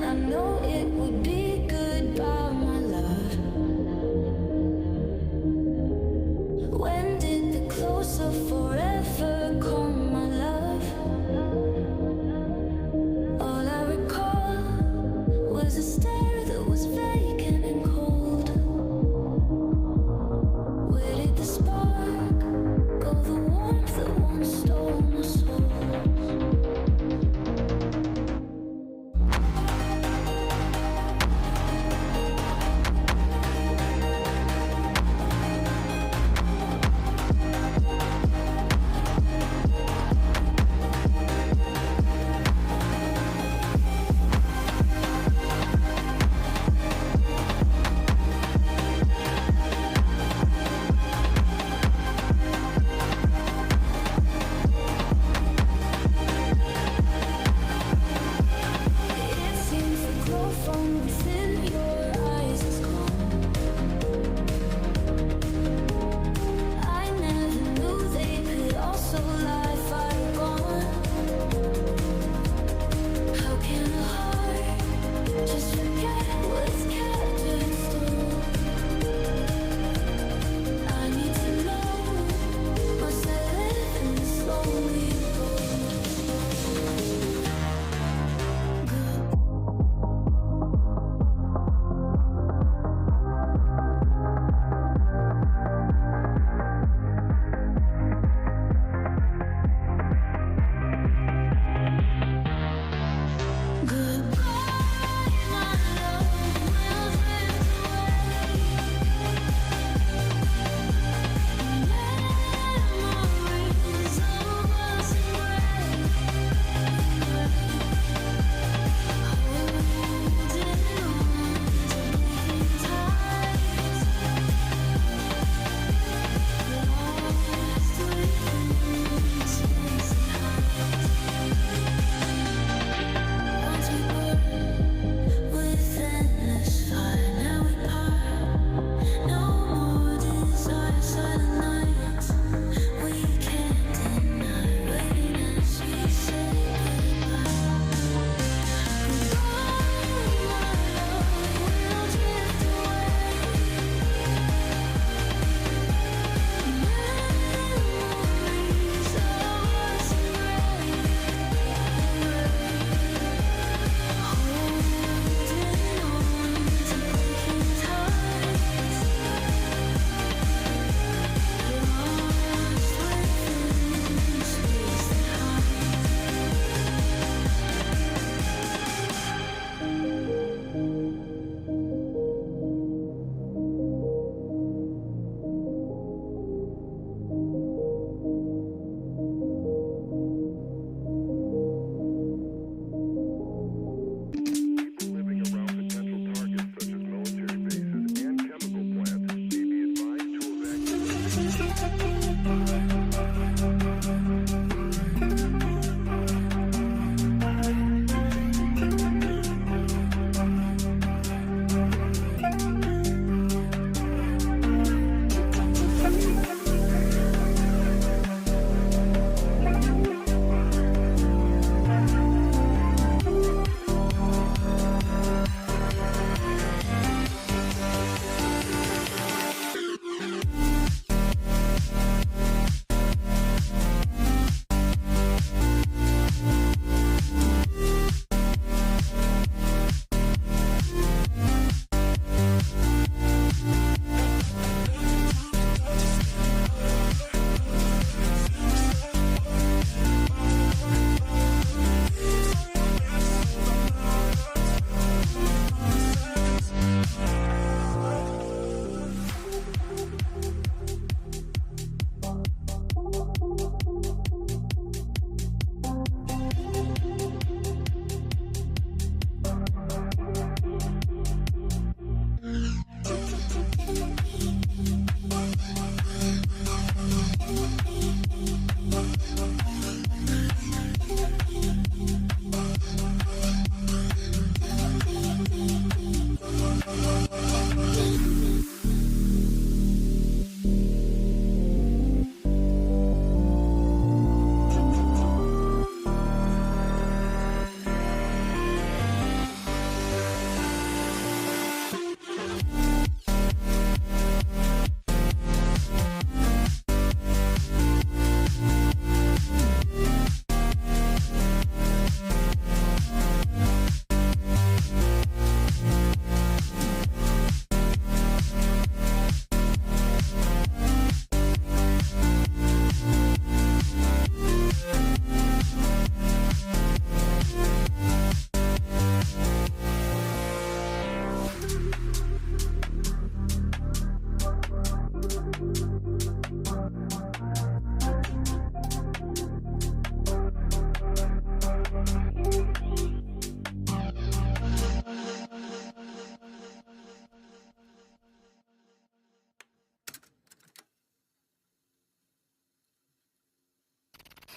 I know it would be goodbye, my love. When did the close of forever come, my love? All I recall was a stare that was vacant and cold. Where did the spark go, the warmth that once stole my soul?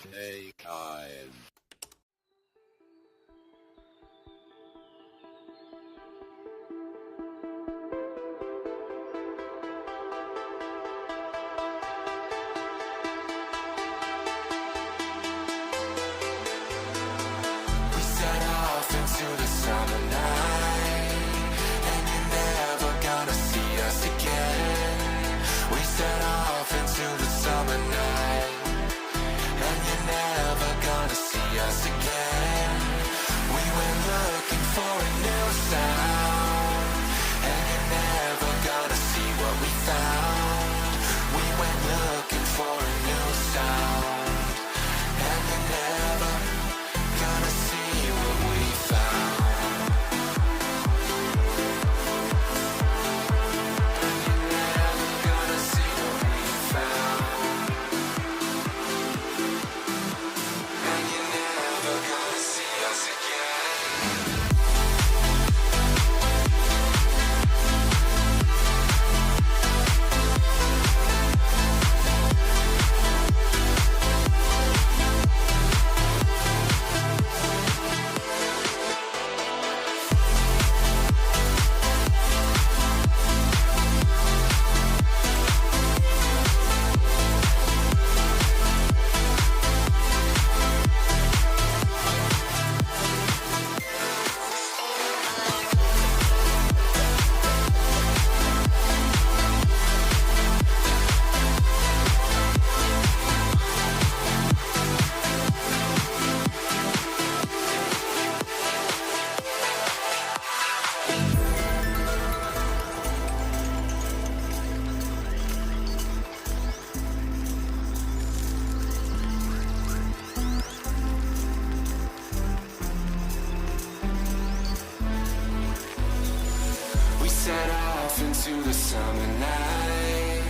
Time. We set off into the summer night, and you're never gonna see us again. We set off into the summer night, and you're never gonna see us again. We went looking for a new sound, and you're never gonna see what we found. We went looking for a new sound, and you're never gonna see what we found. And you're never gonna see what we found. And you're never gonna see us again. We set off into the summer night,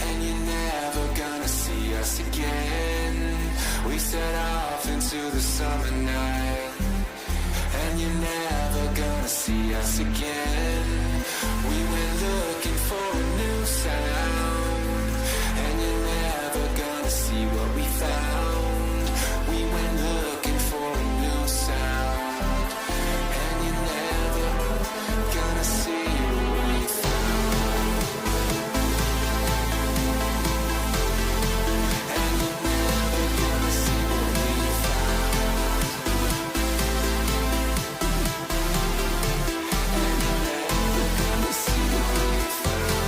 and you're never gonna see us again. We set off into the summer night, and you're never gonna see us again. We went looking for a new sound, and you're never gonna see what we found. We went looking for a new sound, and you're never gonna see what we found. And you're never gonna see what we found. And you're never gonna see what we found.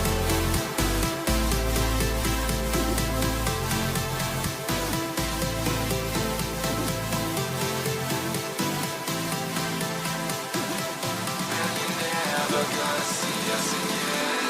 And you're never gonna see us again.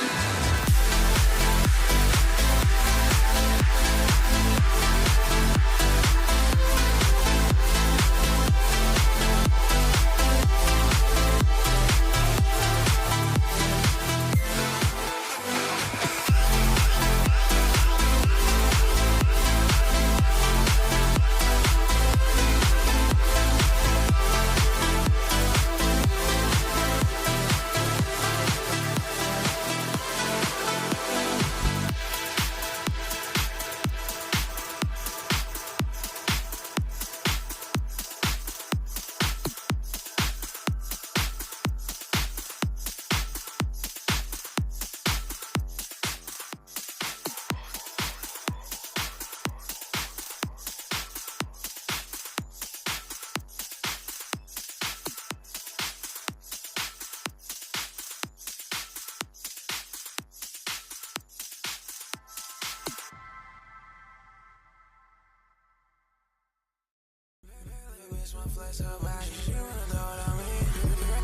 Bitch, my flex her body, she wanna throw it on me.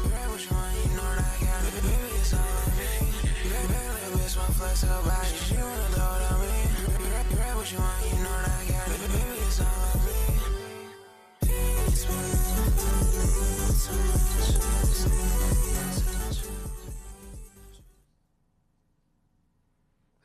Grab what you want, you know that I got it. Baby, it's all on me. Bitch, my flex her body, she wanna throw it on me. Grab what you want, you know that I got it. Baby, it's all on me.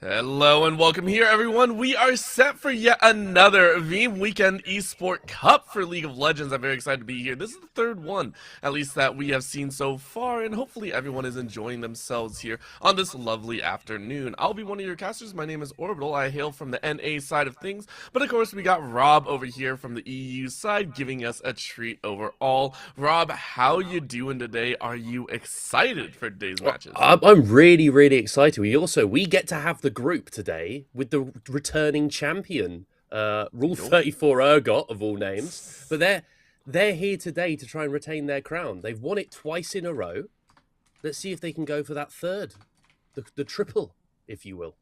Hello and welcome here, everyone. We are set for yet another Veeam Weekend Esport Cup for League of Legends. I'm very excited to be here. This is the third one, at least that we have seen so far, and hopefully everyone is enjoying themselves here on this lovely afternoon. I'll be one of your casters. My name is Orbital. I hail from the NA side of things, but of course we got Rob over here from the EU side, giving us a treat overall. Rob, how you doing today? Are you excited for today's matches? I'm really excited. We get to have the group today with the returning champion, Rule 34 Urgot of all names. But they're here today to try and retain their crown. They've won it twice in a row. Let's see if they can go for that third, the triple, if you will.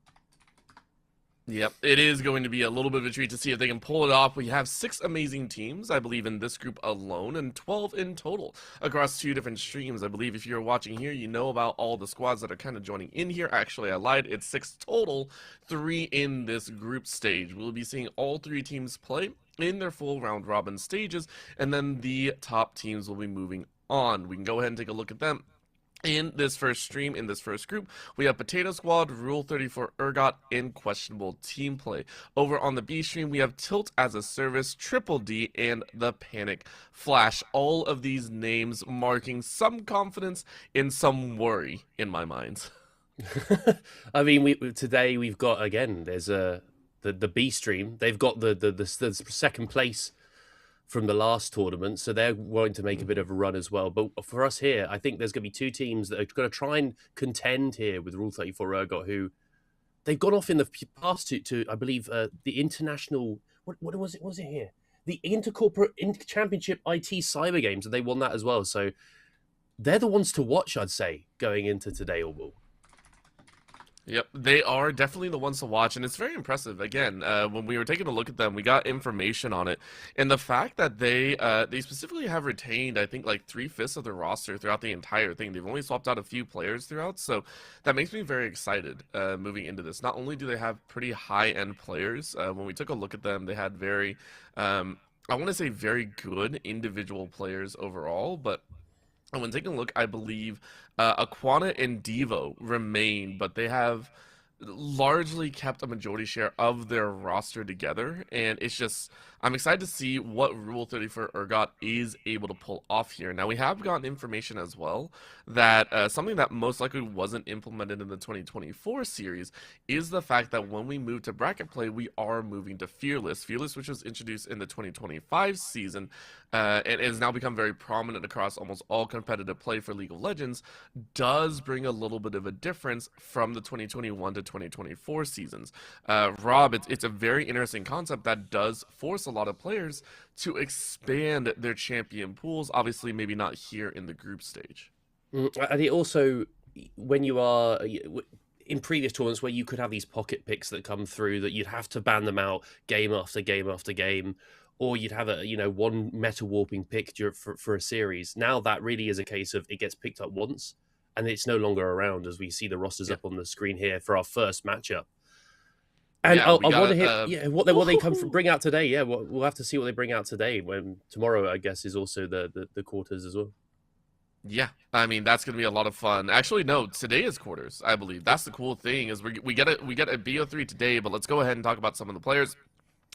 Yep, it is going to be a little bit of a treat to see if they can pull it off. We have 6 amazing teams, I believe, in this group alone, and 12 in total across 2 different streams. I believe if you're watching here, you know about all the squads that are kind of joining in here. Actually, I lied. It's 6 total, 3 in this group stage. We'll be seeing all 3 teams play in their full round robin stages, and then the top teams will be moving on. We can go ahead and take a look at them. In this first stream, in this first group, we have Potato Squad, Rule 34 Urgot, and Questionable Team Play. Over on the B stream, we have Tilt as a Service, Triple D, and The Panic Flash. All of these names marking some confidence and some worry in my mind. I mean, today we've got, again, there's the B stream. They've got the second place from the last tournament, so they're wanting to make a bit of a run as well. But for us here, I think there's going to be 2 teams that are going to try and contend here with Rule 34 Urgot, who they've gone off in the past to I believe, the international, what was it here? The Championship IT Cyber Games, and they won that as well. So they're the ones to watch, I'd say, going into today, or will. Yep, they are definitely the ones to watch, and it's very impressive. Again, when we were taking a look at them, we got information on it, and the fact that they specifically have retained, I think, like 3/5 of their roster throughout the entire thing. They've only swapped out a few players throughout, so that makes me very excited moving into this. Not only do they have pretty high-end players, when we took a look at them, they had very, I want to say very good individual players overall, but when taking a look, I believe Aquana and Devo remain, but they have largely kept a majority share of their roster together, and it's just, I'm excited to see what Rule 34 Urgot is able to pull off here. Now, we have gotten information as well that something that most likely wasn't implemented in the 2024 series is the fact that when we move to bracket play, we are moving to Fearless. Fearless, which was introduced in the 2025 season, and has now become very prominent across almost all competitive play for League of Legends, does bring a little bit of a difference from the 2021 to 2024 seasons. Rob, it's a very interesting concept that does force a lot of players to expand their champion pools, obviously maybe not here in the group stage. And it also, when you are in previous tournaments where you could have these pocket picks that come through that you'd have to ban them out game after game after game, or you'd have a one meta warping pick for a series. Now that really is a case of it gets picked up once and it's no longer around, as we see the rosters up on the screen here for our first matchup. And I want to hear what they bring out today. Yeah, we'll have to see what they bring out today. When tomorrow, I guess, is also the quarters as well. Yeah, I mean, that's going to be a lot of fun. Actually, no, today is quarters, I believe. That's the cool thing, is we get a BO3 today, but let's go ahead and talk about some of the players.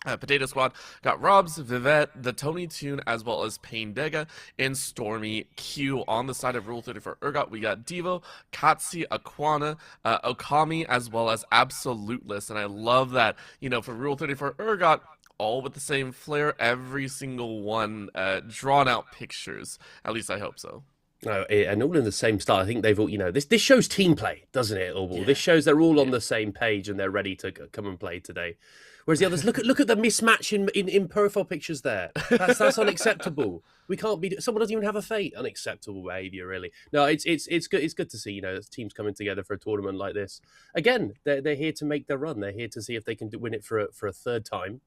Potato Squad got Robs, Vivette, the Tony Toon, as well as Pain Dega, and Stormy Q. On the side of Rule 34 Urgot, we got Devo, Katsi, Aquana, Okami, as well as Absoluteless. And I love that, for Rule 34 Urgot, all with the same flair, every single one drawn out pictures. At least I hope so. And all in the same style. I think they've all, this shows team play, doesn't it? Yeah. This shows they're all on the same page and they're ready to come and play today. Whereas the others, look at the mismatch in profile pictures there. That's unacceptable. We can't be. Someone doesn't even have a fate. Unacceptable behaviour, really. No, it's good. It's good to see teams coming together for a tournament like this. Again, they're here to make their run. They're here to see if they can win it for a third time,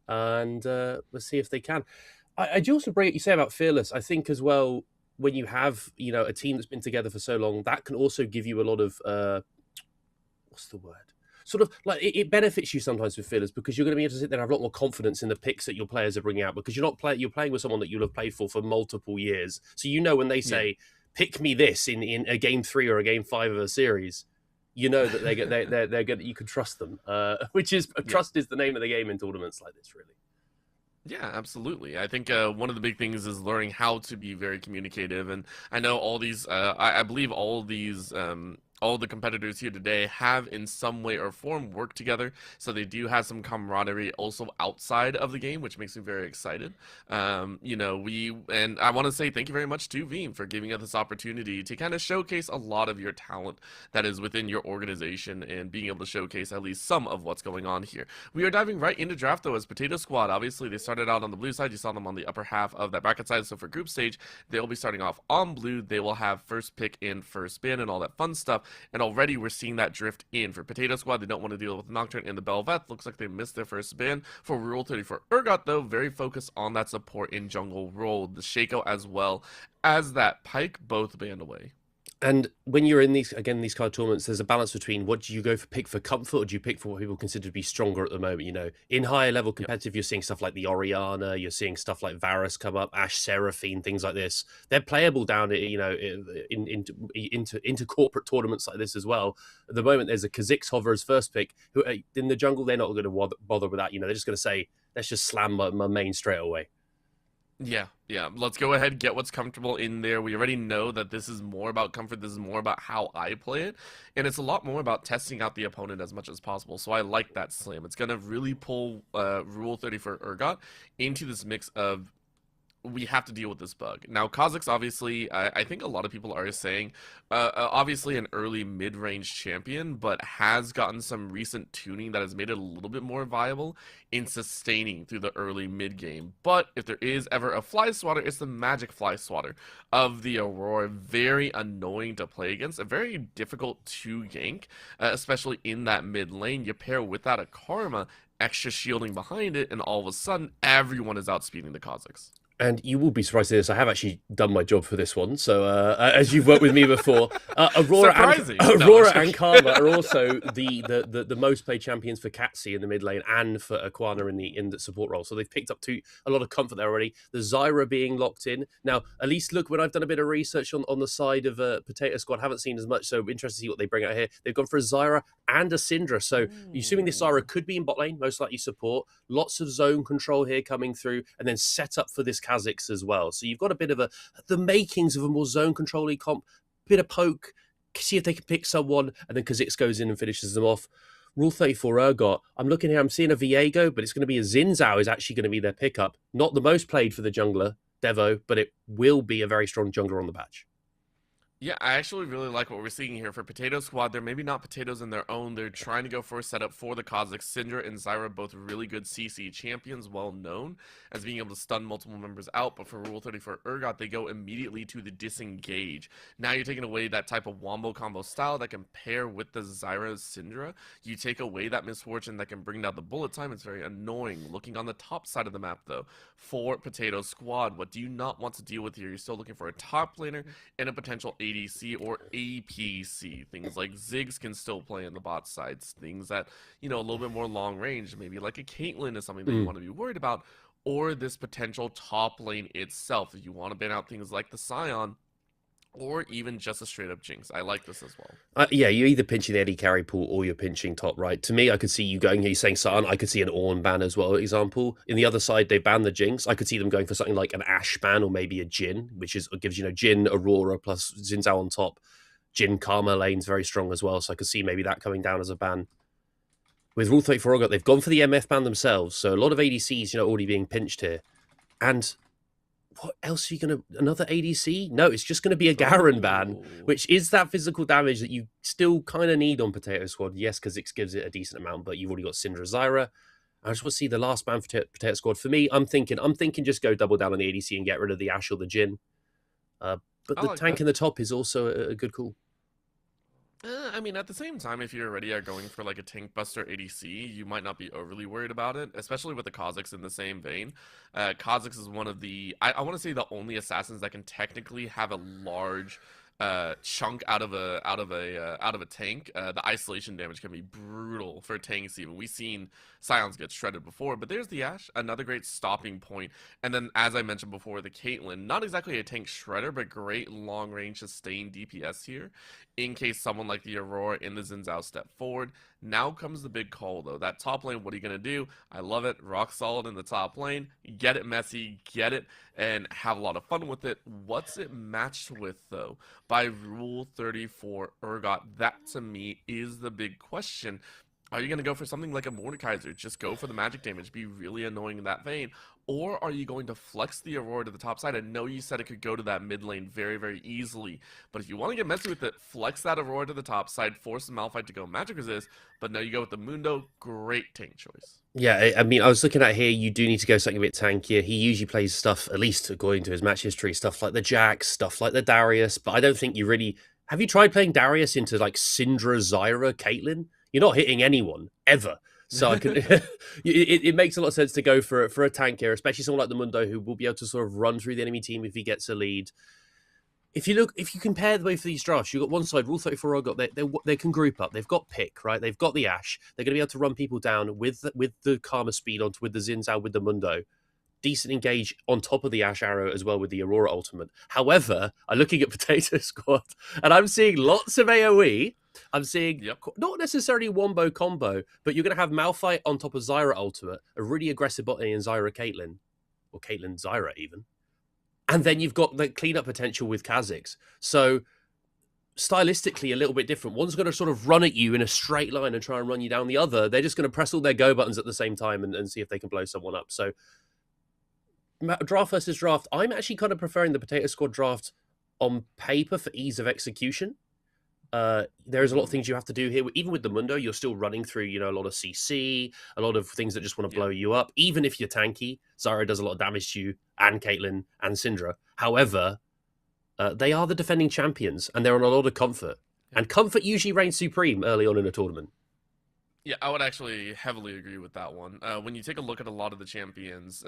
and let's see if they can. I do also bring what you say about Fearless. I think as well, when you have a team that's been together for so long, that can also give you a lot of what's the word? Sort of like it benefits you sometimes with Fearless, because you're going to be able to sit there and have a lot more confidence in the picks that your players are bringing out, because you're playing with someone that you'll have played for multiple years. So when they say pick me this in a game 3 or a game 5 of a series, you know that they're good. You can trust them, which is trust is the name of the game in tournaments like this, really. Yeah, absolutely. I think one of the big things is learning how to be very communicative, and I know all these. I believe all these. All the competitors here today have in some way or form worked together, so they do have some camaraderie also outside of the game, which makes me very excited. You know, and I want to say thank you very much to Veeam for giving us this opportunity to kind of showcase a lot of your talent that is within your organization and being able to showcase at least some of what's going on here. We are diving right into draft though as Potato Squad. Obviously, they started out on the blue side. You saw them on the upper half of that bracket side. So for group stage, they'll be starting off on blue. They will have first pick and first spin and all that fun stuff. And already we're seeing that drift in. For Potato Squad, they don't want to deal with Nocturne and the Belveth. Looks like they missed their first spin. For Rule 34 Urgot, though, very focused on that support in jungle role. The Shaco as well as that Pike both banned away. And when you're in these kind of tournaments, there's a balance between what do you go for, pick for comfort, or do you pick for what people consider to be stronger at the moment? You know, in higher level competitive, you're seeing stuff like the Orianna, you're seeing stuff like Varus come up, Ashe Seraphine, things like this. They're playable down, you know, into corporate tournaments like this as well. At the moment, there's a Kha'Zix hover as first pick. Who in the jungle, they're not going to bother with that. You know, they're just going to say, let's just slam my main straight away. Yeah. Let's go ahead, get what's comfortable in there. We already know that this is more about comfort. This is more about how I play it. And it's a lot more about testing out the opponent as much as possible. So I like that slam. It's going to really pull Rule 30 for Urgot into this mix of we have to deal with this bug. Now, Kha'Zix, obviously, I think a lot of people are saying, obviously an early mid-range champion, but has gotten some recent tuning that has made it a little bit more viable in sustaining through the early mid-game. But if there is ever a fly swatter, it's the magic fly swatter of the Aurora. Very annoying to play against, very difficult to gank, especially in that mid lane. You pair with that a Karma, extra shielding behind it, and all of a sudden, everyone is outspeeding the Kha'Zix. And you will be surprised at this. I have actually done my job for this one. So, as you've worked with me before, Aurora and Karma are also the most played champions for Katsi in the mid lane and for Aquana in the support role. So they've picked up a lot of comfort there already. The Zyra being locked in now. At least look, when I've done a bit of research on the side of Potato Squad, haven't seen as much. So interested to see what they bring out here. They've gone for a Zyra and a Syndra. So you're assuming this Zyra could be in bot lane, most likely support. Lots of zone control here coming through, and then set up for this Kha'Zix as well. So you've got a bit of the makings of a more zone control-y comp, bit of poke, see if they can pick someone, and then Kha'Zix goes in and finishes them off. Rule 34 Urgot, I'm looking here, I'm seeing a Viego, but it's going to be a Xin Zhao is actually going to be their pickup. Not the most played for the jungler, Devo, but it will be a very strong jungler on the patch. Yeah, I actually really like what we're seeing here for Potato Squad. They're maybe not potatoes in their own. They're trying to go for a setup for the Kha'Zix. Syndra and Zyra, both really good CC champions, well known as being able to stun multiple members out. But for Rule 30 for Urgot, they go immediately to the disengage. Now you're taking away that type of wombo combo style that can pair with the Zyra Syndra. You take away that misfortune that can bring down the bullet time. It's very annoying. Looking on the top side of the map, though, for Potato Squad, what do you not want to deal with here? You're still looking for a top laner and a potential ADC or APC. Things like Ziggs can still play in the bot sides. Things that, you know, a little bit more long range, maybe like a Caitlyn is something that you want to be worried about, or this potential top lane itself. If you want to ban out things like the Scion, or even just a straight up Jinx. I like this as well. Yeah, you're either pinching the Eddie carry pool or you're pinching top right. To me, I could see you going here, saying Scion. I could see an Ornn ban as well, example. In the other side, they ban the Jinx. I could see them going for something like an Ashe ban or maybe a Jhin, which gives, you know, Jhin, Aurora plus Xin Zhao on top. Jhin Karma lane's very strong as well, so I could see maybe that coming down as a ban. With Rule 34 Urgot, they've gone for the MF ban themselves, so a lot of ADCs, you know, already being pinched here. And what else are you going to... Another ADC? No, it's just going to be a Garen ban, which is that physical damage that you still kind of need on Potato Squad. Yes, because it gives it a decent amount, but you've already got Syndra Zyra. I just want to see the last ban for Potato Squad. For me, I'm thinking just go double down on the ADC and get rid of the Ashe or the Jhin. But the tank in the top is also a good call. I mean, at the same time, if you already are going for like a tank buster ADC, you might not be overly worried about it, especially with the Kha'Zix in the same vein. Kha'Zix is one of the, I want to say the only assassins that can technically have a large chunk out of a tank, the isolation damage can be brutal for tanks. Even we've seen Scions get shredded before, but there's the Ashe, another great stopping point. And then, as I mentioned before, the Caitlyn, not exactly a tank shredder, but great long range sustained DPS here, in case someone like the Aurora in the Xin Zhao step forward. Now comes the big call though. That top lane, what are you gonna do? I love it. Rock solid in the top lane. Get it messy, get it, and have a lot of fun with it. What's it matched with though? By Rule 34 Urgot, that to me is the big question. Are you going to go for something like a Mordekaiser? Just go for the magic damage, be really annoying in that vein? Or are you going to flex the Aurora to the top side? I know you said it could go to that mid lane very, very easily. But if you want to get messy with it, flex that Aurora to the top side, force the Malphite to go magic resist. But no, you go with the Mundo. Great tank choice. Yeah, I mean, I was looking at here, you do need to go something a bit tankier. He usually plays stuff, at least according to his match history, stuff like the Jax, stuff like the Darius. But I don't think you really... Have you tried playing Darius into like Syndra, Zyra, Caitlyn? You're not hitting anyone, ever. So I can, it makes a lot of sense to go for a tank here, especially someone like the Mundo who will be able to sort of run through the enemy team if he gets a lead. If you compare the way for these drafts, you've got one side, Rule 34 got they can group up. They've got pick, right? They've got the Ashe. They're going to be able to run people down with the Karma speed onto with the Xin Zhao, with the Mundo. Decent engage on top of the Ashe Arrow as well with the Aurora ultimate. However, I'm looking at Potato Squad and I'm seeing lots of AoE. I'm seeing not necessarily wombo combo, but you're going to have Malphite on top of Zyra ultimate, a really aggressive bot lane in Zyra Caitlyn, or Caitlyn Zyra even. And then you've got the cleanup potential with Kha'Zix. So stylistically a little bit different. One's going to sort of run at you in a straight line and try and run you down. The other, they're just going to press all their go buttons at the same time and see if they can blow someone up. So draft versus draft, I'm actually kind of preferring the Potato Squad draft on paper for ease of execution. There is a lot of things you have to do here. Even with the Mundo, you're still running through, a lot of CC, a lot of things that just want to blow you up. Even if you're tanky, Zyra does a lot of damage to you, and Caitlyn, and Syndra. However, they are the defending champions, and they're on a lot of comfort. And comfort usually reigns supreme early on in a tournament. Yeah, I would actually heavily agree with that one. When you take a look at a lot of the champions,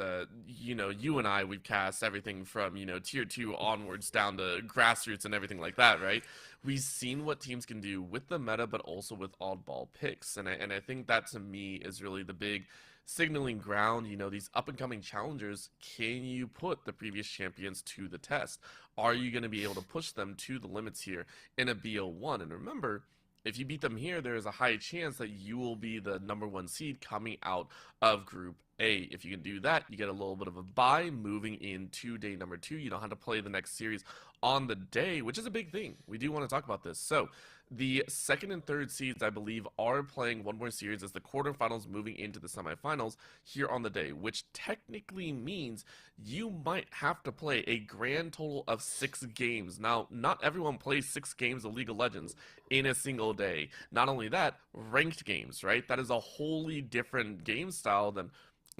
you and I, we've cast everything from, tier 2 onwards down to grassroots and everything like that, right? We've seen what teams can do with the meta, but also with oddball picks. And I think that, to me, is really the big signaling ground. These up-and-coming challengers, can you put the previous champions to the test? Are you going to be able to push them to the limits here in a BO1? And remember, if you beat them here, there is a high chance that you will be the #1 seed coming out of Group A. If you can do that, you get a little bit of a bye moving into day number 2. You don't have to play the next series on the day, which is a big thing. We do want to talk about this. So the second and third seeds, I believe, are playing one more series as the quarterfinals moving into the semifinals here on the day, which technically means you might have to play a grand total of 6 games. Now, not everyone plays 6 games of League of Legends in a single day. Not only that, ranked games, right? That is a wholly different game style than,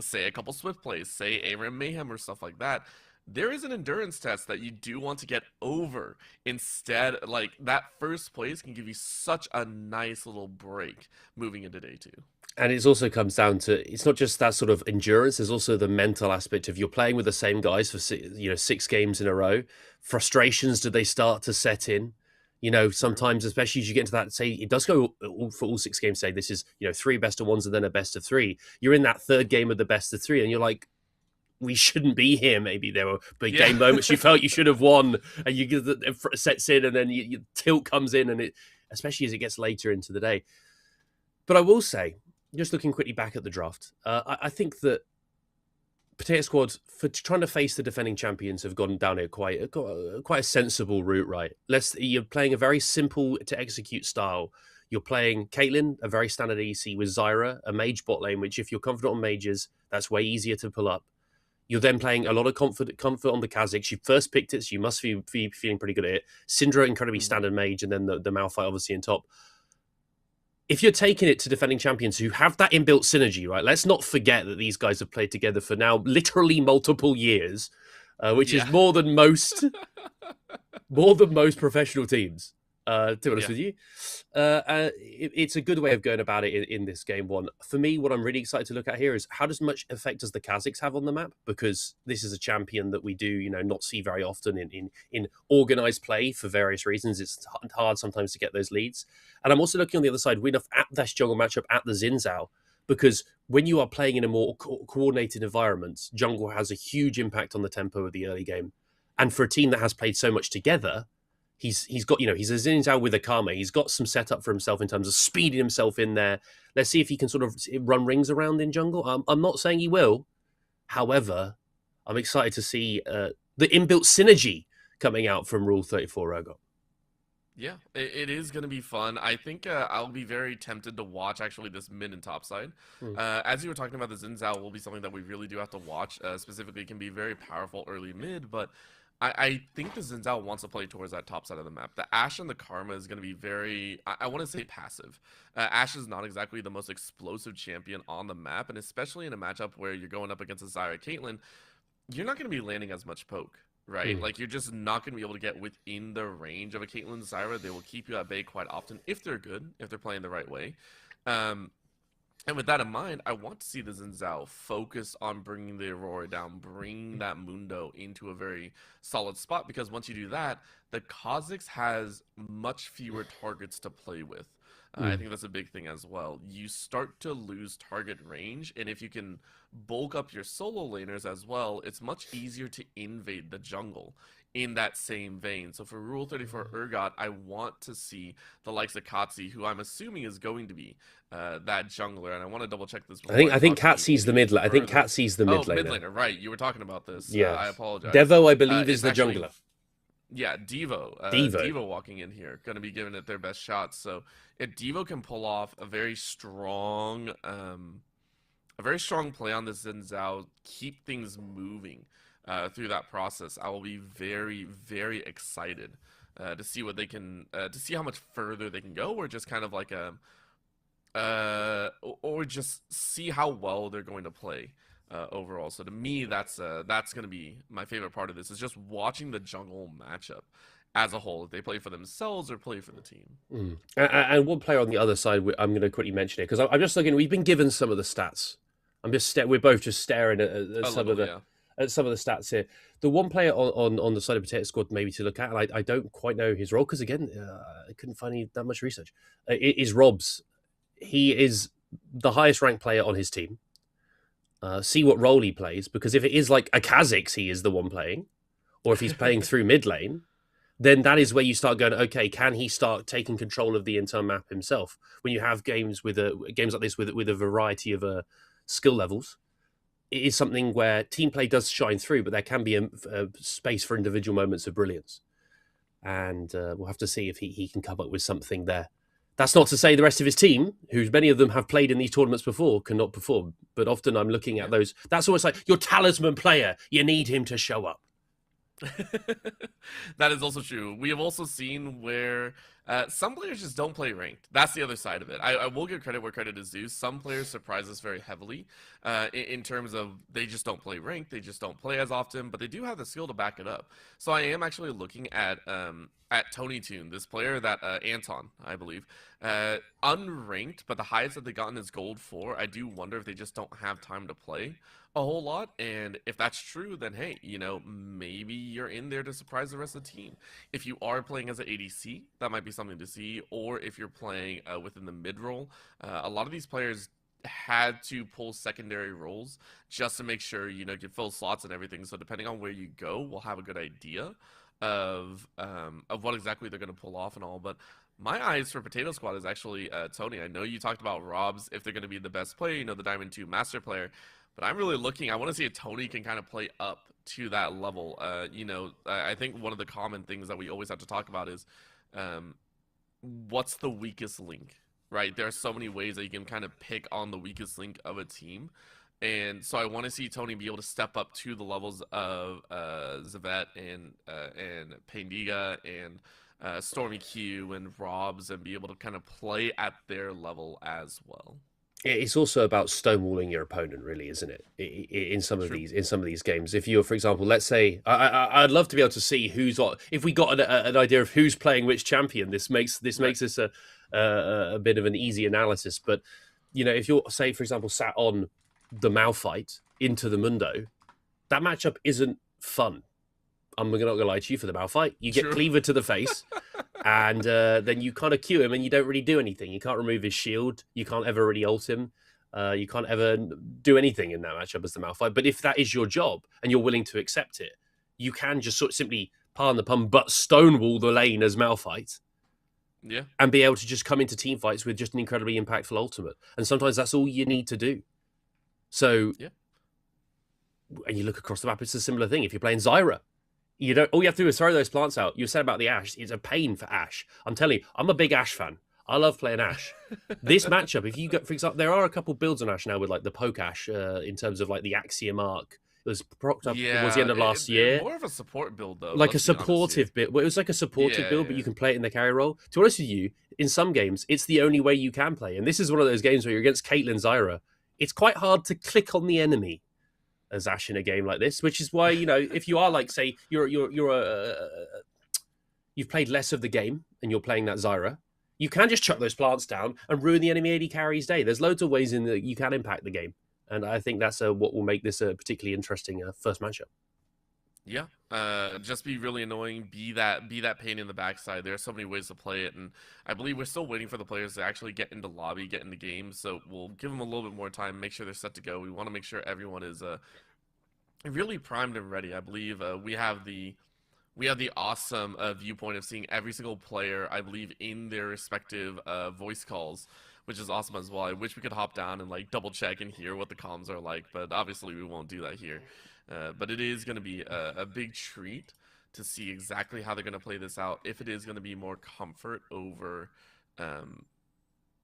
say, a couple Swift plays, say ARAM Mayhem or stuff like that. There is an endurance test that you do want to get over. Instead, like, that first place can give you such a nice little break moving into day 2. And it also comes down to, it's not just that sort of endurance, there's also the mental aspect of you're playing with the same guys for 6 games in a row. Frustrations, do they start to set in? Sometimes, especially as you get into that, say, it does go for all 6 games, say this is, 3 best of 1s and then a best of 3. You're in that third game of the best of 3 and you're like, we shouldn't be here. Maybe there were big game moments you felt you should have won, and you get the sets in, and then your tilt comes in, and it, especially as it gets later into the day. But I will say, just looking quickly back at the draft, I think that Potato Squad, for trying to face the defending champions, have gone down here quite a sensible route, right? You're playing a very simple to execute style. You're playing Caitlyn, a very standard EC, with Zyra, a mage bot lane, which if you're confident on mages, that's way easier to pull up. You're then playing a lot of comfort on the Kha'Zix. You first picked it, so you must be feeling pretty good at it. Syndra, incredibly standard mage, and then the Malphite obviously in top. If you're taking it to defending champions who have that inbuilt synergy, right? Let's not forget that these guys have played together for now literally multiple years, which is more than most professional teams. To be honest Yeah. with you, it's a good way of going about it in this game one. For me, what I'm really excited to look at here is how much effect does the Kazakhs have on the map? Because this is a champion that we do, not see very often in organized play for various reasons. It's hard sometimes to get those leads. And I'm also looking on the other side, win off at this jungle matchup at the Xin Zhao, because when you are playing in a more coordinated environment, jungle has a huge impact on the tempo of the early game. And for a team that has played so much together, he's got, he's a Xin Zhao with a Kame. He's got some setup for himself in terms of speeding himself in there. Let's see if he can sort of run rings around in jungle. I'm not saying he will. However, I'm excited to see the inbuilt synergy coming out from Rule 34 Ergot. Yeah, it is going to be fun. I think I'll be very tempted to watch actually this mid and top side. As you were talking about, the Xin Zhao will be something that we really do have to watch. Specifically, it can be very powerful early mid, but I think the Xin Zhao wants to play towards that top side of the map. The Ashe and the Karma is going to be very, I want to say passive. Ashe is not exactly the most explosive champion on the map, and especially in a matchup where you're going up against a Zyra Caitlyn, you're not going to be landing as much poke. Right? Like, you're just not going to be able to get within the range of a Caitlyn Zyra. They will keep you at bay quite often if they're good, if they're playing the right way. And with that in mind, I want to see the Xin Zhao focus on bringing the Aurora down, bring that Mundo into a very solid spot, because once you do that, the Kha'Zix has much fewer targets to play with. I think that's a big thing as well. You start to lose target range, and if you can bulk up your solo laners as well, it's much easier to invade the jungle in that same vein. So for Rule 34 Urgot, I want to see the likes of Katsi, who I'm assuming is going to be that jungler, and I want to double check this. I think Katsi's the mid laner. I think Katsi's the mid laner. Mid laner, right? You were talking about this. Yeah, I apologize. Devo, I believe, is the jungler. Yeah, Devo walking in here, going to be giving it their best shots. So if Devo can pull off a very strong play on this Xin Zhao, keep things moving through that process, I will be very, very excited to see what they can, to see how much further they can go, or just kind of like or just see how well they're going to play. Overall. So to me, that's going to be my favorite part of this, is just watching the jungle matchup as a whole, if they play for themselves or play for the team. And one player on the other side, I'm going to quickly mention it, because I'm just looking, we've been given some of the stats. We're both just staring at some of the stats here. The one player on the side of Potato Squad maybe to look at, and I don't quite know his role, because again, I couldn't find that much research, is Robs. He is the highest ranked player on his team. See what role he plays, because if it is like a Kha'Zix, he is the one playing, or if he's playing through mid lane, then that is where you start going, okay, can he start taking control of the entire map himself? When you have games like this with a variety of skill levels, it is something where team play does shine through, but there can be a space for individual moments of brilliance, and we'll have to see if he can come up with something there. That's not to say the rest of his team, who many of them have played in these tournaments before, cannot perform. But often I'm looking at those. That's always like your talisman player. You need him to show up. That is also true. We have also seen where some players just don't play ranked. That's the other side of it. I will give credit where credit is due. Some players surprise us very heavily in terms of they just don't play ranked. They just don't play as often, but they do have the skill to back it up. So I am actually looking at Tony Toon, this player that Anton, I believe, unranked, but the highest that they gotten is gold 4. I do wonder if they just don't have time to play a whole lot, and if that's true, then hey, maybe you're in there to surprise the rest of the team. If you are playing as an ADC, that might be something to see, or if you're playing within the mid role, a lot of these players had to pull secondary roles just to make sure you can fill slots and everything. So depending on where you go, we'll have a good idea of what exactly they're going to pull off and all. But my eyes for Potato Squad is actually Tony. I know you talked about Robs, if they're going to be the best player, the Diamond 2 master player, but I'm really looking, I want to see if Tony can kind of play up to that level. I think one of the common things that we always have to talk about is what's the weakest link, right? There are so many ways that you can kind of pick on the weakest link of a team. And so I want to see Tony be able to step up to the levels of Zavet and Pandiga and Stormy Q and Robs, and be able to kind of play at their level as well. It's also about stonewalling your opponent, really, isn't it? In some of True. these games, if you're, for example, let's say, I'd love to be able to see who's what. If we got an idea of who's playing which champion, Right. makes this a bit of an easy analysis. But if you're, say, for example, sat on the Malphite into the Mundo, that matchup isn't fun. I'm not gonna lie to you. For the Malphite, you get True. cleaver to the face. And then you kind of queue him and you don't really do anything. You can't remove his shield. You can't ever really ult him. You can't ever do anything in that matchup as the Malphite. But if that is your job and you're willing to accept it, you can just sort of simply, pardon the pun, but stonewall the lane as Malphite Yeah. and be able to just come into team fights with just an incredibly impactful ultimate. And sometimes that's all you need to do. So, Yeah. and you look across the map, it's a similar thing. If you're playing Zyra, you don't. All you have to do is throw those plants out. You said about the Ashe; it's a pain for Ashe. I'm telling you, I'm a big Ashe fan. I love playing Ashe. This matchup, if you go, for example, there are a couple builds on Ashe now with like the poke Ashe in terms of like the Axiom arc. It was propped up towards the end of last year, More of a support build though. like a let's be honest here. supportive bit. Well, it was like a supportive Yeah, build, but yeah. you can play it in the carry role. To be honest with you, in some games, it's the only way you can play. And this is one of those games where you're against Caitlyn Zyra. It's quite hard to click on the enemy as Ashe in a game like this, which is why if you are like, say, you've played less of the game and you're playing that Zyra, you can just chuck those plants down and ruin the enemy AD carry's day. There's loads of ways in that you can impact the game, and I think that's what will make this a particularly interesting first matchup. Yeah, just be really annoying. Be that pain in the backside. There are so many ways to play it, and I believe we're still waiting for the players to actually get into lobby, get into game. So we'll give them a little bit more time, make sure they're set to go. We want to make sure everyone is really primed and ready. I believe we have the awesome viewpoint of seeing every single player, I believe, in their respective voice calls, which is awesome as well. I wish we could hop down and like double check and hear what the comms are like, but obviously we won't do that here. But it is going to be a big treat to see exactly how they're going to play this out. If it is going to be more comfort over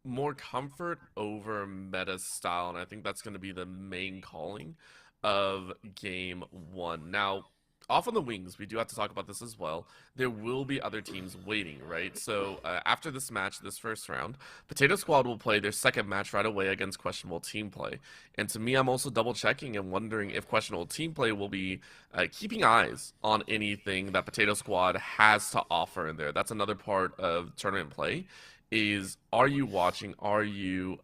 meta style, and I think that's going to be the main calling of game one. Now, off on the wings, we do have to talk about this as well. There will be other teams waiting, right? So after this match, this first round, Potato Squad will play their second match right away against questionable team play. And to me, I'm also double checking and wondering if questionable team play will be keeping eyes on anything that Potato Squad has to offer in there. That's another part of tournament play. Is are you watching? Are you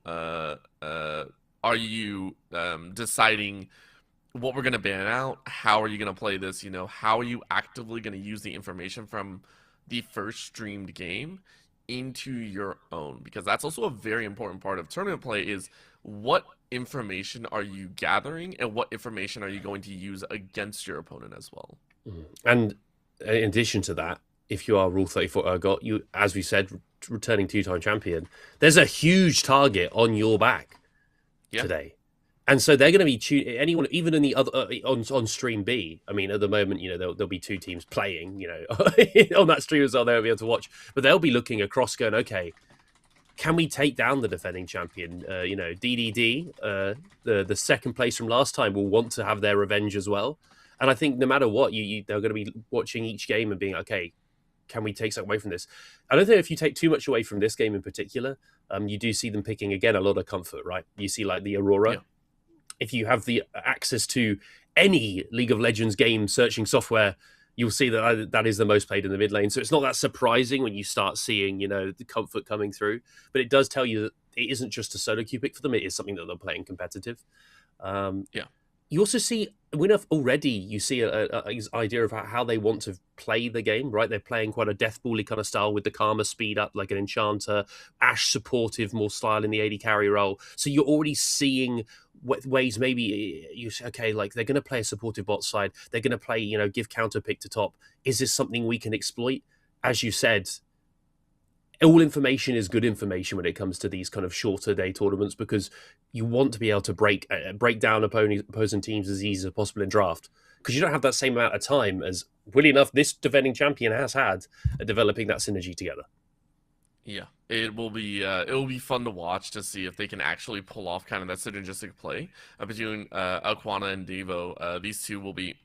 deciding what we're going to ban out? How are you going to play this? How are you actively going to use the information from the first streamed game into your own? Because that's also a very important part of tournament play is what information are you gathering and what information are you going to use against your opponent as well? And in addition to that, if you are Rule 34 Urgot, you, as we said, returning two-time champion, there's a huge target on your back today. And so they're going to be anyone, even in the other on stream B. I mean, at the moment, there'll be two teams playing, on that stream as well. They'll be able to watch, but they'll be looking across, going, okay, can we take down the defending champion? DDD, the second place from last time, will want to have their revenge as well. And I think no matter what, they're going to be watching each game and being, okay, can we take something away from this? I don't think if you take too much away from this game in particular, you do see them picking again a lot of comfort, right? You see like the Aurora. Yeah. If you have the access to any League of Legends game searching software, you'll see that is the most played in the mid lane. So it's not that surprising when you start seeing, the comfort coming through. But it does tell you that it isn't just a solo queue pick for them. It is something that they're playing competitive. You also see, already you see an idea of how they want to play the game, right? They're playing quite a deathball-y kind of style with the Karma speed up, like an Enchanter, Ashe supportive, more style in the AD carry role. So you're already seeing ways maybe you say, okay, like they're going to play a supportive bot side. They're going to play, give counter pick to top. Is this something we can exploit? As you said, all information is good information when it comes to these kind of shorter day tournaments because you want to be able to break down opposing teams as easy as possible in draft because you don't have that same amount of time as, weirdly enough, this defending champion has had at developing that synergy together. Yeah, it will be fun to watch to see if they can actually pull off kind of that synergistic play between Aquana and Devo. These two will be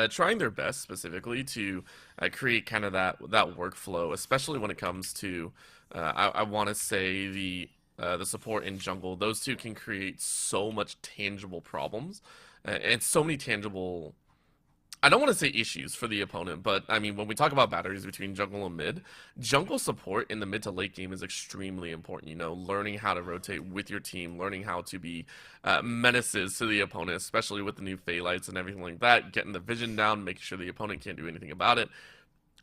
trying their best specifically to create kind of that workflow, especially when it comes to I want to say the support in jungle. Those two can create so much tangible problems and so many tangible. I don't want to say issues for the opponent, but I mean, when we talk about batteries between jungle and mid, jungle support in the mid to late game is extremely important. You know, learning how to rotate with your team, learning how to be menaces to the opponent, especially with the new Phaelites and everything like that, getting the vision down, making sure the opponent can't do anything about it.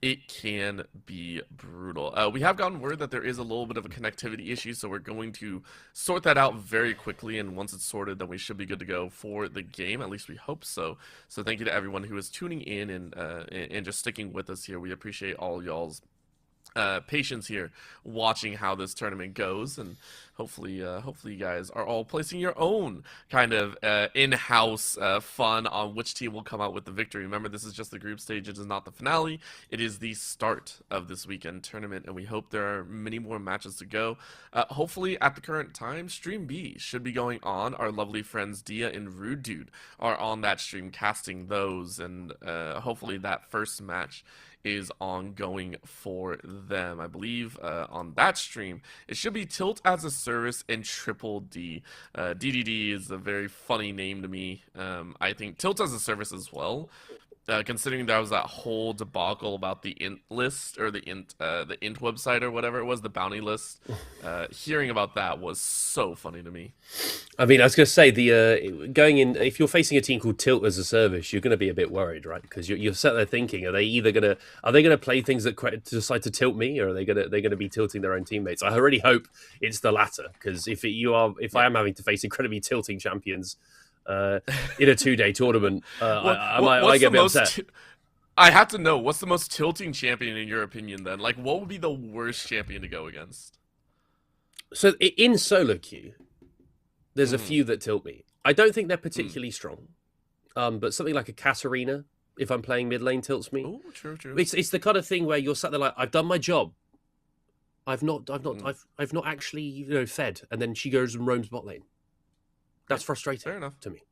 It can be brutal. We have gotten word that there is a little bit of a connectivity issue, so we're going to sort that out very quickly, and once it's sorted, then we should be good to go for the game. At least we hope so. So thank you to everyone who is tuning in and just sticking with us here. We appreciate all y'all's patience here, watching how this tournament goes, and hopefully you guys are all placing your own kind of in-house fun on which team will come out with the victory. Remember, this is just the group stage, it is not the finale, it is the start of this weekend tournament, and we hope there are many more matches to go. Hopefully at the current time, Stream B should be going on. Our lovely friends Dia and Rude Dude are on that stream casting those, and hopefully that first match is ongoing for them. I believe on that stream it should be Tilt as a Service and Triple D. DDD is a very funny name to me. I think Tilt as a Service as well, considering there was that whole debacle about the int list, or the int website, or whatever it was, the bounty list. Hearing about that was so funny to me. I mean, I was going to say, going in, if you're facing a team called Tilt as a Service, you're going to be a bit worried, right? Because you're sat there thinking, are they going to play things that decide to tilt me, or are they going to be tilting their own teammates? I really hope it's the latter, because if I am having to face incredibly tilting champions in a 2-day tournament, I might get a bit upset. I have to know, what's the most tilting champion in your opinion then? Like, what would be the worst champion to go against? So in solo queue, there's a few that tilt me. I don't think they're particularly strong, but something like a Katarina, if I'm playing mid lane, tilts me. Oh, true. It's the kind of thing where you're sat there like, I've done my job. I've not actually fed, and then she goes and roams bot lane. That's frustrating. Fair enough to me.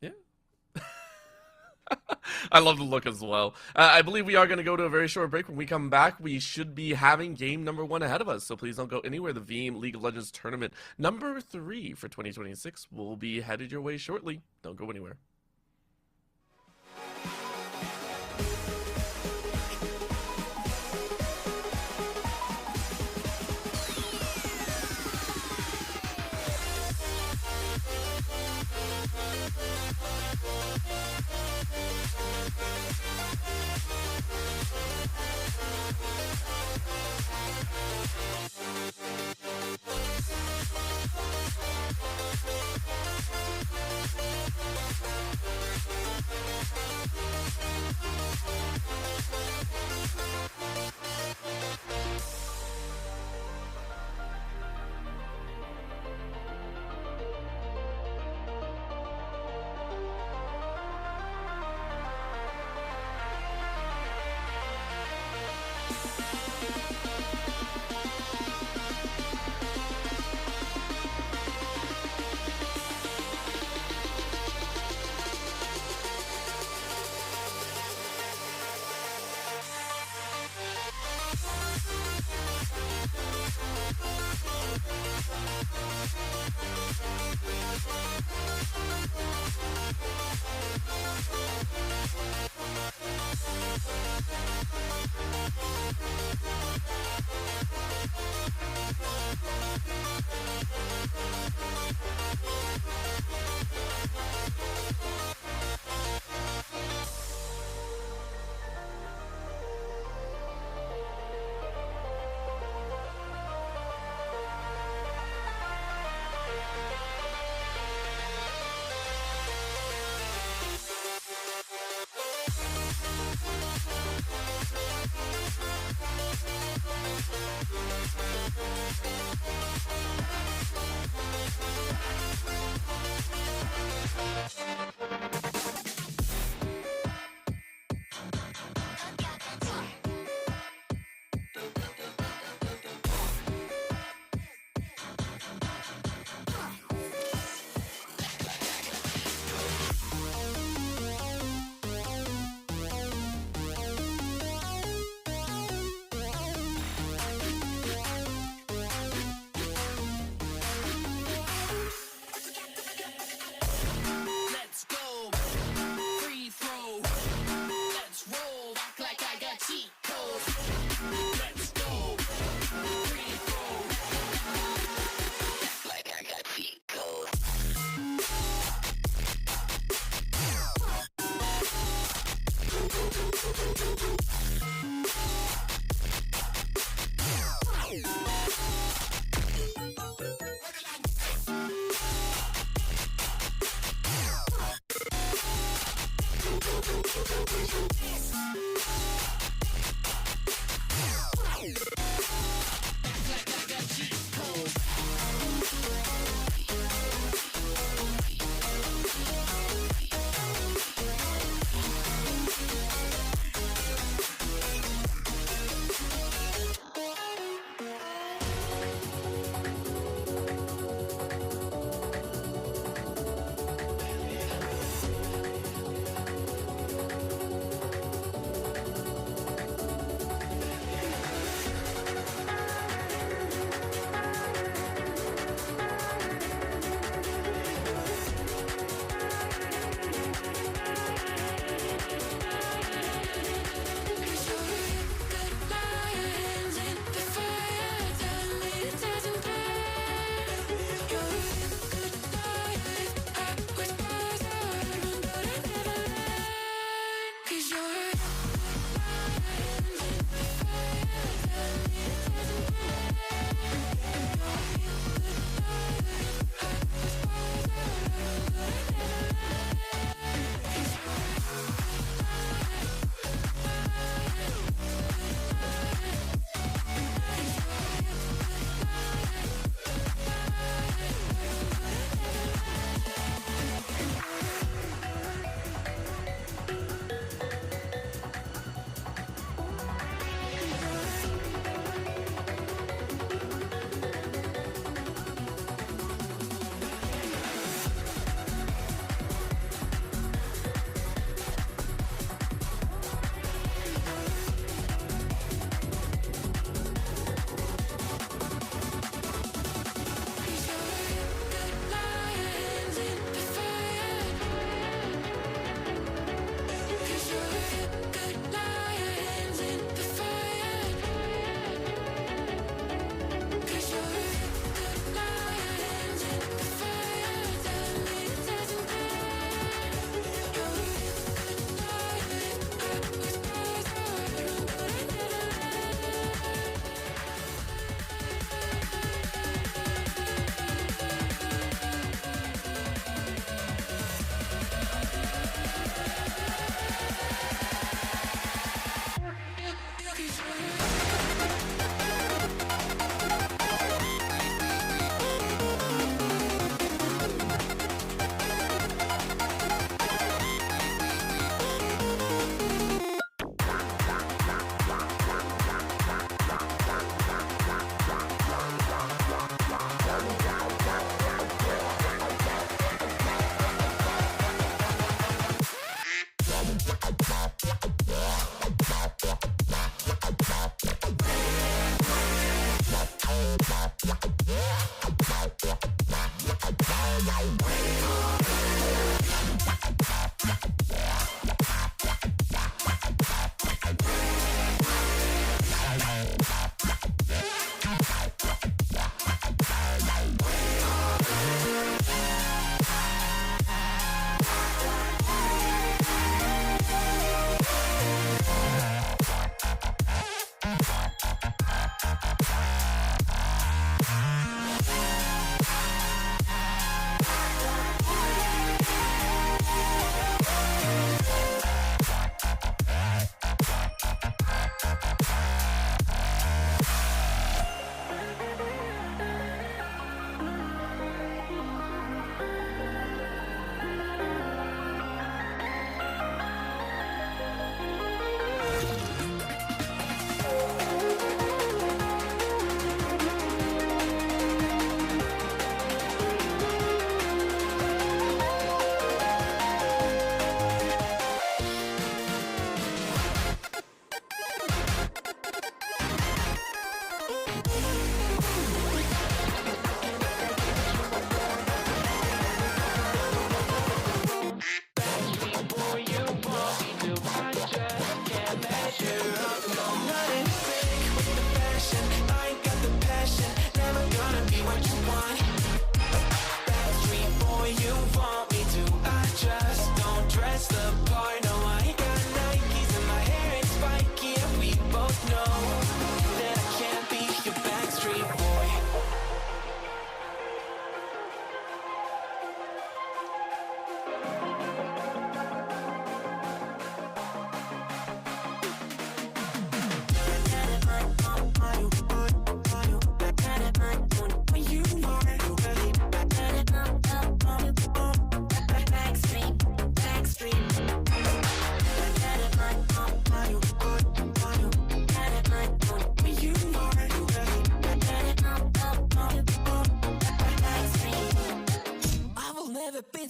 Yeah. I love the look as well. I believe we are going to go to a very short break. When we come back, we should be having game number 1 ahead of us, so please don't go anywhere. The Veeam League of Legends tournament number 3 for 2026 will be headed your way shortly. Don't go anywhere.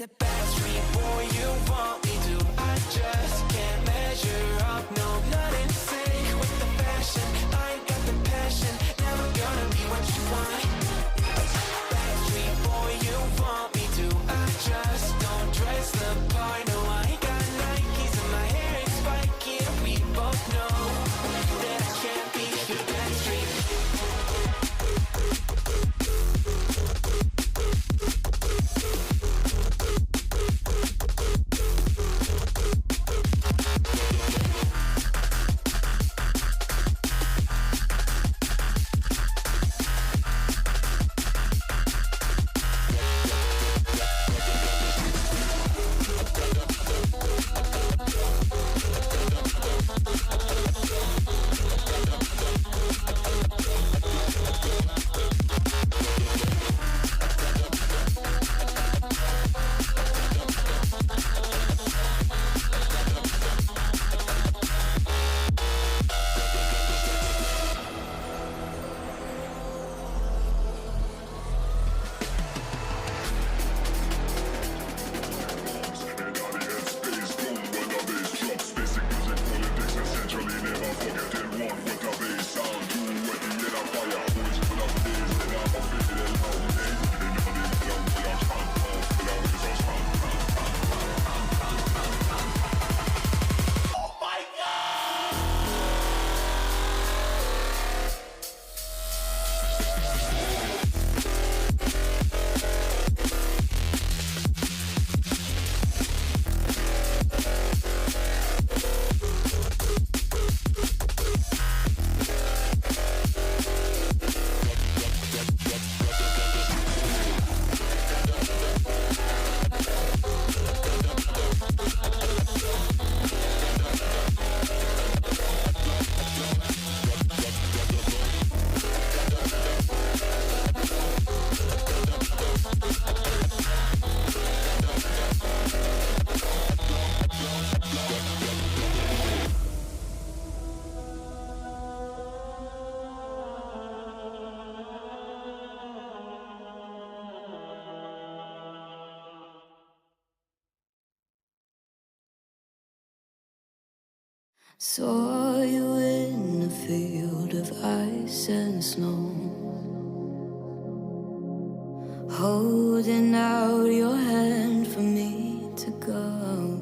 the backstreet boy you want me to. I just can't measure up, no, not in sync with the fashion. I ain't got the passion, never gonna be what you want. Backstreet boy you want me to. I just don't dress the part, no, I ain't got Nikes and my hair ain't spiky, and we both know that I can't be your backstreet. Saw you in a field of ice and snow, holding out your hand for me to go.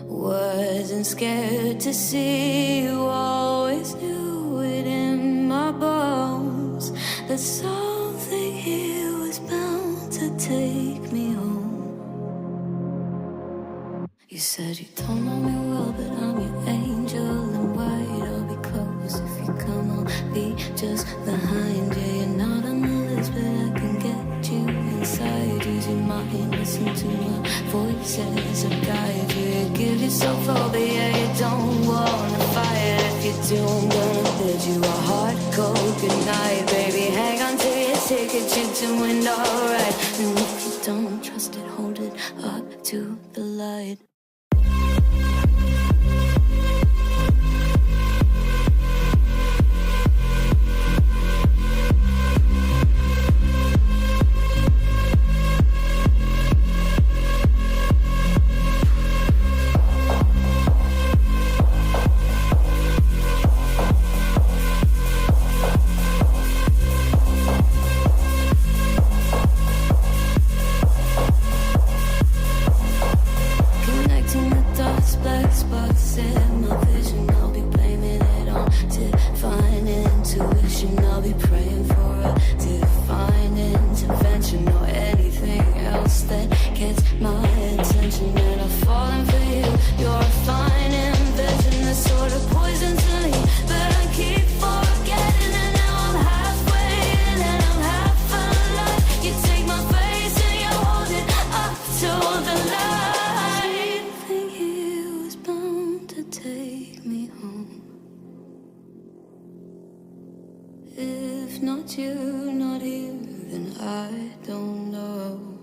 Wasn't scared to see you, always knew it in my bones that something here was bound to take me home. You said you don't know me well, but I'm your angel in white. I'll be close if you come, I'll be just behind you. You're not on the list, but I can get you inside. Use your mind, listen to my voices and guide you. You give yourself over, yeah, you don't wanna fight. If you do, I'm gonna bid you a hard cold goodnight. Baby, hang on to your ticket, you're doing alright. And if you don't trust it, hold it up to the light. Not you, not here, then I don't know.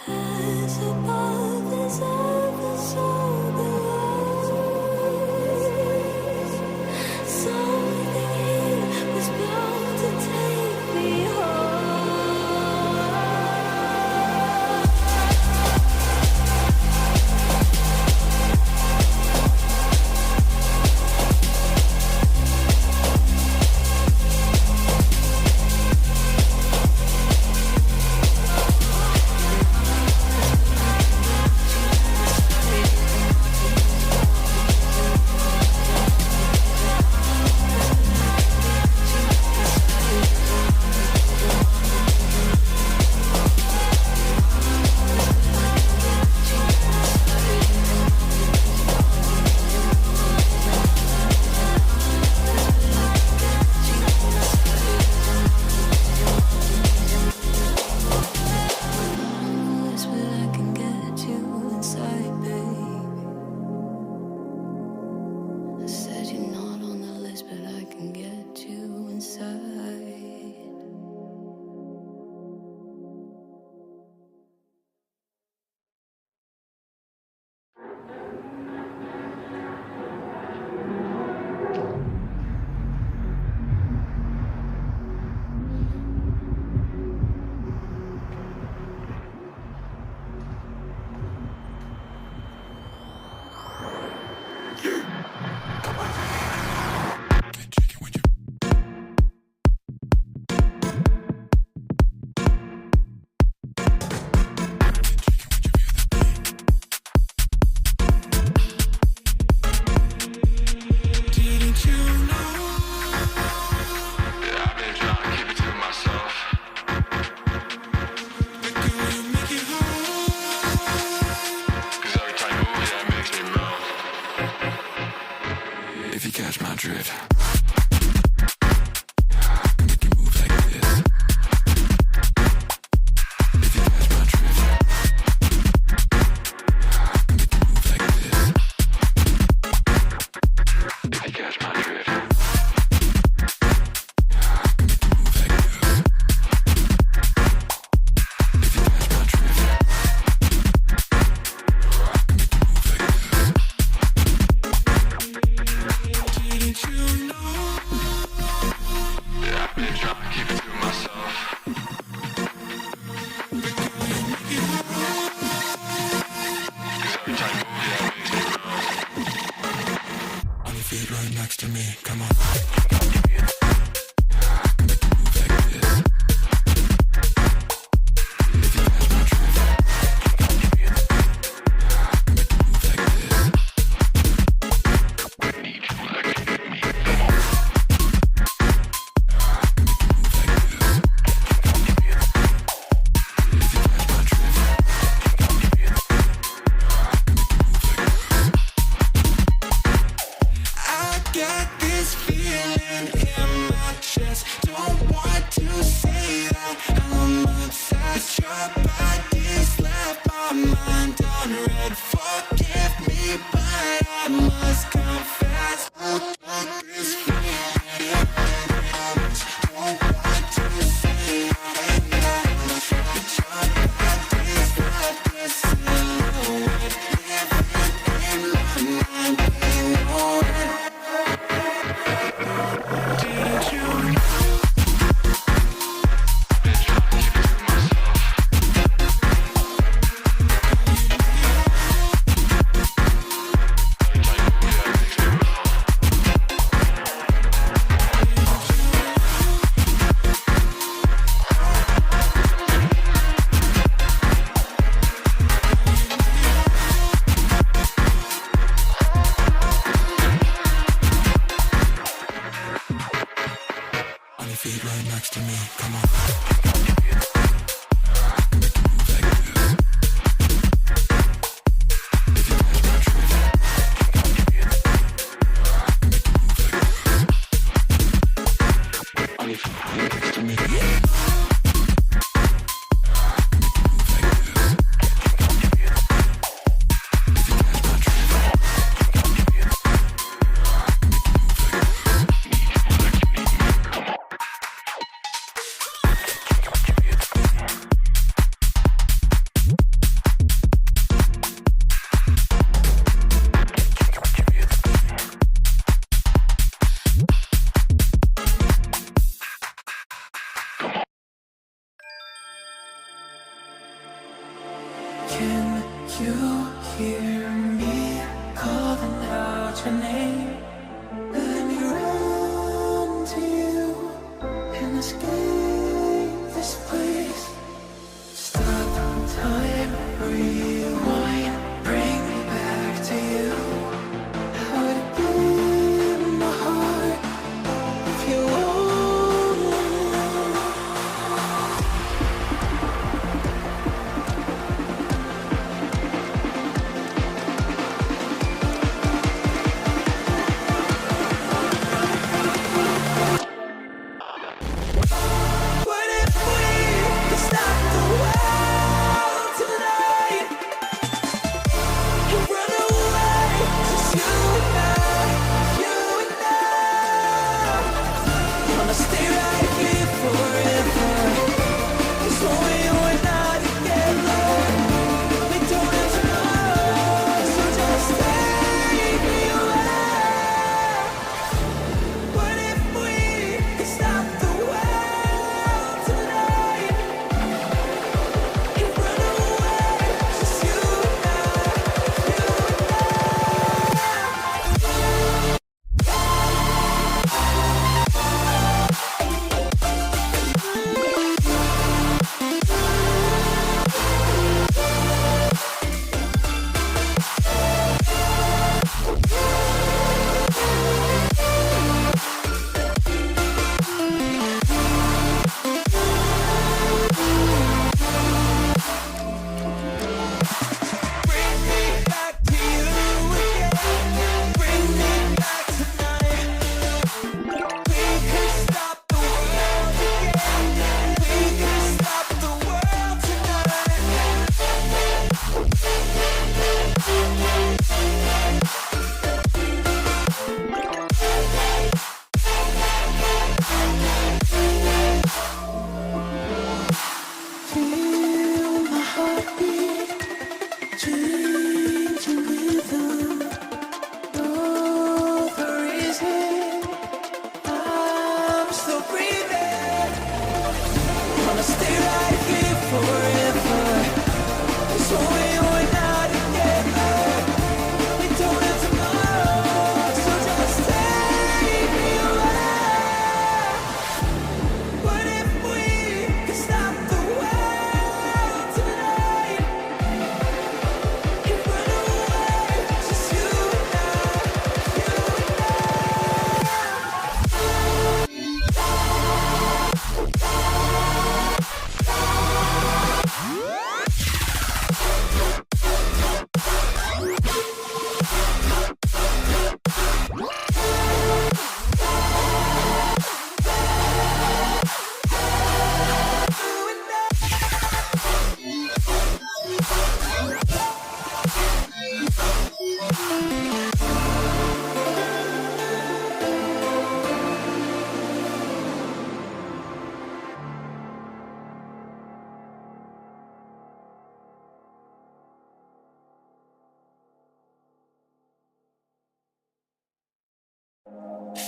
As above as ever, so below. Something here was bound to take me home.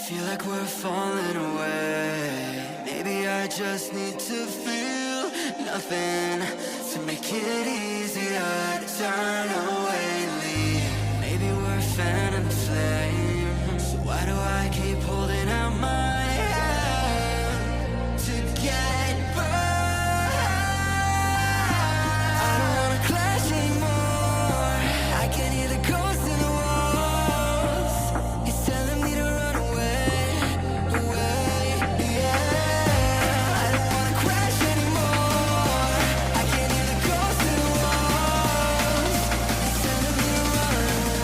feel like we're falling away. Maybe I just need to feel nothing to make it easier to turn away and leave. Maybe we're fanning the flame, so why do I keep holding out my hand to get burned? I don't wanna clash anymore. I can hear the ghosts in the walls. It's telling me to run away, away, yeah. I don't wanna crash anymore. I can hear the ghosts in the walls. It's telling me to run away.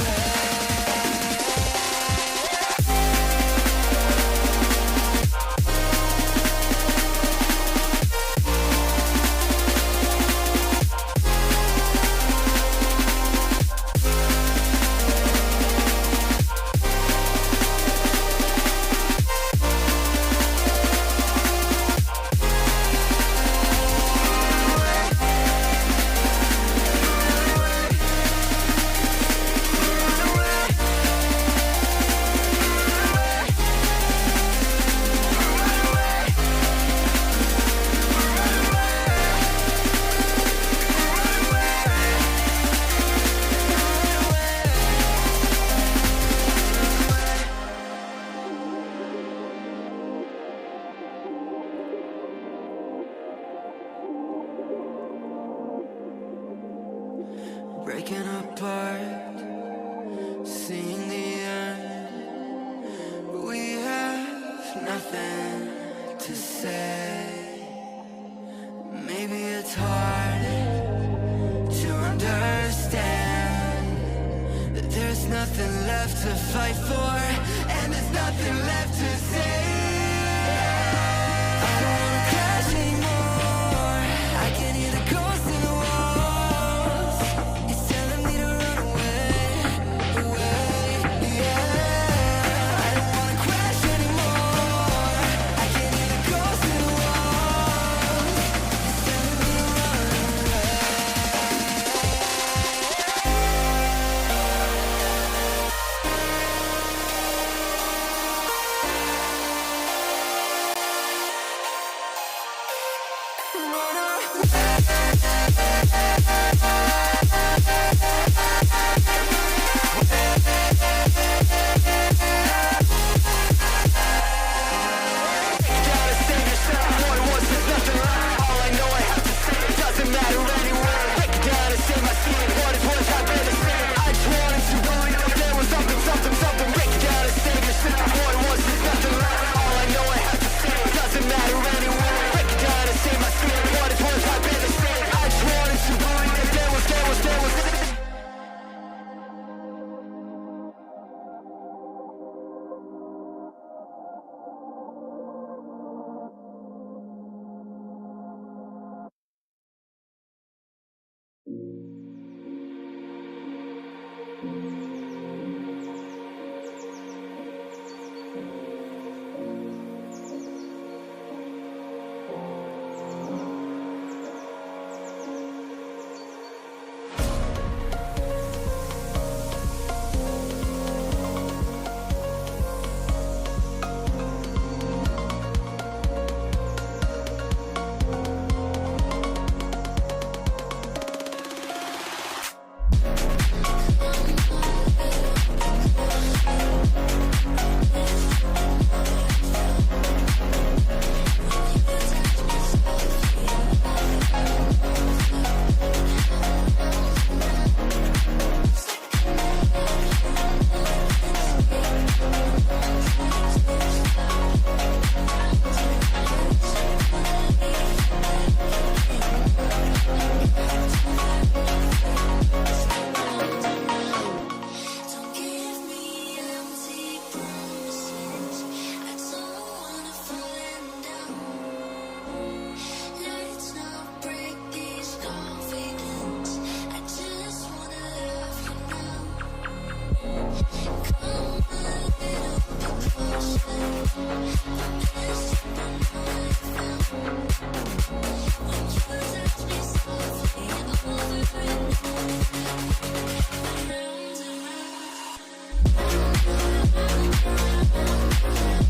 Breaking apart, seeing the end. We have nothing to say. Maybe it's hard to understand that there's nothing left to fight for, and there's nothing left to say. I don't wanna crash anymore. I can hear the ghosts in the walls. It's telling me to run away, away, yeah. I don't wanna crash anymore. I can hear the ghosts in the walls. It's telling me to run away. Round and round.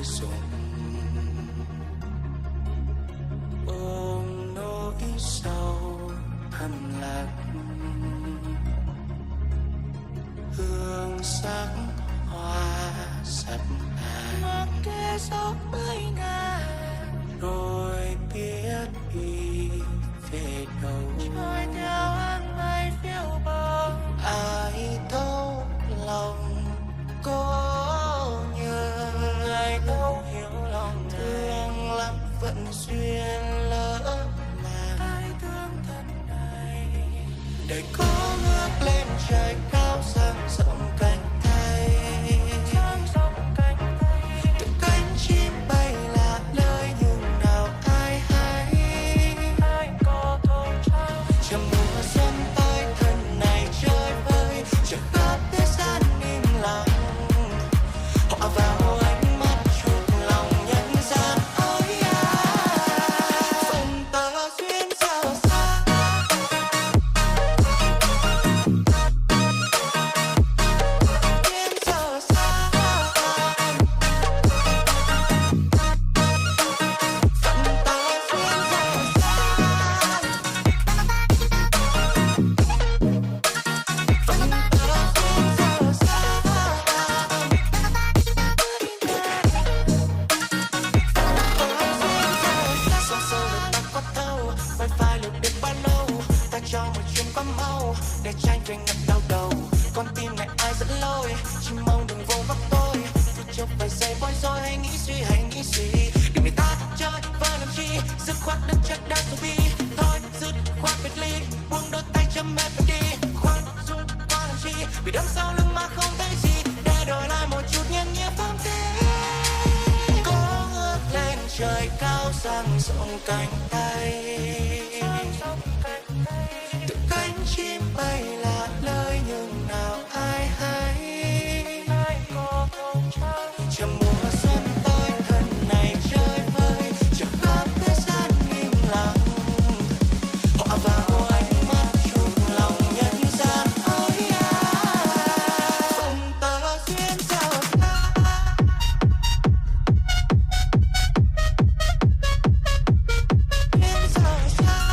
rụng ôm nỗi sầu thầm lặng hương sắc hoa sập hàng mặc kệ gió mây ngàn rồi biết đi về đâu trôi theo áng mây phiêu bồng ai thấu lòng có nhớ ai thấu hiểu lòng thương lắm vẫn duyên lỡ làng ai thương thân này đời có ngước lên trời cao dang rộng cánh tay từng cánh chim bay lạ lời nhưng nào ai hay ai có thấu trao chờ mùa xuân tới thân này chơi vơi chờ khắp thế gian im lặng hòa vào ánh mắt chuộc lòng nhân gian ôi phần tơ duyên sao xa duyên sao xa phần tơ duyên sao xa phần tơ duyên sao xa sông sâu đời ta có thâu vai phai lượt được bao lâu ta cho một chuyến quá mau để tranh về ngập đau đầu con tim này ai dẫn lối chỉ mong đừng vô góc tôi phút chốc vài giây bối rối hay nghĩ suy đừng để ta chơi và làm chi dứt khoát đất chất đang từ bi thôi dứt khoát biệt ly buông đôi tay chấm hết đi khoan dung qua làm chi vì đằng sau lưng mà không thấy gì để đổi lại một chút nhân nhẹ phong thế có ngước lên trời cao dang rộng cánh tay từng cánh chim bay lạ lời nhưng nào ai hay ai có thấu trao chờ mùa xuân tới thân này chơi vơi chờ khắp thế gian im lặng hòa vào ánh mắt chuộc lòng nhân gian ôi phần tơ duyên sao xa duyên sao xa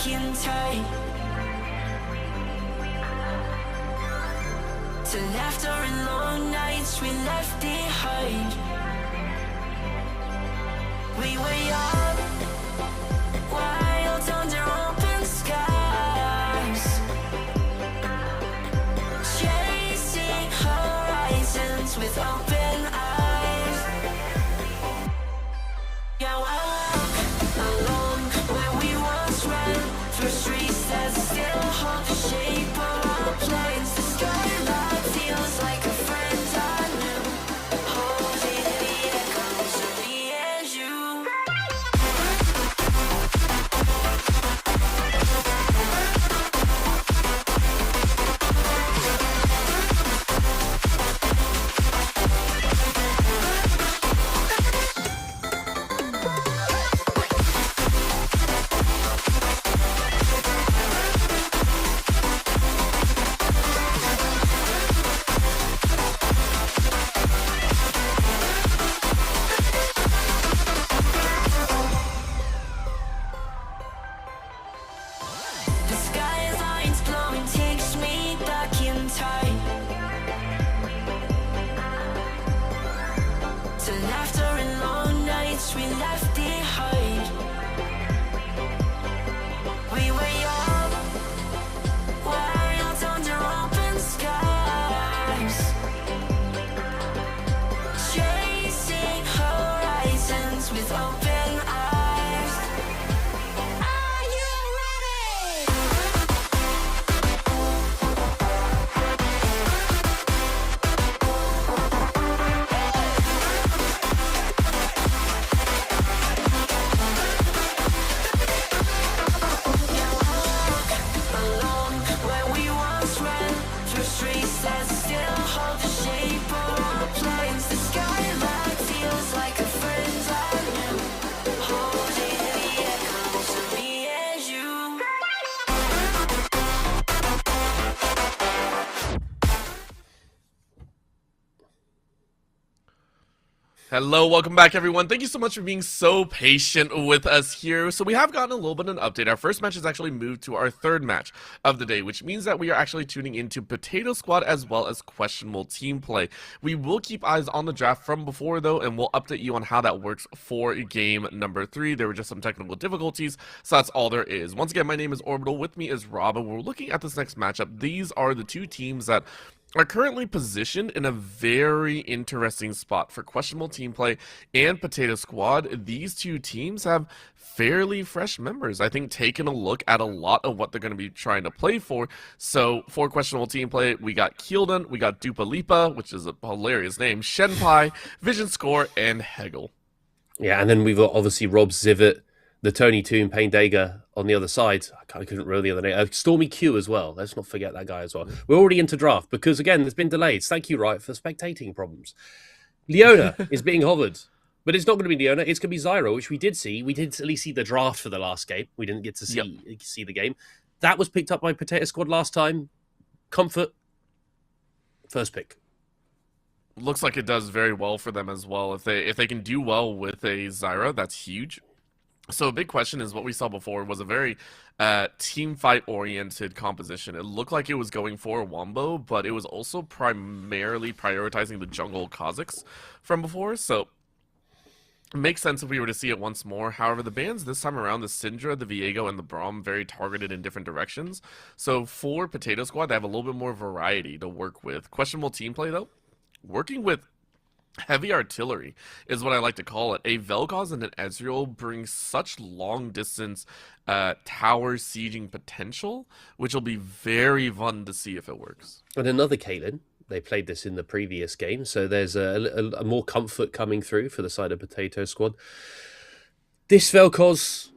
back in time to laughter and long nights we left behind. We were young, wild under open skies, chasing horizons with open eyes. Yeah, I walk along where we once ran, through streets that still hold the shape of our planes. The skyline feels like a friend I knew, holding the echoes of me and you. The skyline's glowing, takes me back in time to laughter and long nights we left behind. We were young, wild under open skies, chasing horizons with open eyes. Are you ready? Along where we once ran, through streets that still hold the shape of our planes. The skyline feels like a friend I knew, holding the echoes of me and you. Hello, welcome back everyone. Thank you so much for being so patient with us here. So we have gotten a little bit of an update. Our first match has actually moved to our third match of the day, which means that we are actually tuning into Potato Squad as well as questionable team play. We will keep eyes on the draft from before though, and we'll update you on how that works for game number 3. There were just some technical difficulties, so that's all there is. Once again, my name is Orbital. With me is Rob, and we're looking at this next matchup. These are the two teams that are currently positioned in a very interesting spot for questionable team play and Potato Squad. These two teams have fairly fresh members. I think taking a look at a lot of what they're going to be trying to play for. So for questionable team play, we got Keelden, we got Dupa Lipa, which is a hilarious name, Shenpai, Vision Score, and Hegel. Yeah, and then we've got obviously Rob Zivit, the Tony Toon, Payne Dager on the other side. I couldn't remember the other name. Stormy Q as well. Let's not forget that guy as well. We're already into draft because, again, there's been delays. Thank you, Riot, for spectating problems. Leona is being hovered, but it's not going to be Leona. It's going to be Zyra, which we did see. We did at least see the draft for the last game. We didn't get to see the game. That was picked up by Potato Squad last time. Comfort, first pick. Looks like it does very well for them as well. If they can do well with a Zyra, that's huge. So a big question is what we saw before was a very team fight oriented composition. It looked like it was going for Wombo, but it was also primarily prioritizing the jungle Kha'Zix from before. So it makes sense if we were to see it once more. However, the bans this time around, the Syndra, the Viego, and the Braum, very targeted in different directions. So for Potato Squad, they have a little bit more variety to work with. Questionable team play though, working with heavy artillery is what I like to call it. A Vel'Koz and an Ezreal brings such long distance tower sieging potential, which will be very fun to see if it works. And another Caitlyn. They played this in the previous game, so there's a more comfort coming through for the side of Potato Squad. This Vel'Koz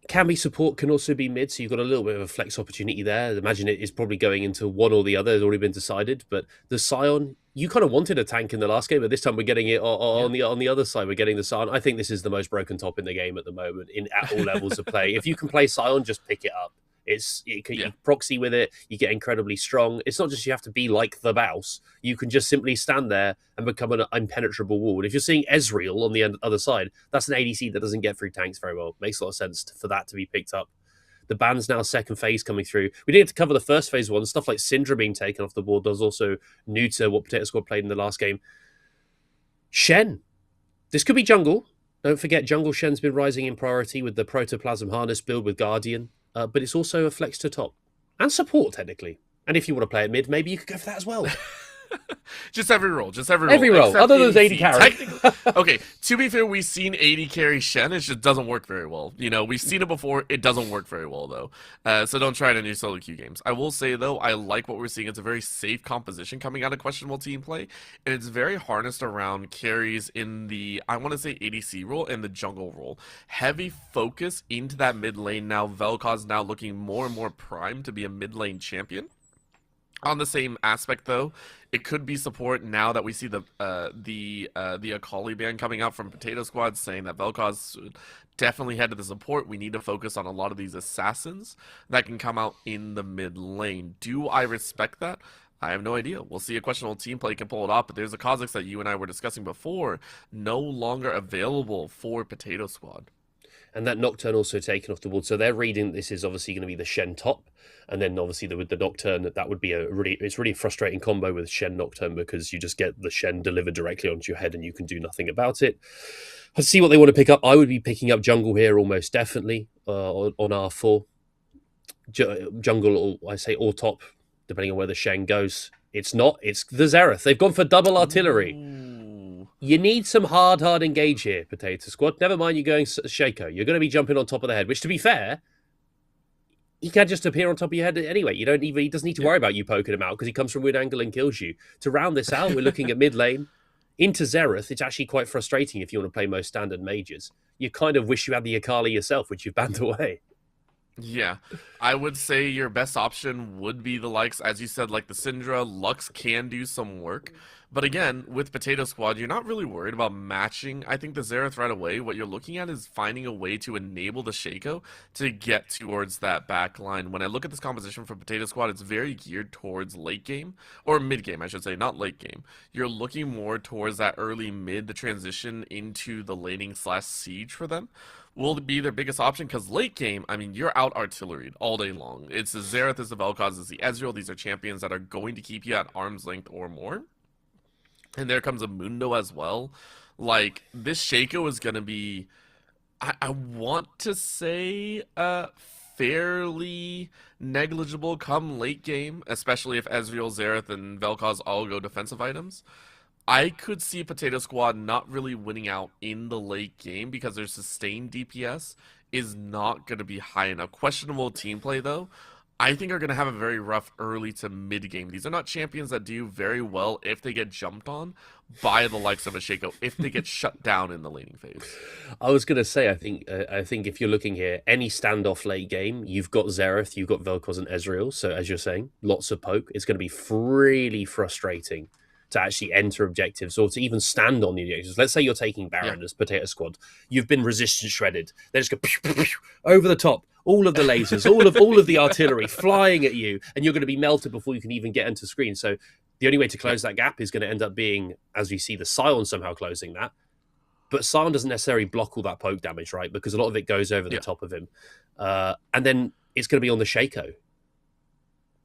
can be support, can also be mid, so you've got a little bit of a flex opportunity there. Imagine it is probably going into one or the other. It's already been decided, but the Sion, you kind of wanted a tank in the last game, but this time we're getting it on the other side. We're getting the Sion. I think this is the most broken top in the game at the moment at all levels of play. If you can play Sion, just pick it up. You proxy with it, you get incredibly strong. It's not just you have to be like the Baus. You can just simply stand there and become an impenetrable wall. And if you're seeing Ezreal on the other side, that's an ADC that doesn't get through tanks very well. Makes a lot of sense for that to be picked up. The ban's now second phase coming through. We didn't get to cover the first phase one. Stuff like Syndra being taken off the board was also new to what Potato Squad played in the last game. Shen. This could be jungle. Don't forget, jungle Shen's been rising in priority with the Protoplasm Harness build with Guardian. But it's also a flex to top. And support, technically. And if you want to play it mid, maybe you could go for that as well. Just every role. Every role, other than 80 carry. Okay, to be fair, we've seen 80 carry Shen. It just doesn't work very well. You know, we've seen it before. It doesn't work very well, though. So don't try it in your solo queue games. I will say, though, I like what we're seeing. It's a very safe composition coming out of questionable team play. And it's very harnessed around carries in the, I want to say, ADC role and the jungle role. Heavy focus into that mid lane now. Vel'Koz now looking more and more primed to be a mid lane champion. On the same aspect, though, it could be support now that we see the Akali ban coming out from Potato Squad saying that Vel'Koz should definitely head to the support. We need to focus on a lot of these assassins that can come out in the mid lane. Do I respect that? I have no idea. We'll see. A questionable team play can pull it off, but there's a Kha'Zix that you and I were discussing before, no longer available for Potato Squad. And that Nocturne also taken off the board. So they're reading this is obviously going to be the Shen top. And then obviously with the Nocturne, that would be it's really frustrating combo with Shen Nocturne because you just get the Shen delivered directly onto your head and you can do nothing about it. Let's see what they want to pick up. I would be picking up jungle here almost definitely on R4. Jungle, I say all top, depending on where the Shen goes. It's not. It's the Xerath. They've gone for double artillery. You need some hard engage here, Potato Squad. Never mind you going Shaco. You're going to be jumping on top of the head, which, to be fair, he can just appear on top of your head anyway. He doesn't need to worry about you poking him out because he comes from weird angle and kills you. To round this out, we're looking at mid lane. Into Xerath, it's actually quite frustrating if you want to play most standard mages. You kind of wish you had the Akali yourself, which you've banned away. Yeah, I would say your best option would be the likes, as you said, like the Syndra. Lux can do some work. But again, with Potato Squad, you're not really worried about matching, I think, the Xerath right away. What you're looking at is finding a way to enable the Shaco to get towards that back line. When I look at this composition for Potato Squad, it's very geared towards late game, or mid game, I should say, not late game. You're looking more towards that early mid, the transition into the laning / siege for them will be their biggest option, because late game, I mean, you're out artilleried all day long. It's the Xerath, it's the Vel'Koz, it's the Ezreal. These are champions that are going to keep you at arm's length or more. And there comes a Mundo as well. Like, this Shaco is going to be, I want to say, fairly negligible come late game, especially if Ezreal, Xerath, and Vel'Koz all go defensive items. I could see Potato Squad not really winning out in the late game because their sustained DPS is not going to be high enough. Questionable team play, though, I think are going to have a very rough early to mid game. These are not champions that do very well if they get jumped on by the likes of a Shaco, if they get shut down in the laning phase. I was going to say, I think if you're looking here, any standoff late game, you've got Xerath, you've got Vel'Koz and Ezreal. So as you're saying, lots of poke. It's going to be really frustrating to actually enter objectives or to even stand on the objectives. Let's say you're taking Baron as Potato Squad. You've been resistance shredded. They just go over the top. All of the lasers, all of the artillery flying at you, and you're going to be melted before you can even get into screen. So the only way to close that gap is going to end up being, as we see, the Scion somehow closing that. But Scion doesn't necessarily block all that poke damage, right? Because a lot of it goes over the top of him. And then it's going to be on the Shaco.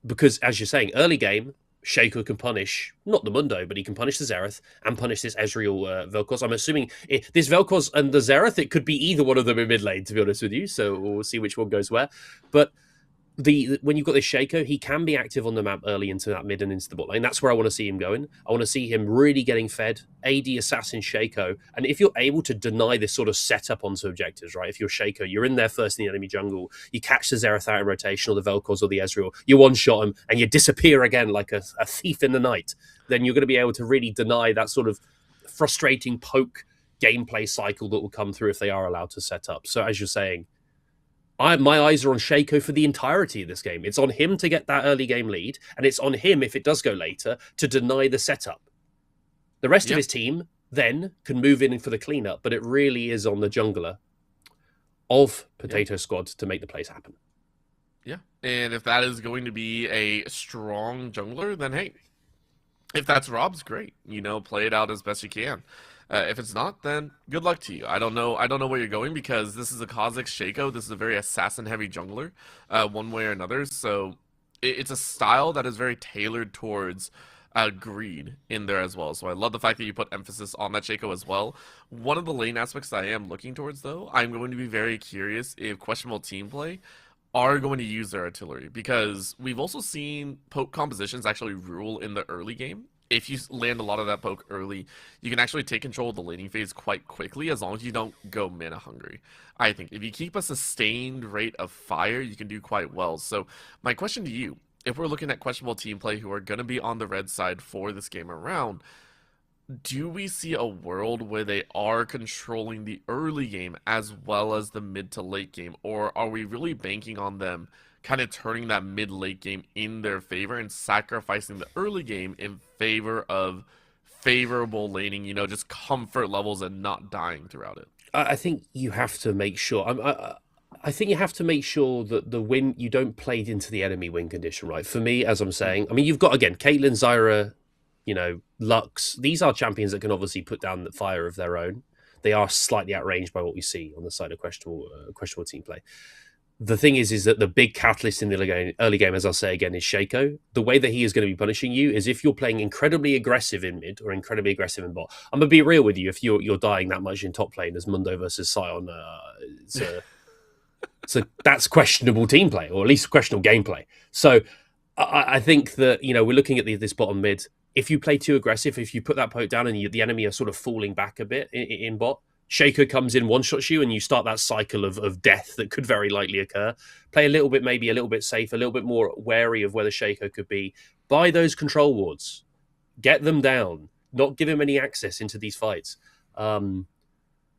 Because, as you're saying, early game, Shaco can punish, not the Mundo, but he can punish the Xerath and punish this Ezreal Vel'Koz. I'm assuming this Vel'Koz and the Xerath, it could be either one of them in mid lane, to be honest with you. So we'll see which one goes where. But when you've got this Shaco, he can be active on the map early into that mid and into the bot lane. That's where I want to see him going. I want to see him really getting fed, AD Assassin Shaco. And if you're able to deny this sort of setup onto objectives, right? If you're Shaco, you're in there first in the enemy jungle, you catch the Xerath out in rotation or the Vel'Koz or the Ezreal, you one-shot him and you disappear again like a thief in the night, then you're going to be able to really deny that sort of frustrating poke gameplay cycle that will come through if they are allowed to set up. So as you're saying, my eyes are on Shaco for the entirety of this game. It's on him to get that early game lead, and it's on him, if it does go later, to deny the setup. The rest of his team then can move in for the cleanup, but it really is on the jungler of Potato Squad to make the plays happen. Yeah, and if that is going to be a strong jungler, then hey, if that's Rob's, great. You know, play it out as best you can. If it's not, then good luck to you. I don't know. I don't know where you're going because this is a Kha'Zix Shaco. This is a very assassin-heavy jungler, one way or another. So it's a style that is very tailored towards greed in there as well. So I love the fact that you put emphasis on that Shaco as well. One of the lane aspects that I am looking towards, though, I'm going to be very curious if questionable team play are going to use their artillery, because we've also seen poke compositions actually rule in the early game. If you land a lot of that poke early, you can actually take control of the laning phase quite quickly as long as you don't go mana hungry. I think if you keep a sustained rate of fire, you can do quite well. So my question to you, if we're looking at questionable team play who are going to be on the red side for this game around, do we see a world where they are controlling the early game as well as the mid to late game? Or are we really banking on them kind of turning that mid-late game in their favor and sacrificing the early game in favor of favorable laning, you know, just comfort levels and not dying throughout it? I think you have to make sure. I think you have to make sure that the win, you don't play into the enemy win condition, right? For me, as I'm saying, I mean, you've got, again, Caitlyn, Zyra, you know, Lux. These are champions that can obviously put down the fire of their own. They are slightly outranged by what we see on the side of questionable team play. The thing is that the big catalyst in the early game, as I'll say again, is Shaco. The way that he is going to be punishing you is if you're playing incredibly aggressive in mid or incredibly aggressive in bot. I'm going to be real with you. If you're dying that much in top lane as Mundo versus Sion, so that's questionable team play, or at least questionable gameplay. So I think that, you know, we're looking at this bottom mid. If you play too aggressive, if you put that poke down and the enemy are sort of falling back a bit in bot, Shaco comes in, one-shots you, and you start that cycle of death that could very likely occur. Play a little bit, maybe a little bit safe, a little bit more wary of where the Shaco could be. Buy those control wards. Get them down. Not give him any access into these fights. And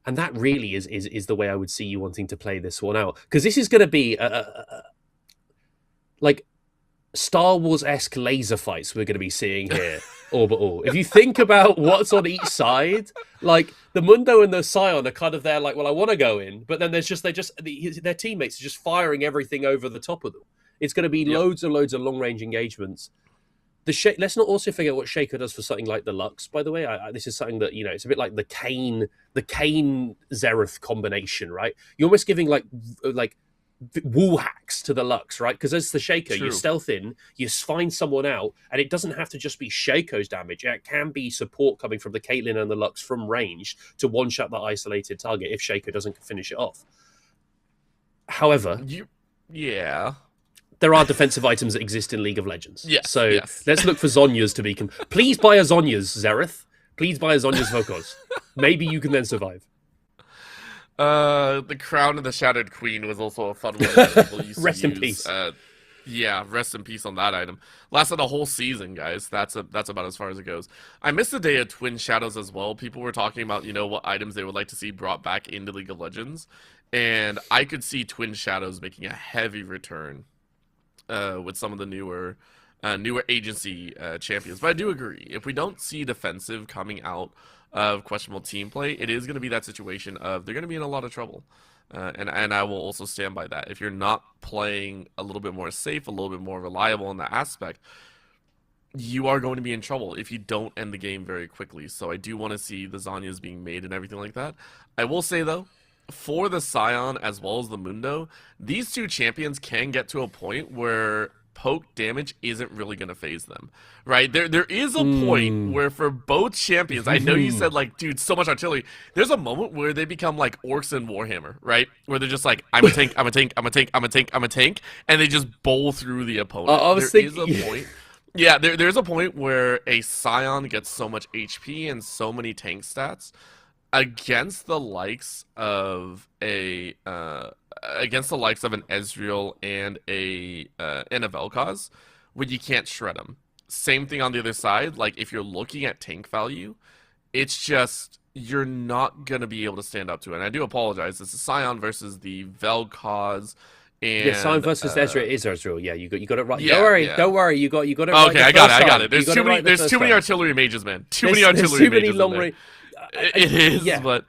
that really is the way I would see you wanting to play this one out. Because this is going to be like Star Wars-esque laser fights we're going to be seeing here. Orbital. If you think about what's on each side, like the Mundo and the Sion are kind of there, like, well, I want to go in, but then their teammates are just firing everything over the top of them. It's going to be loads and loads of long-range engagements. Let's not also forget what Shaco does for something like the Lux, by the way. This is something that, you know, it's a bit like the Kayn Xerath combination, right? You're almost giving like wall hacks to the Lux, right? Because as the Shaco, you stealth in, you find someone out, and it doesn't have to just be Shaco's damage. It can be support coming from the Caitlyn and the Lux from range to one-shot that isolated target if Shaco doesn't finish it off. However, there are defensive items that exist in League of Legends. Let's look for Zhonya's to be... Please buy a Zhonya's, Xerath. Please buy a Zhonya's Vokos. Maybe you can then survive. The Crown of the Shattered Queen was also a fun one that people used to Rest in use. peace. Rest in peace on that item. Lasted a whole season, guys. That's about as far as it goes. I missed the day of Twin Shadows as well. People were talking about, you know, what items they would like to see brought back into League of Legends, and I could see Twin Shadows making a heavy return with some of the newer agency champions. But I do agree, if we don't see defensive coming out of questionable team play, it is going to be that situation of they're going to be in a lot of trouble. And I will also stand by that. If you're not playing a little bit more safe, a little bit more reliable in that aspect, you are going to be in trouble if you don't end the game very quickly. So I do want to see the Zhonya's being made and everything like that. I will say, though, for the Sion as well as the Mundo, these two champions can get to a point where poke damage isn't really going to phase them, right? There is a point where for both champions, I know you said, like, dude, so much artillery. There's a moment where they become like orcs in Warhammer, right? Where they're just like, I'm a tank, I'm a tank, I'm a tank, I'm a tank, I'm a tank, and they just bowl through the opponent. There's a point. Yeah, there's a point where a Scion gets so much HP and so many tank stats against the likes of an Ezreal and a Vel'Koz, when you can't shred them. Same thing on the other side. Like, if you're looking at tank value, it's just you're not gonna be able to stand up to it. And I do apologize. It's a Scion versus the Vel'Koz. And, Scion versus Ezreal is Ezreal. Yeah, you got it right. Yeah, don't worry. You got it. Okay, I got it. There's too many artillery mages, man. Too many artillery mages. Long range. It is, but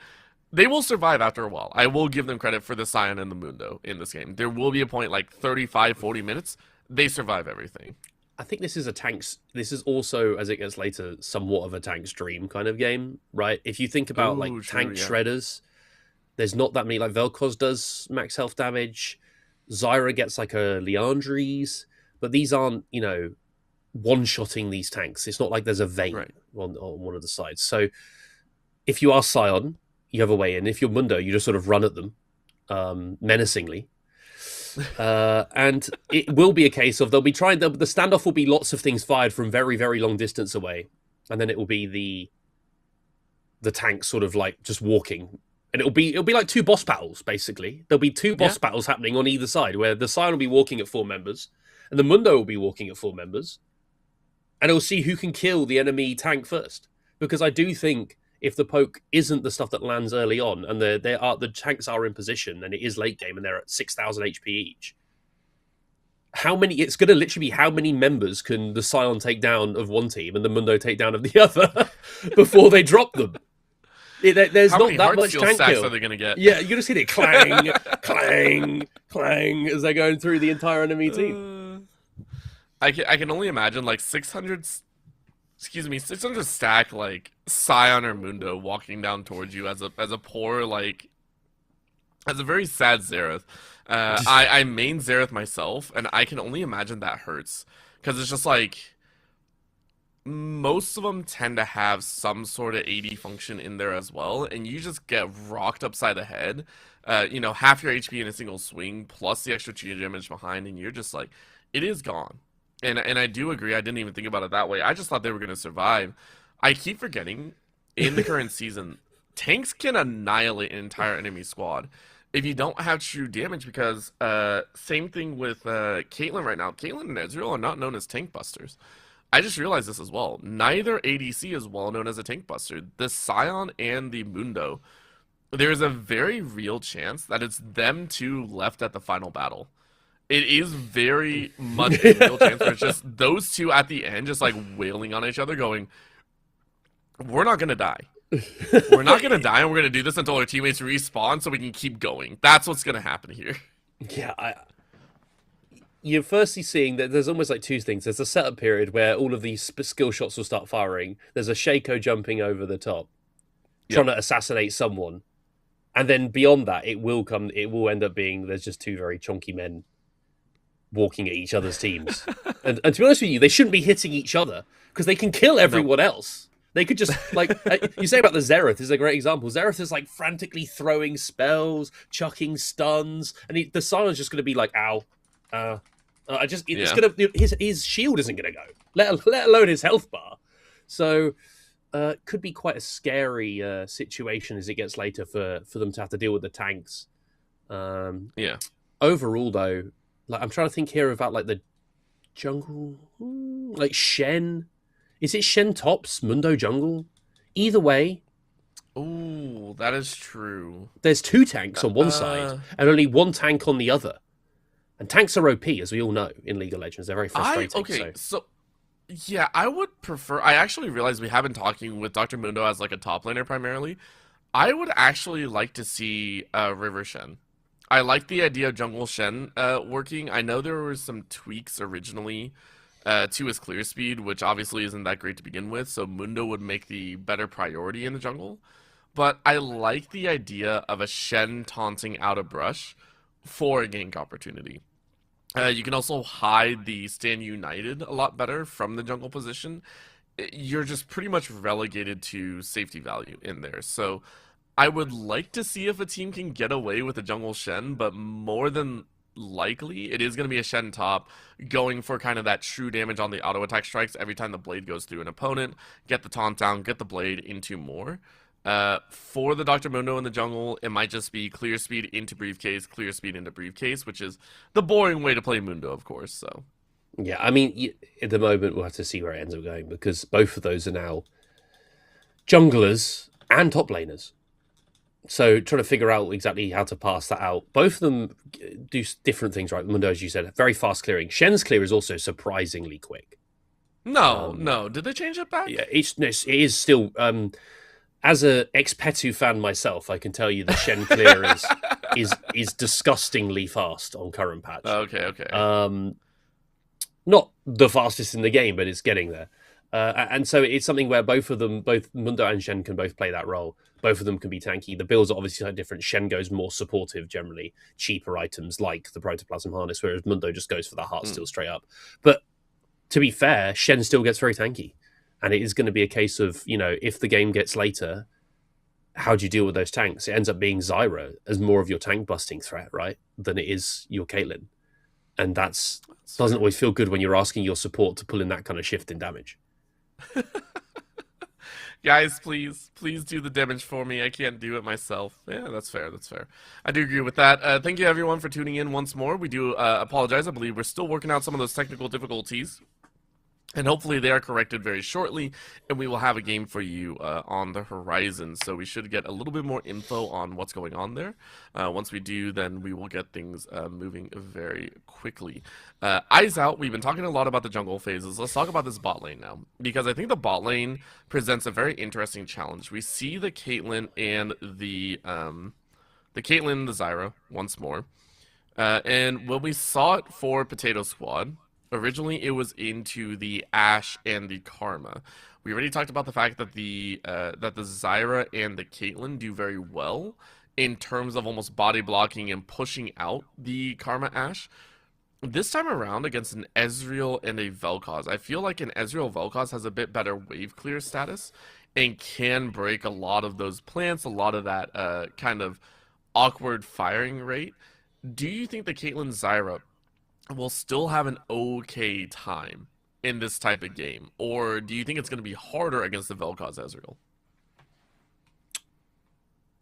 they will survive after a while. I will give them credit for the Scion and the Mundo in this game. There will be a point, like 35, 40 minutes, they survive everything. I think this is a tanks. This is also, as it gets later, somewhat of a tank's dream kind of game, right? If you think about like Ooh, tank true, yeah. shredders, there's not that many. Like Vel'Koz does max health damage, Zyra gets like a Liandry's, but these aren't, one-shotting these tanks. It's not like there's a vein Right. on one of the sides. So if you are Scion, you have a way in. If you're Mundo, you just sort of run at them menacingly. And it will be a case of they'll be trying. The standoff will be lots of things fired from very, very long distance away, and then it will be the tank sort of like just walking, and it'll be like two boss battles basically. There'll be two boss battles happening on either side, where the Scion will be walking at 4 members, and the Mundo will be walking at 4 members, and it'll see who can kill the enemy tank first. Because I do think if the poke isn't the stuff that lands early on, and the tanks are in position, and it is late game, and they're at 6,000 HP each, it's going to literally be how many members can the Scion take down of one team and the Mundo take down of the other before they drop them. There's How not many that heart much steel tank stacks kill. are they going to get? Yeah, you just hit it clang, clang, clang as they're going through the entire enemy team. I can only imagine like 600 stack like Scion or Mundo walking down towards you as a poor as a very sad Xerath. I main Xerath myself, and I can only imagine that hurts because it's just like most of them tend to have some sort of AD function in there as well, and you just get rocked upside the head. Half your HP in a single swing plus the extra 2 damage behind, and you're just like, it is gone. And I do agree. I didn't even think about it that way. I just thought they were going to survive. I keep forgetting in the current season, tanks can annihilate an entire enemy squad if you don't have true damage. Because same thing with Caitlyn right now. Caitlyn and Ezreal are not known as tank busters. I just realized this as well. Neither ADC is well known as a tank buster. The Scion and the Mundo, there's a very real chance that it's them two left at the final battle. It is very much a real chance where it's just those two at the end just like wailing on each other going, we're not going to die. We're not going to die, and we're going to do this until our teammates respawn so we can keep going. That's what's going to happen here. Yeah, you're firstly seeing that there's almost like two things. There's a setup period where all of these skill shots will start firing. There's a Shaco jumping over the top, trying to assassinate someone. And then beyond that, it will end up being there's just two very chunky men walking at each other's teams. and to be honest with you, they shouldn't be hitting each other because they can kill everyone else. They could just, you say about the Xerath is a great example. Xerath is like frantically throwing spells, chucking stuns, and the Sion's just going to be like, ow. It's gonna, his shield isn't going to go, let alone his health bar. So could be quite a scary situation as it gets later for them to have to deal with the tanks. Overall, though, like I'm trying to think here about like the jungle, like Shen. Is it Shen tops Mundo jungle? Either way. Ooh, that is true. There's 2 tanks on one side and only 1 tank on the other. And tanks are OP, as we all know, in League of Legends. They're very frustrating. Yeah, I would prefer... I actually realized we have been talking with Dr. Mundo as like a top laner primarily. I would actually like to see River Shen. I like the idea of Jungle Shen working. I know there were some tweaks originally to his clear speed, which obviously isn't that great to begin with, so Mundo would make the better priority in the jungle. But I like the idea of a Shen taunting out a brush for a gank opportunity. You can also hide the Stand United a lot better from the jungle position. You're just pretty much relegated to safety value in there. So I would like to see if a team can get away with a jungle Shen, but more than likely it is going to be a Shen top going for kind of that true damage on the auto attack strikes every time the blade goes through an opponent, get the taunt down, get the blade into more. For the Dr. Mundo in the jungle, it might just be clear speed into briefcase, clear speed into briefcase, which is the boring way to play Mundo, of course. So, yeah, I mean, at the moment, we'll have to see where it ends up going because both of those are now junglers and top laners. So, trying to figure out exactly how to pass that out. Both of them do different things, right? Mundo, as you said, very fast clearing. Shen's clear is also surprisingly quick. No. Did they change it back? Yeah, it is still... as a ex-Petu fan myself, I can tell you the Shen clear is disgustingly fast on current patch. Okay. not the fastest in the game, but it's getting there. And so it's something where both of them, both Mundo and Shen, can both play that role. Both of them can be tanky. The builds are obviously slightly different. Shen goes more supportive, generally cheaper items like the Protoplasm Harness, whereas Mundo just goes for the Heartsteel straight up. But to be fair, Shen still gets very tanky, and it is going to be a case of, you know, if the game gets later, how do you deal with those tanks? It ends up being Zyra as more of your tank busting threat, right, than it is your Caitlyn, and that's doesn't always feel good when you're asking your support to pull in that kind of shift in damage. Guys, please do the damage for me. I can't do it myself. Yeah, that's fair. That's fair. I do agree with that. Thank you, everyone, for tuning in once more. We do apologize. I believe we're still working out some of those technical difficulties. And hopefully they are corrected very shortly, and we will have a game for you on the horizon. So we should get a little bit more info on what's going on there. Once we do, then we will get things moving very quickly. Eyes out, we've been talking a lot about the jungle phases. Let's talk about this bot lane now, because I think the bot lane presents a very interesting challenge. We see the Caitlyn and the Zyra once more. And when we saw it for Potato Squad, originally, it was into the Ashe and the Karma. We already talked about the fact that the Zyra and the Caitlyn do very well in terms of almost body blocking and pushing out the Karma Ashe. This time around, against an Ezreal and a Vel'Koz, I feel like an Ezreal Vel'Koz has a bit better wave clear status and can break a lot of those plants, a lot of that kind of awkward firing rate. Do you think the Caitlyn Zyra will still have an okay time in this type of game, or do you think it's going to be harder against the Vel'Koz Ezreal?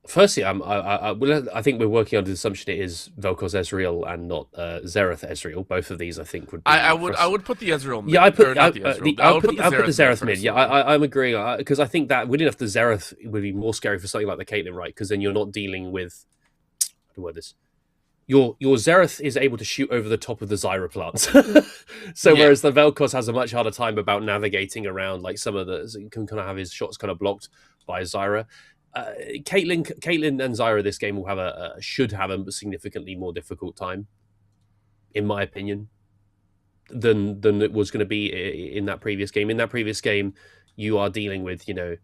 Firstly, I think we're working under the assumption it is Vel'Koz Ezreal and not Xerath Ezreal. Both of these, I think, would be. I would put the Ezreal mid. Yeah, I put the Xerath mid. Yeah, I'm agreeing, because I think that, weird enough, the Xerath would be more scary for something like the Caitlyn, right? Because then you're not dealing with. How do I word this? Your Xerath is able to shoot over the top of the Zyra plants. Whereas the Vel'Koz has a much harder time about navigating around, like some of the, can kind of have his shots kind of blocked by Zyra. Caitlyn and Zyra this game will have should have a significantly more difficult time, in my opinion, than it was going to be in that previous game. In that previous game, you are dealing with, you know,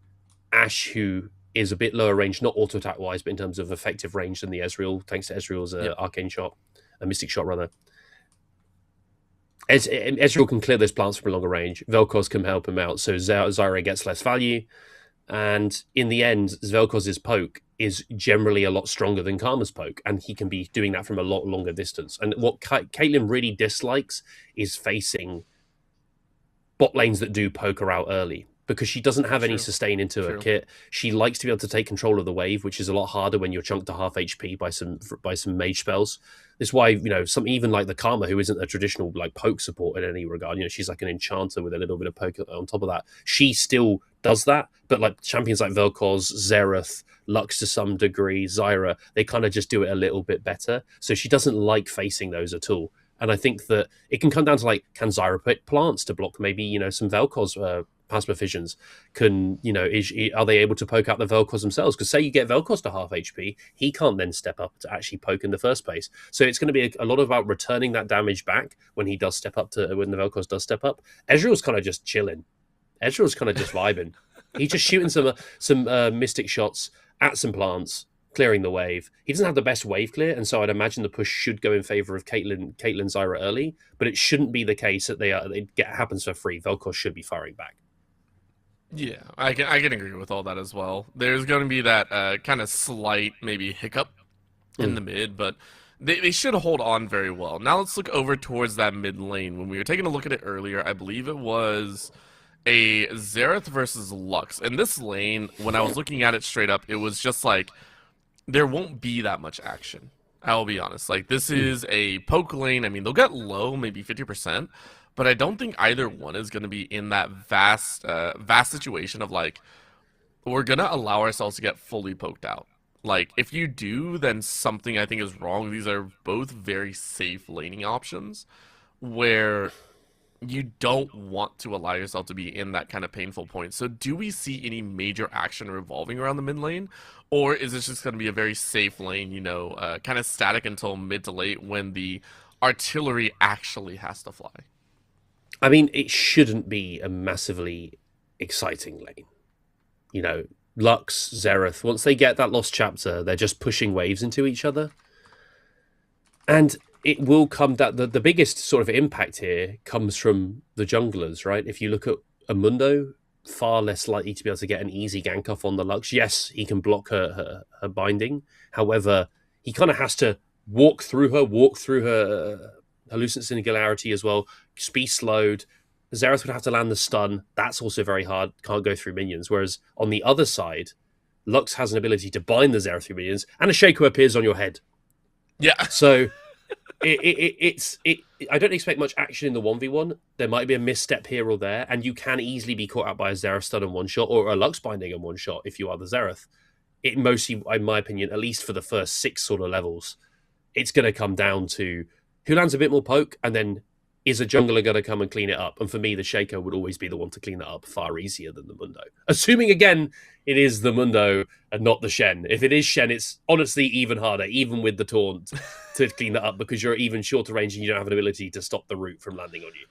Ashe, who is a bit lower range, not auto attack wise, but in terms of effective range than the Ezreal, thanks to Ezreal's arcane shot, a mystic shot rather. Ezreal can clear those plants from a longer range. Vel'Koz can help him out, so Zyra gets less value. And in the end, Vel'Koz's poke is generally a lot stronger than Karma's poke, and he can be doing that from a lot longer distance. And what Caitlyn really dislikes is facing bot lanes that do poker out early, because she doesn't have any sustain into her kit. She likes to be able to take control of the wave, which is a lot harder when you're chunked to half HP by some mage spells. This is why, you know, some even like the Karma, who isn't a traditional like poke support in any regard, you know, she's like an enchanter with a little bit of poke on top of that. She still does that, but like champions like Vel'Koz, Xerath, Lux to some degree, Zyra, they kind of just do it a little bit better. So she doesn't like facing those at all. And I think that it can come down to, like, can Zyra put plants to block maybe, you know, some Vel'Koz plasma fissions? Can, you know, are they able to poke out the Vel'Koz themselves? Because say you get Vel'Koz to half HP, he can't then step up to actually poke in the first place. So it's going to be a lot about returning that damage back when he does step up, when the Vel'Koz does step up. Ezreal's kind of just chilling. Ezreal's kind of just vibing. He's just shooting some mystic shots at some plants, clearing the wave. He doesn't have the best wave clear, and so I'd imagine the push should go in favor of Caitlyn Zyra early, but it shouldn't be the case that happens for free. Vel'Koz should be firing back. Yeah, I can agree with all that as well. There's going to be that kind of slight maybe hiccup in the mid, but they should hold on very well. Now let's look over towards that mid lane. When we were taking a look at it earlier, I believe it was a Xerath versus Lux. And this lane, when I was looking at it straight up, it was just like, there won't be that much action. I'll be honest. Like, this is a poke lane. I mean, they'll get low, maybe 50%, but I don't think either one is going to be in that vast situation of, like, we're going to allow ourselves to get fully poked out. Like, if you do, then something I think is wrong. These are both very safe laning options where you don't want to allow yourself to be in that kind of painful point. So do we see any major action revolving around the mid lane? Or is this just going to be a very safe lane, you know, kind of static until mid to late when the artillery actually has to fly? I mean, it shouldn't be a massively exciting lane. You know, Lux, Xerath, once they get that lost chapter, they're just pushing waves into each other. And it will come that the biggest sort of impact here comes from the junglers, right? If you look at a Mundo, far less likely to be able to get an easy gank off on the Lux. Yes, he can block her binding. However, he kind of has to walk through her hallucinant singularity as well, be slowed. Xerath would have to land the stun. That's also very hard. Can't go through minions. Whereas on the other side, Lux has an ability to bind the Xerath through minions, and a Shaco appears on your head. Yeah. So it's I don't expect much action in the 1v1. There might be a misstep here or there, and you can easily be caught out by a Xerath stun in one shot or a Lux binding in one shot if you are the Xerath. It mostly, in my opinion, at least for the first 6 sort of levels, it's going to come down to who lands a bit more poke, and then is a jungler going to come and clean it up? And for me, the Shaco would always be the one to clean it up far easier than the Mundo. Assuming, again, it is the Mundo and not the Shen. If it is Shen, it's honestly even harder, even with the taunt, to clean that up because you're even shorter range and you don't have an ability to stop the root from landing on you.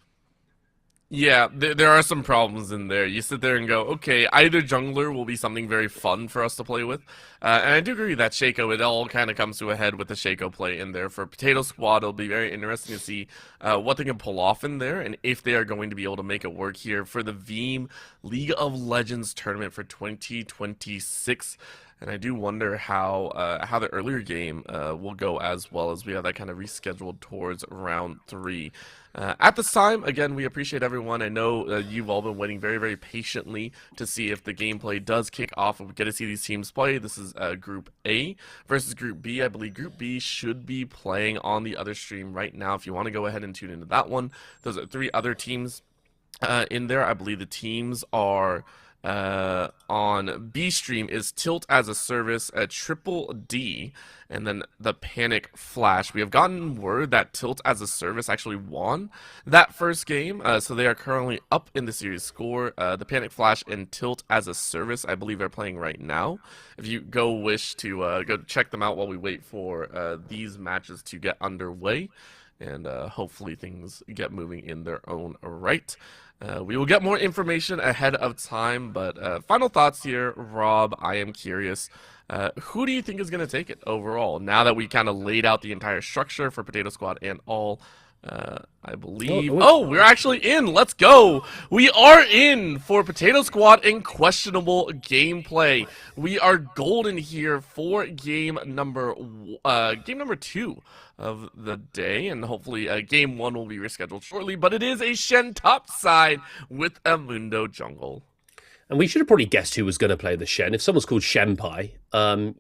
Yeah, there are some problems in there. You sit there and go, okay, either jungler will be something very fun for us to play with. And I do agree that Shaco, it all kind of comes to a head with the Shaco play in there. For Potato Squad, it'll be very interesting to see what they can pull off in there and if they are going to be able to make it work here for the Veeam League of Legends tournament for 2026. And I do wonder how the earlier game will go as well, as we have that kind of rescheduled towards round 3. At this time, again, we appreciate everyone. I know you've all been waiting very, very patiently to see if the gameplay does kick off and we get to see these teams play. This is Group A versus Group B. I believe Group B should be playing on the other stream right now. If you want to go ahead and tune into that one, those are 3 other teams in there. I believe the teams are... on B stream is Tilt as a Service, Triple D, and then the Panic Flash. We have gotten word that Tilt as a Service actually won that first game, so they are currently up in the series score. The Panic Flash and Tilt as a Service, I believe, are playing right now. If you wish to go check them out while we wait for these matches to get underway, and hopefully things get moving in their own right. We will get more information ahead of time, but final thoughts here, Rob. I am curious. Who do you think is going to take it overall? Now that we kind of laid out the entire structure for Potato Squad and all, I believe... Oh, we're actually in! Let's go! We are in for Potato Squad in questionable gameplay. We are golden here for game number 2 of the day, and hopefully game 1 will be rescheduled shortly, but it is a Shen top side with a Mundo jungle. And we should have probably guessed who was going to play the Shen. If someone's called Shenpai,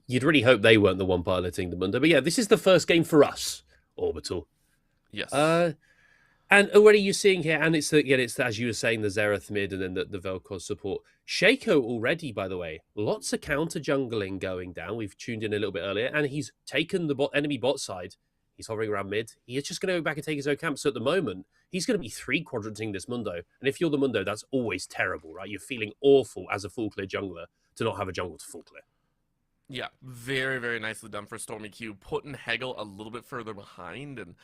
you'd really hope they weren't the one piloting the Mundo. But yeah, this is the first game for us, Orbital. Yes. And already you're seeing here, and it's as you were saying, the Xerath mid and then the Vel'Koz support. Shaco already, by the way, lots of counter jungling going down. We've tuned in a little bit earlier, and he's taken the enemy bot side. He's hovering around mid. He is just going to go back and take his own camp. So at the moment, he's going to be 3-quadranting this Mundo. And if you're the Mundo, that's always terrible, right? You're feeling awful as a full clear jungler to not have a jungle to full clear. Yeah, very, very nicely done for Stormy Q, putting Hegel a little bit further behind and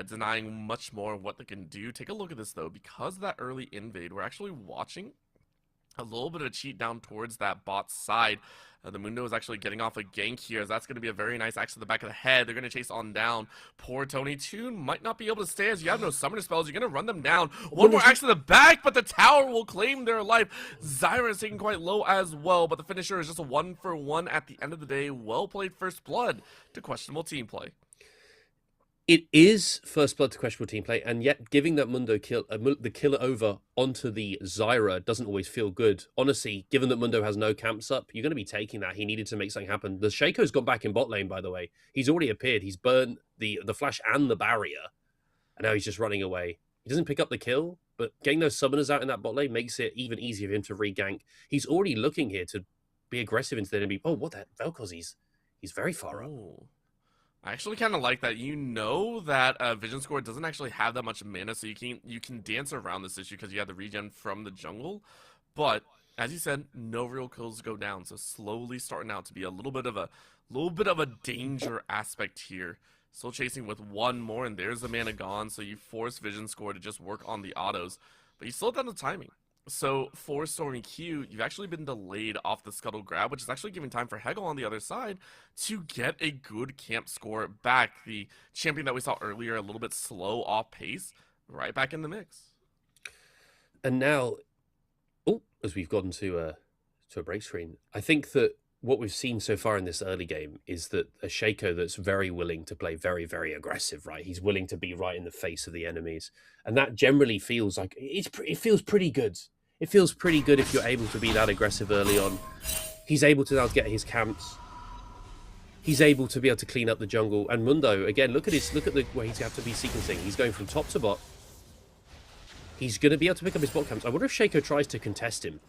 denying much more of what they can do. Take a look at this, though. Because of that early invade, we're actually watching a little bit of a cheat down towards that bot side. The Mundo is actually getting off a gank here, as that's going to be a very nice axe to the back of the head. They're going to chase on down. Poor Tony Toon might not be able to stay, as you have no summoner spells. You're going to run them down. One more axe to the back, but the tower will claim their life. Zyra is taking quite low as well, but the finisher is just a 1-for-1 at the end of the day. Well played first blood to questionable team play. It is first blood to questionable team play, and yet giving that Mundo the killer over onto the Zyra doesn't always feel good. Honestly, given that Mundo has no camps up, you're going to be taking that. He needed to make something happen. The Shaco's gone back in bot lane, by the way. He's already appeared. He's burned the flash and the barrier, and now he's just running away. He doesn't pick up the kill, but getting those summoners out in that bot lane makes it even easier for him to re-gank. He's already looking here to be aggressive into the enemy. Oh, what the heck? Vel'Koz, he's very far up. I actually kind of like that. You know that Vision Score doesn't actually have that much mana, so you can dance around this issue because you have the regen from the jungle. But as you said, no real kills go down, so slowly starting out to be a little bit of a danger aspect here. Still chasing with one more, and there's the mana gone. So you force Vision Score to just work on the autos. but you slowed down the timing. So for Stormy Q, you've actually been delayed off the scuttle grab, which is actually giving time for Hegel on the other side to get a good camp score back. The champion that we saw earlier, a little bit slow off pace, right back in the mix. And now, as we've gotten to a break screen, I think that what we've seen so far in this early game is that a Shaco that's very willing to play very, very aggressive, right? He's willing to be right in the face of the enemies. And that generally feels like, it feels pretty good. It feels pretty good if you're able to be that aggressive early on. He's able to now get his camps. He's able to be able to clean up the jungle. And Mundo, again, look at the way he's have to be sequencing. He's going from top to bot. He's going to be able to pick up his bot camps. I wonder if Shaco tries to contest him.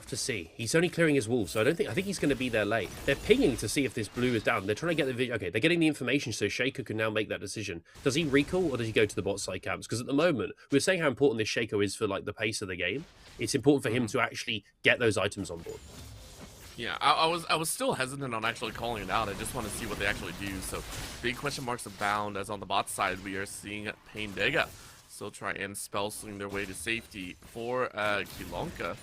To see. He's only clearing his wolves, so I think he's going to be there late. They're pinging to see if this blue is down. They're trying to get the video. Okay, they're getting the information, so Shaco can now make that decision. Does he recall or does he go to the bot side camps? Because at the moment, we're saying how important this Shaco is for like the pace of the game. It's important for him to actually get those items on board. Yeah, I was still hesitant on actually calling it out. I just want to see what they actually do. So big question marks abound, as on the bot side we are seeing Pain Dega still try and spell sling their way to safety for Kilonka.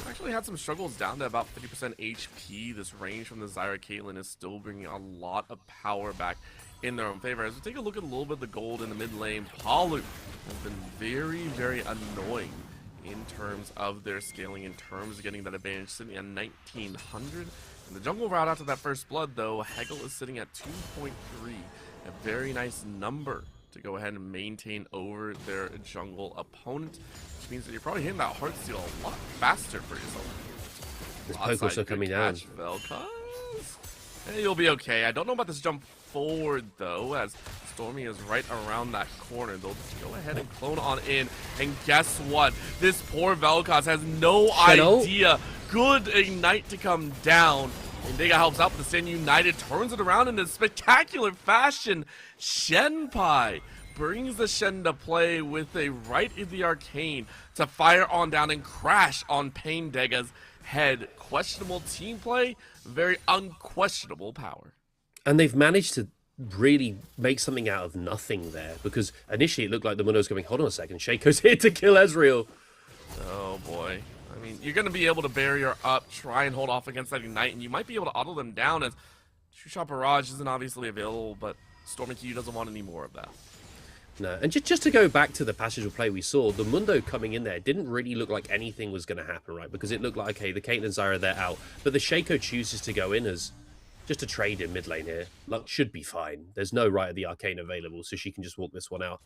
Actually had some struggles down to about 50% HP. This range from the Zyra Caitlyn is still bringing a lot of power back in their own favor. As we take a look at a little bit of the gold in the mid lane, Palu has been very, very annoying in terms of their scaling, in terms of getting that advantage, sitting at 1900. In the jungle route after that first blood, though, Hegel is sitting at 2.3, a very nice number to go ahead and maintain over their jungle opponent, which means that you're probably hitting that heart steal a lot faster for yourself. This poke also coming down. And you'll be okay. I don't know about this jump forward, though, as Stormy is right around that corner. They'll just go ahead and clone on in. And guess what? This poor Vel'Koz has no idea. Good ignite to come down. And Dega helps out, but the Stand United turns it around in a spectacular fashion. Shenpai brings the Shen to play with a right in the arcane to fire on down and crash on Pain Dega's head. Questionable team play, very unquestionable power. And they've managed to really make something out of nothing there, because initially it looked like the Mundo was going, hold on a second, Shaco's here to kill Ezreal. Oh boy. I mean, you're going to be able to barrier up, try and hold off against that Ignite, and you might be able to auto them down, as True Shot Barrage isn't obviously available, but Stormy Q doesn't want any more of that. No, and just to go back to the passage of play we saw, the Mundo coming in there didn't really look like anything was going to happen, right? Because it looked like, okay, the Caitlyn Zyra, they're out, but the Shaco chooses to go in as just a trade in mid lane here. Luck should be fine. There's no right of the arcane available, so she can just walk this one out.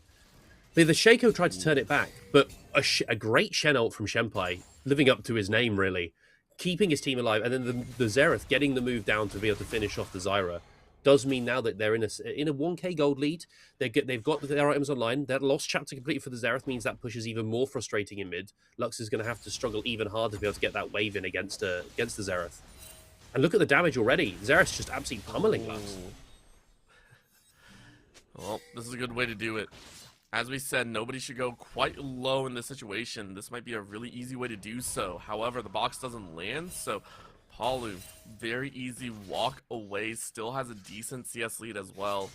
The Shaco tried to turn it back, but a great Shen ult from Shenpai, living up to his name, really, keeping his team alive, and then the Xerath getting the move down to be able to finish off the Zyra, does mean now that they're in a 1k gold lead. They've got their items online. That lost chapter completely for the Xerath means that pushes even more frustrating in mid. Lux is going to have to struggle even harder to be able to get that wave in against the Xerath. And look at the damage already. Xerath's just absolutely pummeling Lux. Well, this is a good way to do it. As we said, nobody should go quite low in this situation. This might be a really easy way to do so. However, the box doesn't land, so Palu, very easy walk away, still has a decent CS lead as well.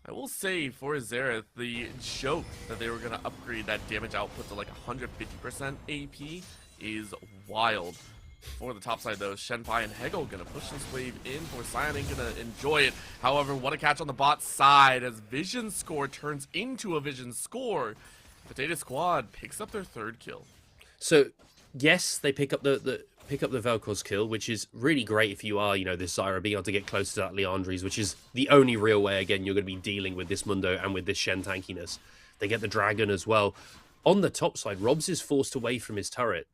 I will say for Xerath, the joke that they were going to upgrade that damage output to like 150% AP is wild. For the top side though, Shenpai and Hegel gonna push this wave in for Sion, ain't gonna enjoy it. However, what a catch on the bot side as Vision score turns into a Vision score. Potato Squad picks up their third kill. So yes, they pick up the Vel'Koz kill, which is really great if you are, this Zyra, being able to get close to that Leandri's, which is the only real way, again, you're going to be dealing with this Mundo and with this Shen tankiness. They get the Dragon as well. On the top side, Robs is forced away from his turret.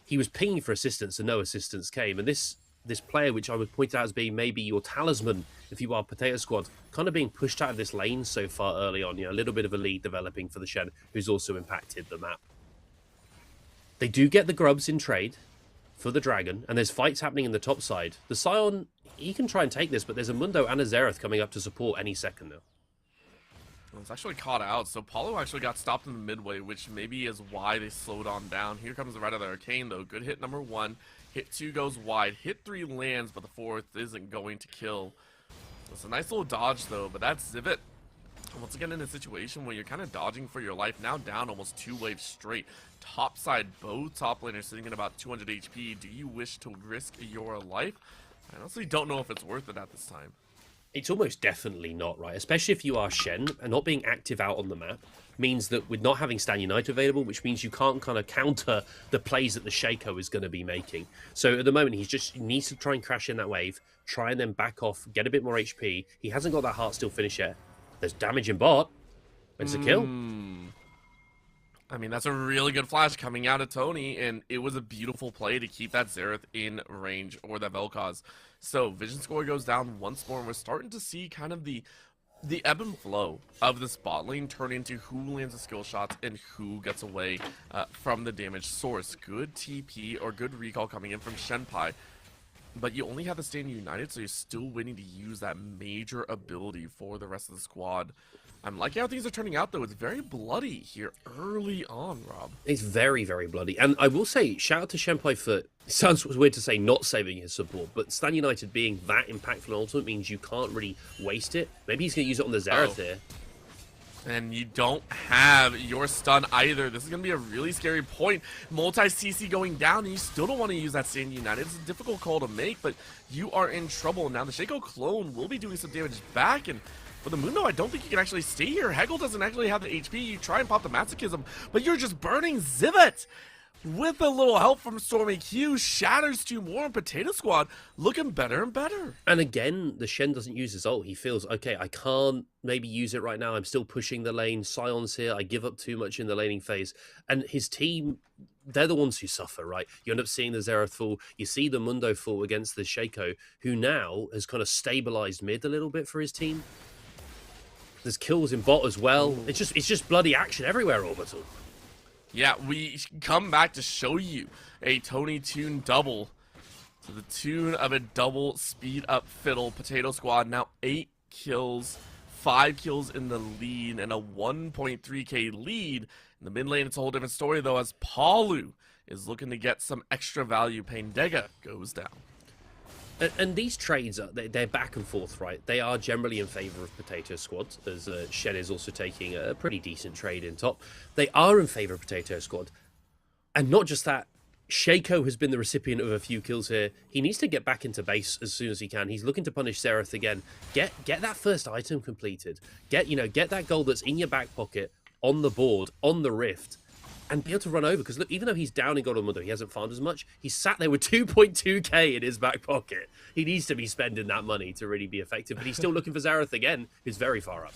He was pinging for assistance and no assistance came. And this player, which I would point out as being maybe your talisman, if you are Potato Squad, kind of being pushed out of this lane so far early on. A little bit of a lead developing for the Shen, who's also impacted the map. They do get the grubs in trade for the Dragon, and there's fights happening in the top side. The Sion, he can try and take this, but there's a Mundo and a Xerath coming up to support any second now. It's actually caught out, so Paulo actually got stopped in the midway, which maybe is why they slowed on down. Here comes the right of the arcane, though. Good hit number 1. Hit 2 goes wide. Hit 3 lands, but the 4th isn't going to kill. It's a nice little dodge, though, but that's Zivit Once again, in a situation where you're kind of dodging for your life, now down almost 2 waves straight. Top side, both top laners sitting at about 200 HP. Do you wish to risk your life? I honestly don't know if it's worth it at this time. It's almost definitely not, right? Especially if you are Shen, and not being active out on the map means that with not having Stan Unite available, which means you can't kind of counter the plays that the Shaco is going to be making. So at the moment, he needs to try and crash in that wave, try and then back off, get a bit more HP. He hasn't got that Heart Still finish yet. There's damage in bot. It's a kill. I mean, that's a really good flash coming out of Tony, and it was a beautiful play to keep that Xerath in range, or that Vel'Koz. So, vision score goes down once more, and we're starting to see kind of the ebb and flow of this bot lane turn into who lands the skill shots and who gets away from the damage source. Good TP or good recall coming in from Shenpai, but you only have to stand united, so you're still waiting to use that major ability for the rest of the squad. I'm liking how things are turning out, though. It's very bloody here early on, Rob. It's very, very bloody. And I will say, shout out to Shenpai for, it sounds weird to say not saving his support, but Stan United being that impactful and ultimate means you can't really waste it. Maybe he's going to use it on the Xerath here. And you don't have your stun either. This is going to be a really scary point. Multi-CC going down, and you still don't want to use that Stand United. It's a difficult call to make, but you are in trouble. Now, the Shaco clone will be doing some damage back, and for the Mundo, I don't think you can actually stay here. Hegel doesn't actually have the HP. You try and pop the Masochism, but you're just burning Zivit. With a little help from Stormy Q, shatters 2 more, and Potato Squad looking better and better. And again, the Shen doesn't use his ult. He feels, okay, I can't maybe use it right now. I'm still pushing the lane. Sion's here. I give up too much in the laning phase. And his team, they're the ones who suffer, right? You end up seeing the Xerath fall. You see the Mundo fall against the Shaco, who now has kind of stabilized mid a little bit for his team. There's kills in bot as well. It's just bloody action everywhere, Orbital. Yeah, we come back to show you a Tony Tune double to the tune of a double speed up fiddle. Potato Squad now 8 kills, 5 kills in the lead, and a 1.3k lead. In the mid lane, it's a whole different story, though, as Palu is looking to get some extra value. Paindega goes down. And these trades, they're back and forth, right? They are generally in favor of Potato Squad, as Shen is also taking a pretty decent trade in top. They are in favor of Potato Squad. And not just that, Shaco has been the recipient of a few kills here. He needs to get back into base as soon as he can. He's looking to punish Xerath again. Get that first item completed. Get that gold that's in your back pocket, on the board, on the rift, and be able to run over. Because look, even though he's down in Gold on Mundo, he hasn't farmed as much. He's sat there with 2.2k in his back pocket. He needs to be spending that money to really be effective. But he's still looking for Xerath again, who's very far up.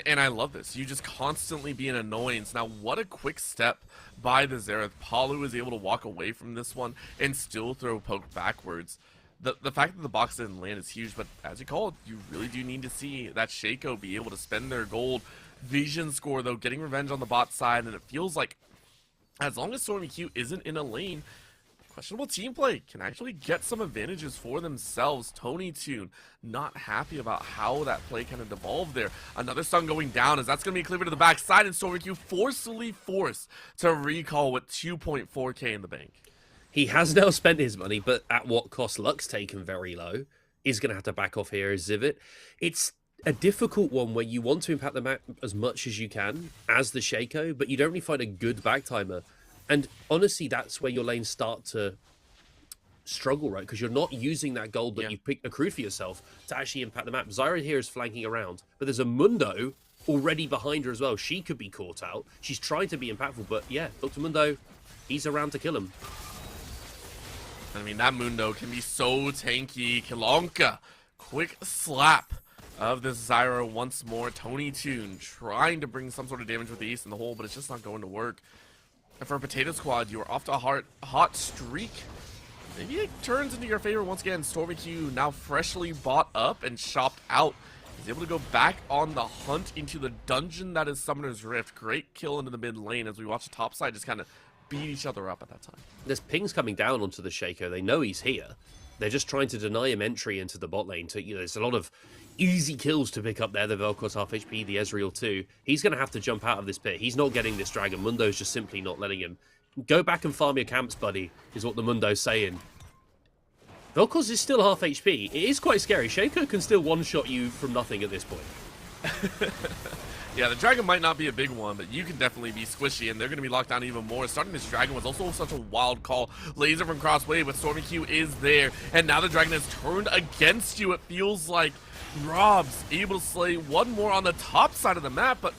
And I love this. You just constantly be an annoyance. Now, what a quick step by the Xerath. Palu is able to walk away from this one and still throw poke backwards. The fact that the box didn't land is huge, but as you called, you really do need to see that Shaco be able to spend their gold. Vision score, though, getting revenge on the bot side, and it feels like as long as Stormy Q isn't in a lane, questionable team play can actually get some advantages for themselves. Tony Tune not happy about how that play kind of devolved there. Another stun going down, as that's going to be cleared to the backside, and Stormy Q forcefully forced to recall with 2.4k in the bank. He has now spent his money, but at what cost? Luck's taken very low. He's going to have to back off here as Zivit. It's a difficult one where you want to impact the map as much as you can as the Shaco, but you don't really find a good backtimer. And honestly, that's where your lanes start to struggle, right? Because you're not using that gold that you accrued for yourself to actually impact the map. Zyra here is flanking around, but there's a Mundo already behind her as well. She could be caught out. She's trying to be impactful, but yeah, Dr. Mundo, he's around to kill him. I mean, that Mundo can be so tanky. Kilonka, quick slap of this Zyra once more. Tony Tune trying to bring some sort of damage with the ace in the hole, but it's just not going to work. And for Potato Squad, you are off to a hot streak. Maybe it turns into your favor once again. Stormy Q now freshly bought up and shopped out. He's able to go back on the hunt into the dungeon that is Summoner's Rift. Great kill into the mid lane as we watch the top side just kind of beat each other up at that time. There's pings coming down onto the Shaco. They know he's here. They're just trying to deny him entry into the bot lane. There's a lot of easy kills to pick up there. The Vel'Koz half HP, the Ezreal too. He's going to have to jump out of this pit. He's not getting this dragon. Mundo's just simply not letting him. Go back and farm your camps, buddy, is what the Mundo's saying. Vel'Koz is still half HP. It is quite scary. Shaco can still one-shot you from nothing at this point. Yeah, the Dragon might not be a big one, but you can definitely be squishy, and they're going to be locked down even more. Starting this Dragon was also such a wild call. Laser from Crosswave, but Stormy Q is there, and now the Dragon has turned against you. It feels like Rob's able to slay one more on the top side of the map, but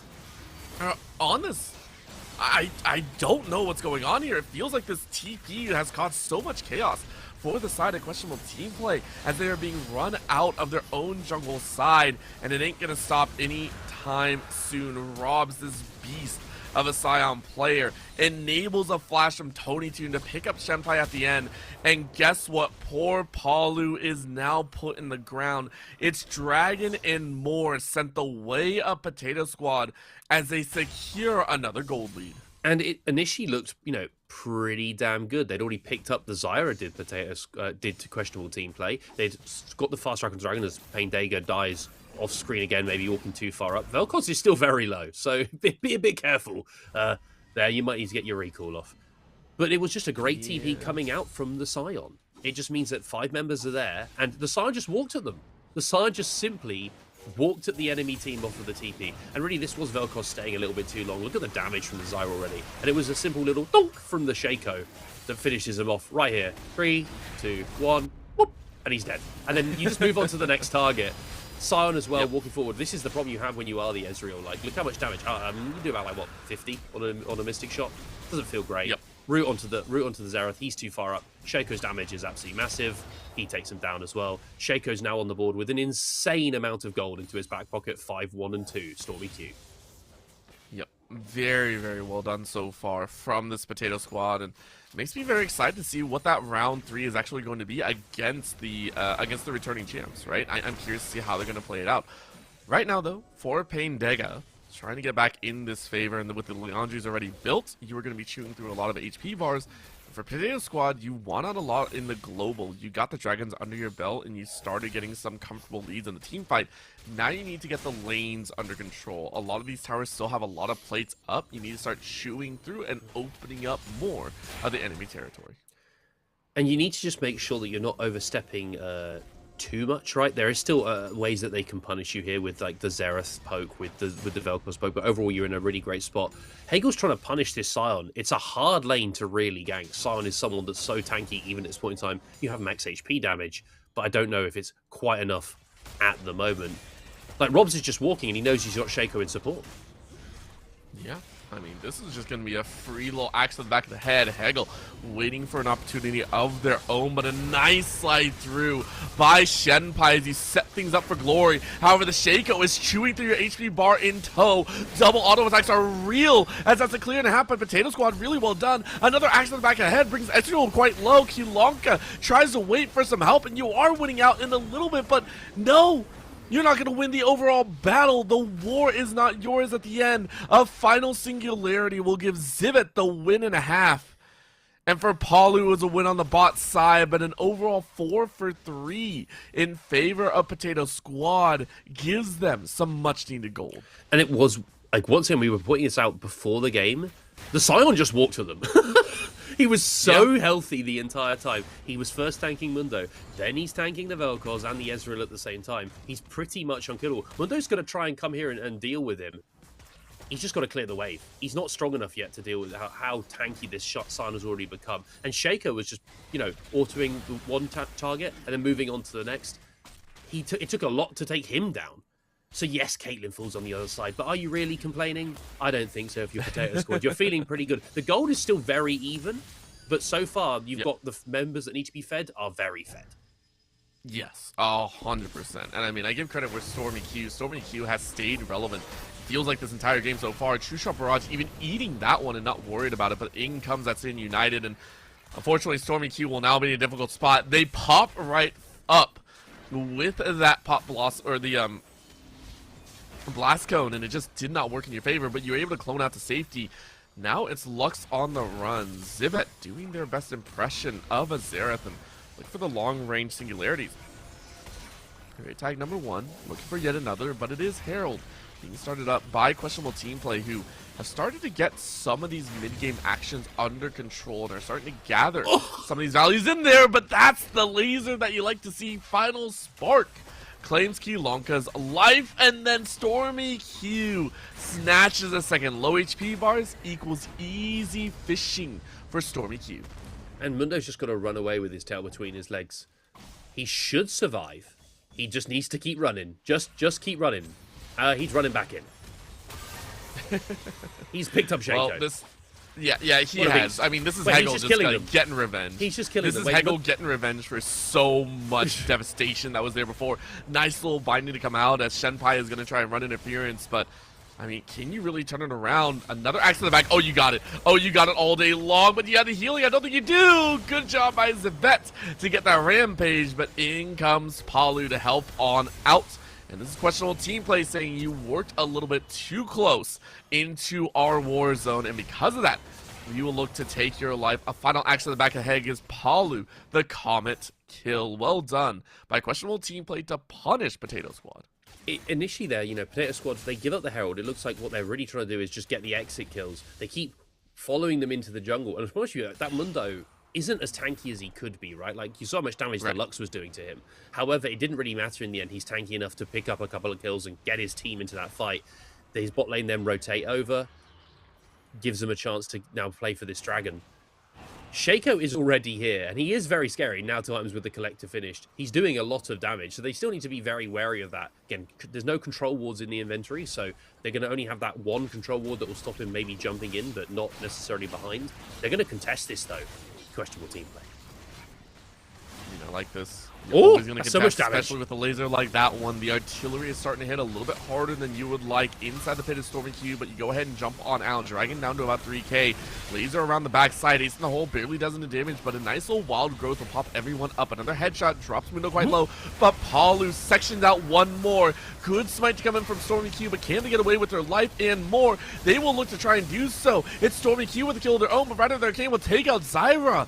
on this, I don't know what's going on here. It feels like this TP has caused so much chaos for the side of questionable team play as they are being run out of their own jungle side, and it ain't gonna stop any time soon. Rob's this beast of a Scion player, enables a flash from Tony Toon to pick up Shenpai at the end, and guess what? Poor Palu is now put in the ground. It's Dragon and more sent the way of Potato Squad as they secure another gold lead. And it initially looked, you know, pretty damn good. They'd already picked up the Zyra did to questionable team play. They'd got the fast track on Dragon as Pain Dagger dies off screen again, maybe walking too far up. Vel'Koz is still very low, so be a bit careful there. You might need to get your recall off. But it was just a great TP coming out from the Scion. It just means that 5 members are there, and the Scion just walked at them. The Scion just simply walked at the enemy team off of the TP. And really, this was Vel'Koz staying a little bit too long. Look at the damage from the Zyra already. And it was a simple little donk from the Shaco that finishes him off right here. 3, 2, 1, whoop, and he's dead. And then you just move on to the next target. Scion as well, walking forward. This is the problem you have when you are the Ezreal. Like, look how much damage. You do about, like, what, 50 on a Mystic shot? Doesn't feel great. Yep. Route onto the Xerath. He's too far up. Shaco's damage is absolutely massive. He takes him down as well. Shaco's now on the board with an insane amount of gold into his back pocket. 5, 1, and 2. Stormy Q. Yep, very, very well done so far from this Potato Squad, and makes me very excited to see what that round 3 is actually going to be against the returning champs. Right, I'm curious to see how they're going to play it out. Right now, though, for Pain Dega, trying to get back in this favor, and with the Leandries already built, you are going to be chewing through a lot of HP bars. For Potato Squad, you won out a lot in the global. You got the Dragons under your belt, and you started getting some comfortable leads in the team fight. Now you need to get the lanes under control. A lot of these towers still have a lot of plates up. You need to start chewing through and opening up more of the enemy territory. And you need to just make sure that you're not overstepping too much, right? There is still ways that they can punish you here with like the Xerath poke, with the Vel'Koz poke, but overall you're in a really great spot. Hagel's trying to punish this Scion. It's a hard lane to really gank. Scion is someone that's so tanky even at this point in time. You have max HP damage, but I don't know if it's quite enough at the moment. Like, Robs is just walking and he knows he's got Shaco in support. Yeah. I mean, this is just going to be a free little axe to the back of the head. Hegel waiting for an opportunity of their own, but a nice slide through by Shenpai as you set things up for glory. However, the Shaco is chewing through your HP bar in tow. Double auto attacks are real as that's a clear and a half by Potato Squad. Really well done. Another axe to the back of the head brings Ezreal quite low. Kilanka tries to wait for some help, and you are winning out in a little bit, but no. You're not going to win the overall battle. The war is not yours at the end. A final singularity will give Zivit the win and a half. And for Palu, it was a win on the bot side, but an overall 4 for 3 in favor of Potato Squad gives them some much needed gold. And it was, like, once again, we were putting this out before the game. The Scion just walked to them. He was so healthy the entire time. He was first tanking Mundo, then he's tanking the Vel'Koz and the Ezreal at the same time. He's pretty much unkillable. Mundo's going to try and come here and deal with him. He's just got to clear the wave. He's not strong enough yet to deal with how tanky this Scion has already become. And Shaco was just, you know, autoing the one target and then moving on to the next. It took a lot to take him down. So yes, Caitlyn falls on the other side, but are you really complaining? I don't think so if you're Potato Squad. You're feeling pretty good. The gold is still very even, but so far you've got the members that need to be fed are very fed. Yes, 100%. And I mean, I give credit with Stormy Q. Stormy Q has stayed relevant. Feels like this entire game so far. True Shot Barrage even eating that one and not worried about it, but in comes that Sin United, and unfortunately Stormy Q will now be in a difficult spot. They pop right up with that pop blast, or the blast cone, and it just did not work in your favor, but you were able to clone out to safety. Now it's Lux on the run. Zivit doing their best impression of a Xerath and look for the long-range singularities. Great tag number 1, looking for yet another, but it is Herald being started up by questionable team play, who have started to get some of these mid-game actions under control and are starting to gather some of these values in there, but that's the laser that you like to see. Final spark claims Kilonka's life, and then Stormy Q snatches a second. Low HP bars equals easy fishing for Stormy Q. And Mundo's just got to run away with his tail between his legs. He should survive. He just needs to keep running. Just keep running. He's running back in. He's picked up Shaco. Well, yeah, he has. I mean, this is Hegel just getting revenge. He's just killing them. This is Hegel getting revenge for so much devastation that was there before. Nice little binding to come out as Shenpai is going to try and run interference, but I mean, can you really turn it around? Another axe to the back. Oh, you got it. Oh, you got it all day long, but you had the healing. I don't think you do. Good job by Zvet to get that rampage, but in comes Palu to help on out. And this is questionable team play, saying you worked a little bit too close into our war zone, and because of that, you will look to take your life. A final axe to the back of the head is Palu, the Comet kill. Well done by questionable team play to punish Potato Squad. Initially there, you know, Potato Squad, they give up the Herald. It looks like what they're really trying to do is just get the exit kills. They keep following them into the jungle. And of course, that Mundo isn't as tanky as he could be, right? Like, you saw how much damage the Lux was doing to him. However, it didn't really matter in the end. He's tanky enough to pick up a couple of kills and get his team into that fight. His bot lane then rotate over, gives them a chance to now play for this dragon. Shaco is already here, and he is very scary now times with the collector finished. He's doing a lot of damage, so they still need to be very wary of that. Again, there's no control wards in the inventory, so they're going to only have that one control ward that will stop him maybe jumping in, but not necessarily behind. They're going to contest this, though. Questionable team play. You know, like this. Oh, so much damage. Especially with a laser like that one. The artillery is starting to hit a little bit harder than you would like inside the pit of Stormy Q, but you go ahead and jump on out. Dragon down to about 3k. Laser around the backside. Ace in the hole barely does any damage, but a nice little wild growth will pop everyone up. Another headshot drops window quite low, but Palu sections out one more. Good smite to come in from Stormy Q, but can they get away with their life and more? They will look to try and do so. It's Stormy Q with a kill of their own, but right after their Arcane will take out Zyra.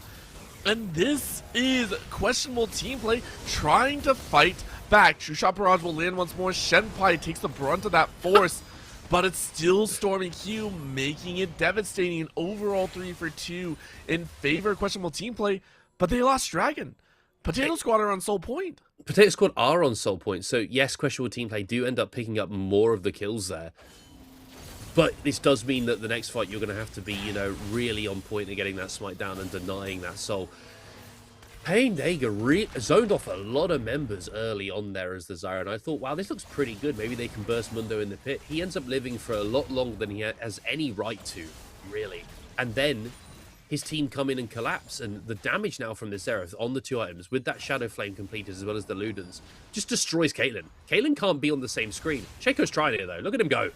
And this is questionable team play, trying to fight back. True Shot Barrage will land once more. Shenpai takes the brunt of that force, but it's still Stormy Q, making it devastating. Overall 3 for 2 in favor of questionable team play, but they lost Dragon. Potato Squad are on Soul Point. Potato Squad are on Soul Point, so yes, questionable team play do end up picking up more of the kills there. But this does mean that the next fight you're going to have to be, you know, really on point and getting that smite down and denying that soul. Pain Dagger zoned off a lot of members early on there as the Zyra, and I thought, wow, this looks pretty good. Maybe they can burst Mundo in the pit. He ends up living for a lot longer than he has any right to, really. And then his team come in and collapse, and the damage now from the Zereth on the 2 items, with that Shadow Flame completed as well as the Ludens, just destroys Caitlyn. Caitlyn can't be on the same screen. Shaco's trying it, though. Look at him go.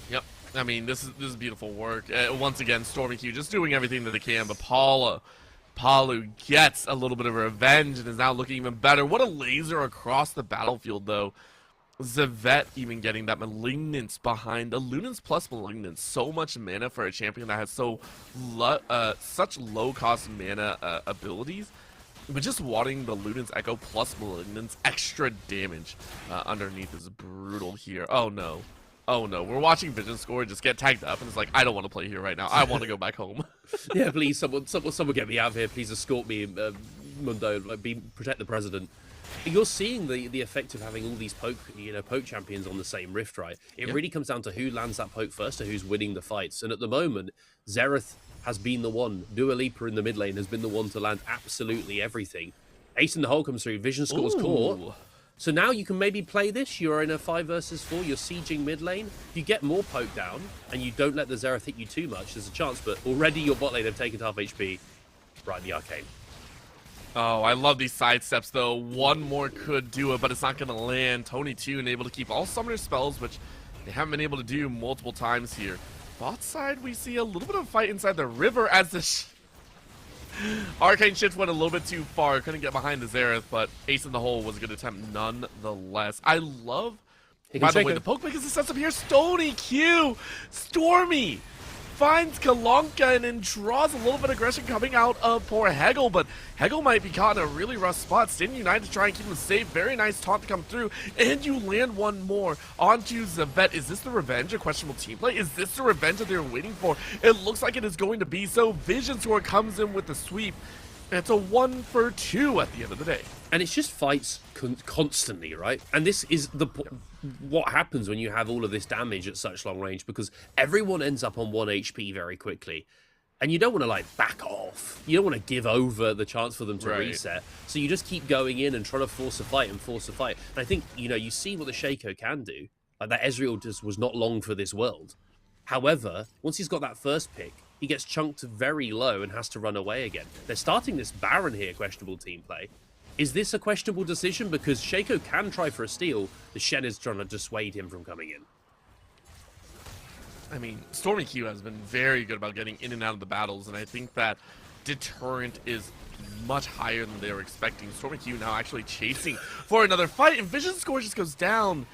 Yep. I mean, this is beautiful work. Once again, Stormy Q just doing everything that they can, but Palu gets a little bit of revenge and is now looking even better. What a laser across the battlefield, though. Zvet even getting that Malignance behind. The Lunans plus Malignance. So much mana for a champion that has such low-cost mana abilities. But just wanting the Lunans Echo plus Malignance, extra damage underneath is brutal here. Oh, no. Oh no, we're watching Vision Score just get tagged up, and it's like, I don't want to play here right now. I want to go back home. Yeah, please, someone get me out of here. Please escort me, Mundo. Protect the president. You're seeing the effect of having all these poke champions on the same rift, right? It really comes down to who lands that poke first or who's winning the fights. And at the moment, Zereth has been the one. Dua Lipa in the mid lane has been the one to land absolutely everything. Ace in the hole comes through. Vision Score's caught. So now you can maybe play this. You're in a 5 versus 4. You're sieging mid lane. If you get more poke down and you don't let the Zereth hit you too much, there's a chance. But already your bot lane have taken half HP. Right in the Arcane. Oh, I love these side steps, though. One more could do it, but it's not going to land. Tony Toon able to keep all summoner spells, which they haven't been able to do multiple times here. Bot side, we see a little bit of a fight inside the river as the Arcane shift went a little bit too far. Couldn't get behind the Zereth, but Ace in the hole was a good attempt nonetheless. I love, by the way, the poke because it sets up here. Stony Q! Stormy finds Kalonka and then draws a little bit of aggression coming out of poor Hegel, but Hegel might be caught in a really rough spot. Stand United to try and keep him safe. Very nice taunt to come through, and you land one more onto Zvet. Is this the revenge of questionable team play? Is this the revenge that they're waiting for? It looks like it is going to be so. Vision Sword comes in with the sweep. It's a 1 for 2 at the end of the day. And it's just fights constantly, right? And this is what happens when you have all of this damage at such long range, because everyone ends up on 1 HP very quickly. And you don't want to, like, back off. You don't want to give over the chance for them to reset. So you just keep going in and trying to force a fight and force a fight. And I think, you know, you see what the Shaco can do. Like, that Ezreal just was not long for this world. However, once he's got that first pick, he gets chunked very low and has to run away again. They're starting this Baron here, questionable team play. Is this a questionable decision? Because Shaco can try for a steal. The Shen is trying to dissuade him from coming in. I mean, Stormy Q has been very good about getting in and out of the battles, and I think that deterrent is much higher than they were expecting. Stormy Q now actually chasing for another fight, and Vision score just goes down.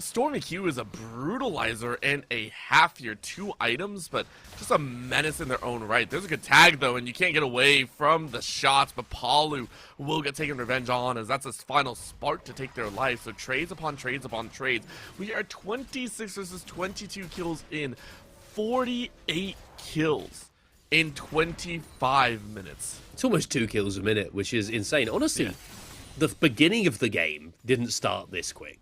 Stormy Q is a brutalizer and a half here, 2 items, but just a menace in their own right. There's a good tag though, and you can't get away from the shots, but Palu will get taken revenge on, as that's his final spark to take their life. So trades upon trades upon trades. We are 26 versus 22 kills in 48 kills in 25 minutes. It's almost 2 kills a minute, which is insane. Honestly, the beginning of the game didn't start this quick.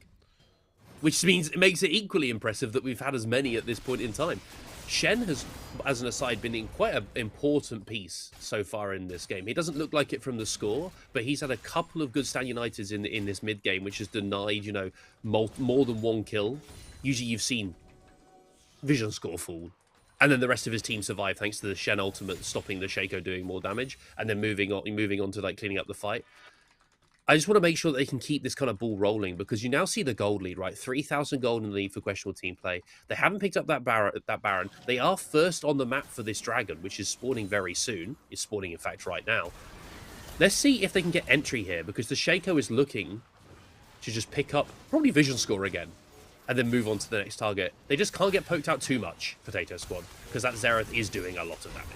Which means it makes it equally impressive that we've had as many at this point in time. Shen has, as an aside, been in quite an important piece so far in this game. He doesn't look like it from the score, but he's had a couple of good Stan Uniteds in this mid game, which has denied, you know, more than 1 kill. Usually you've seen Vision score fall, and then the rest of his team survive thanks to the Shen ultimate stopping the Shaco doing more damage, and then moving on to like cleaning up the fight. I just want to make sure that they can keep this kind of ball rolling, because you now see the gold lead, right? 3,000 gold in the lead for questionable team play. They haven't picked up that Baron. They are first on the map for this dragon, which is spawning very soon. It's spawning, in fact, right now. Let's see if they can get entry here, because the Shaco is looking to just pick up probably Vision score again and then move on to the next target. They just can't get poked out too much, Potato Squad, because that Xerath is doing a lot of damage.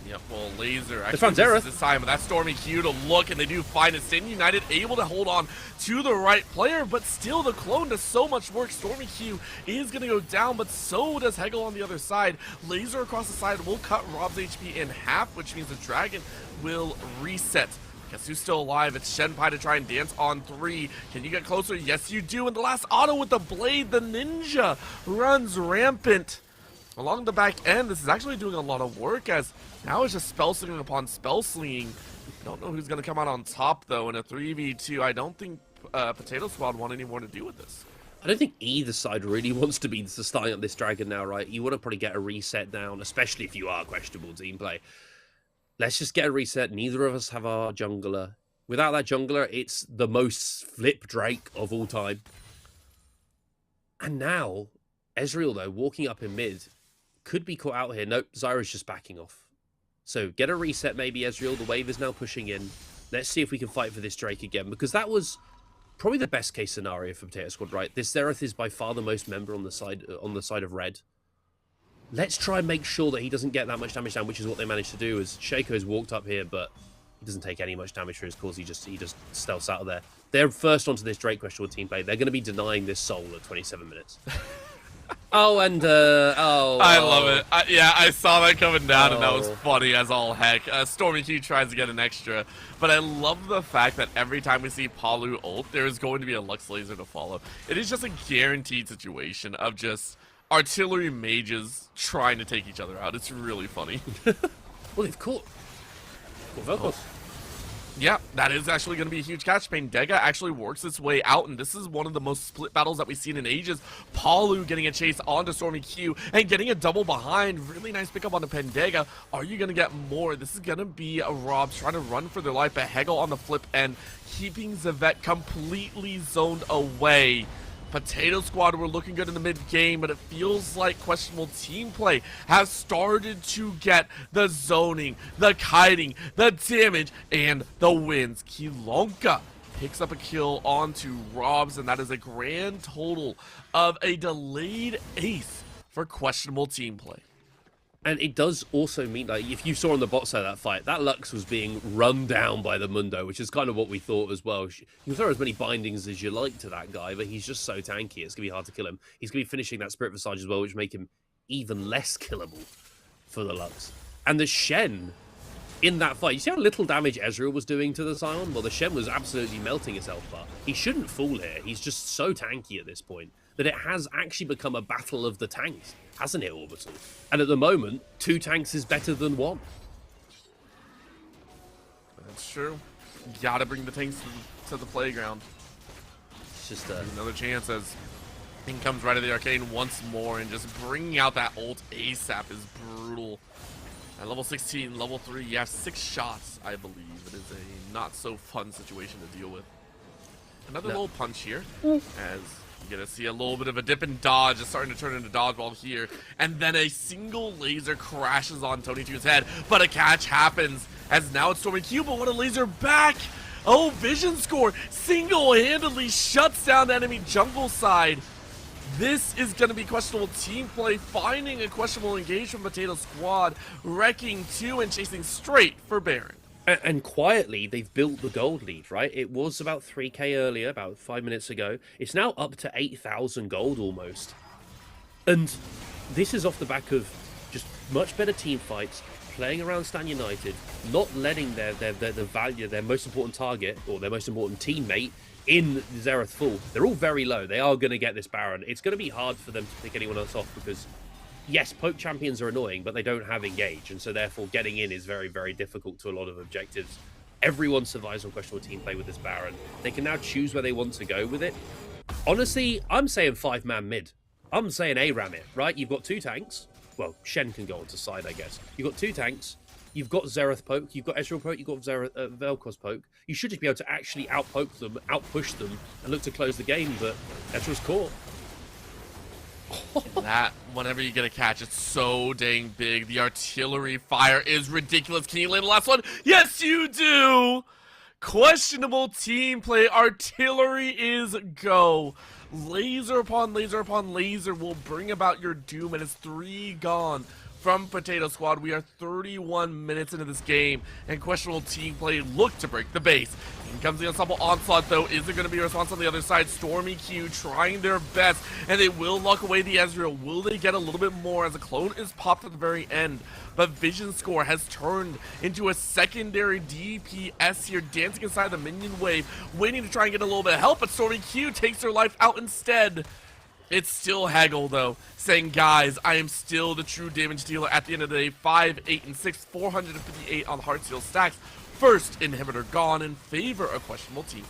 Yep, well, Laser They found Xerath this time, but that's Stormy Q to look, and they do find it. Stan United able to hold on to the right player, but still the clone does so much work. Stormy Q is going to go down, but so does Hegel on the other side. Laser across the side will cut Rob's HP in half, which means the dragon will reset. Guess who's still alive? It's Shenpai to try and dance on 3. Can you get closer? Yes, you do. And the last auto with the blade, the ninja runs rampant along the back end. This is actually doing a lot of work, as now it's just spell slinging upon spell slinging. Don't know who's going to come out on top, though, in a 3v2. I don't think Potato Squad want any more to do with this. I don't think either side really wants to be starting up this dragon now, right? You want to probably get a reset down, especially if you are questionable team play. Let's just get a reset. Neither of us have our jungler. Without that jungler, it's the most flip Drake of all time. And now, Ezreal, though, walking up in mid, could be caught out here. Nope, Zyra's just backing off. So get a reset maybe, Ezreal. The wave is now pushing in. Let's see if we can fight for this Drake again, because that was probably the best case scenario for Potato Squad, right? This Xerath is by far the most member on the side of red. Let's try and make sure that he doesn't get that much damage down, which is what they managed to do, as Shaco has walked up here, but he doesn't take any much damage for his cause. He just stealths out of there. They're first onto this Drake questionable team play. They're going to be denying this soul at 27 minutes. Oh, and I love it. Yeah, I saw that coming down, and that was funny as all heck. Stormy Q tries to get an extra, but I love the fact that every time we see Palu ult, there is going to be a Lux Laser to follow. It is just a guaranteed situation of just artillery mages trying to take each other out. It's really funny. Well, they've caught Vel'Koz. Yeah, that is actually going to be a huge catch. Pandega actually works its way out, and this is one of the most split battles that we've seen in ages. Palu getting a chase onto Stormy Q and getting a double behind. Really nice pickup on the Pandega. Are you going to get more? This is going to be a Robs trying to run for their life, but Hegel on the flip end, keeping Zavet completely zoned away. Potato Squad were looking good in the mid-game, but it feels like questionable team play has started to get the zoning, the kiting, the damage, and the wins. Kilonka picks up a kill onto Robs, and that is a grand total of a delayed ace for questionable team play. And it does also mean, like, if you saw on the bot side of that fight, that Lux was being run down by the Mundo, which is kind of what we thought as well. You can throw as many bindings as you like to that guy, but he's just so tanky, it's going to be hard to kill him. He's going to be finishing that Spirit Visage as well, which make him even less killable for the Lux. And the Shen in that fight. You see how little damage Ezreal was doing to the Sion? Well, the Shen was absolutely melting his health bar. He shouldn't fall here. He's just so tanky at this point that it has actually become a battle of the tanks, hasn't it, Orbital? And at the moment, 2 tanks is better than 1. That's true. You gotta bring the tanks to the playground. It's just another chance as King comes right at the arcane once more, and just bringing out that ult ASAP is brutal. At level 16, level 3, you have 6 shots, I believe. It is a not so fun situation to deal with. Another little punch here, as you get to see a little bit of a dip and dodge. It's starting to turn into dodgeball here. And then a single laser crashes on Tony 2's head, but a catch happens, as now it's Stormy Q, but what a laser back! Oh, Vision Score single-handedly shuts down the enemy jungle side. This is going to be questionable team play, finding a questionable engage from Potato Squad, wrecking 2 and chasing straight for Baron. And quietly, they've built the gold lead, right? It was about 3k earlier, about 5 minutes ago. It's now up to 8,000 gold almost. And this is off the back of just much better team fights, playing around Stan United, not letting their value, their most important target, or their most important teammate, in Xerath fall. They're all very low. They are going to get this Baron. It's going to be hard for them to pick anyone else off because, yes, poke champions are annoying, but they don't have engage, and so therefore getting in is very, very difficult to a lot of objectives. Everyone survives on questionable team play with this Baron. They can now choose where they want to go with it. Honestly, I'm saying 5-man mid. I'm saying A-ram it, right? You've got 2 tanks. Well, Shen can go onto side, I guess. You've got 2 tanks. You've got Xerath poke, you've got Ezreal poke, you've got Vel'Koz poke. You should just be able to actually outpoke them, outpush them, and look to close the game, but Ezreal's caught. That, whenever you get a catch, it's so dang big. The artillery fire is ridiculous. Can you land the last one? Yes, you do! Questionable team play. Artillery is go. Laser upon laser upon laser will bring about your doom, and it's 3 gone from Potato Squad. We are 31 minutes into this game, and questionable team play look to break the base. In comes the ensemble onslaught, though. Is there going to be a response on the other side? Stormy Q trying their best, and they will lock away the Ezreal. Will they get a little bit more as a clone is popped at the very end? But Vision Score has turned into a secondary DPS here, dancing inside the minion wave, waiting to try and get a little bit of help, but Stormy Q takes her life out instead. It's still Hagel, though, saying, guys, I am still the true damage dealer at the end of the day. 5, 8, and 6, 458 on Heartsteel stacks. First inhibitor gone in favor of questionable team.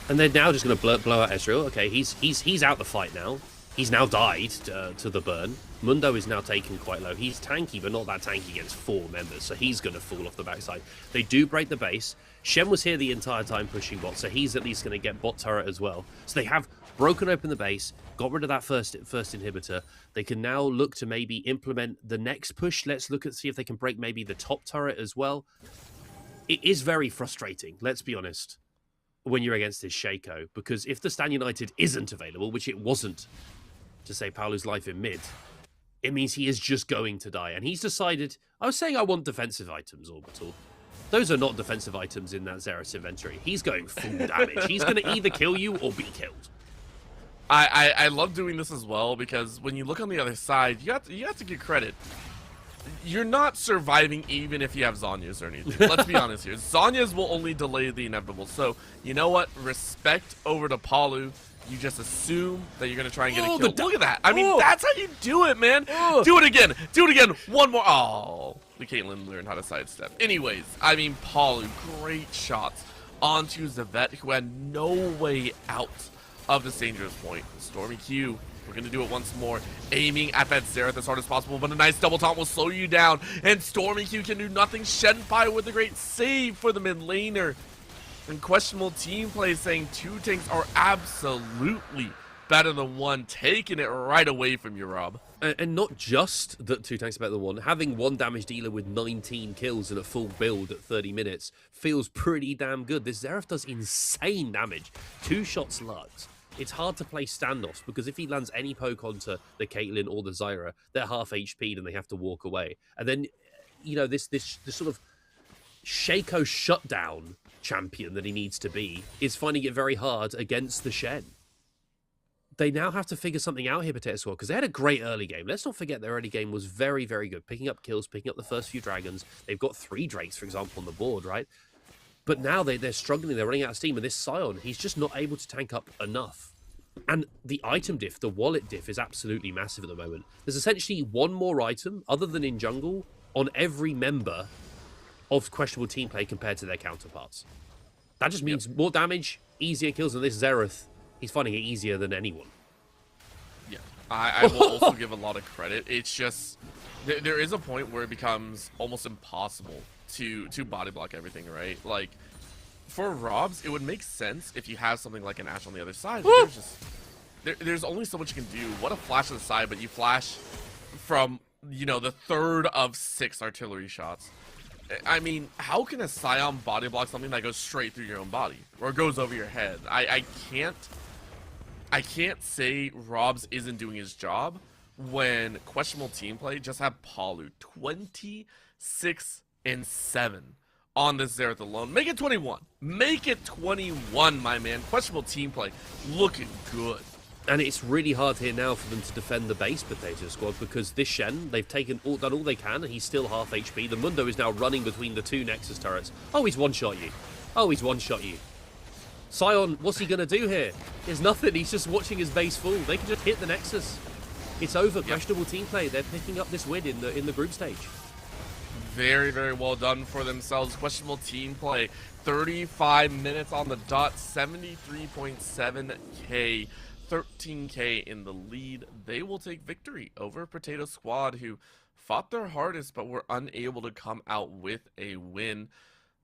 And they're now just going to blow out Ezreal. Okay, he's out the fight now. He's now died to the burn. Mundo is now taken quite low. He's tanky, but not that tanky against 4 members, so he's going to fall off the backside. They do break the base. Shen was here the entire time pushing bot, so he's at least going to get bot turret as well. So they have broken open the base, got rid of that first inhibitor. They can now look to maybe implement the next push. Let's look at see if they can break maybe the top turret as well. It is very frustrating, let's be honest, when you're against this Shaco, because if the Stan United isn't available, which it wasn't to save Paolu's life in mid, it means he is just going to die. And he's decided, I was saying I want defensive items, Orbital. Those are not defensive items in that Xerath inventory. He's going full damage. He's going to either kill you or be killed. I love doing this as well, because when you look on the other side, you have to give credit. You're not surviving even if you have Zhonya's or anything. Let's be honest here. Zhonya's will only delay the inevitable. So, you know what? Respect over to Paolu. You just assume that you're going to try and get a kill. Look at that. I mean, that's how you do it, man. Do it again. Do it again. One more. Oh, the Caitlyn learned how to sidestep. Anyways, I mean, Paolu, great shots onto Zavet, who had no way out of this dangerous point. Stormy Q, we're going to do it once more, aiming at that Xerath as hard as possible, but a nice double taunt will slow you down, and Stormy Q can do nothing. Shenpai with a great save for the mid laner. And questionable team play saying 2 tanks are absolutely better than 1, taking it right away from you, Rob. And not just that 2 tanks are better than 1, having 1 damage dealer with 19 kills and a full build at 30 minutes feels pretty damn good. This Xerath does insane damage. 2 shots lucked. It's hard to play standoffs because if he lands any poke onto the Caitlyn or the Zyra, they're half HP'd and they have to walk away. And then, you know, this sort of Shaco shutdown champion that he needs to be is finding it very hard against the Shen. they now have to figure something out here, Potato Squad, because they had a great early game. Let's not forget their early game was very, very good. Picking up kills, picking up the first few dragons. They've got 3 Drakes, for example, on the board, right? But now they're struggling. They're running out of steam. And this Scion, he's just not able to tank up enough. And the item diff, the wallet diff, is absolutely massive at the moment. There's essentially one more item, other than in jungle, on every member of questionable team play compared to their counterparts. That just means more damage, easier kills, and this Xerath, he's finding it easier than anyone. Yeah, I will also give a lot of credit. It's just, there is a point where it becomes almost impossible to body block everything, right? Like, for Robs, it would make sense if you have something like an Ashe on the other side. But there's only so much you can do. What a flash to the side, but you flash from, you know, the 3rd of 6 artillery shots. I mean, how can a Scion body block something that goes straight through your own body or goes over your head? I can't say Robs isn't doing his job when questionable team play just have Palu 26 and 7 on this Xerath alone. Make it 21. Make it 21, my man. Questionable team play looking good. And it's really hard here now for them to defend the base, Potato Squad, because this Shen, they've done all they can, and he's still half HP. The Mundo is now running between the 2 Nexus turrets. Oh, he's one-shot you. Oh, he's one-shot you. Scion, what's he going to do here? There's nothing. He's just watching his base fall. They can just hit the Nexus. It's over. Yep. Questionable team play. They're picking up this win in the group stage. Very, very well done for themselves. Questionable team play. 35 minutes on the dot. 73.7k. 13k in the lead. They will take victory over Potato Squad, who fought their hardest but were unable to come out with a win.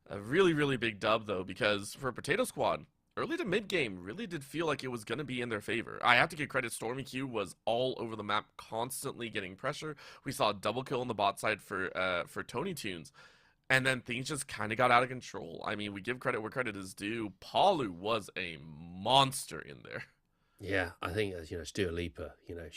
A really, really big dub, though, because for Potato Squad, early to mid game really did feel like it was going to be in their favor. I have to give credit. Stormy Q was all over the map, constantly getting pressure. We saw a double kill on the bot side for Tony Tunes. And then things just kind of got out of control. I mean, we give credit where credit is due. Palu was a monster in there. Yeah, I think, you know, it's Dua Lipa. You know,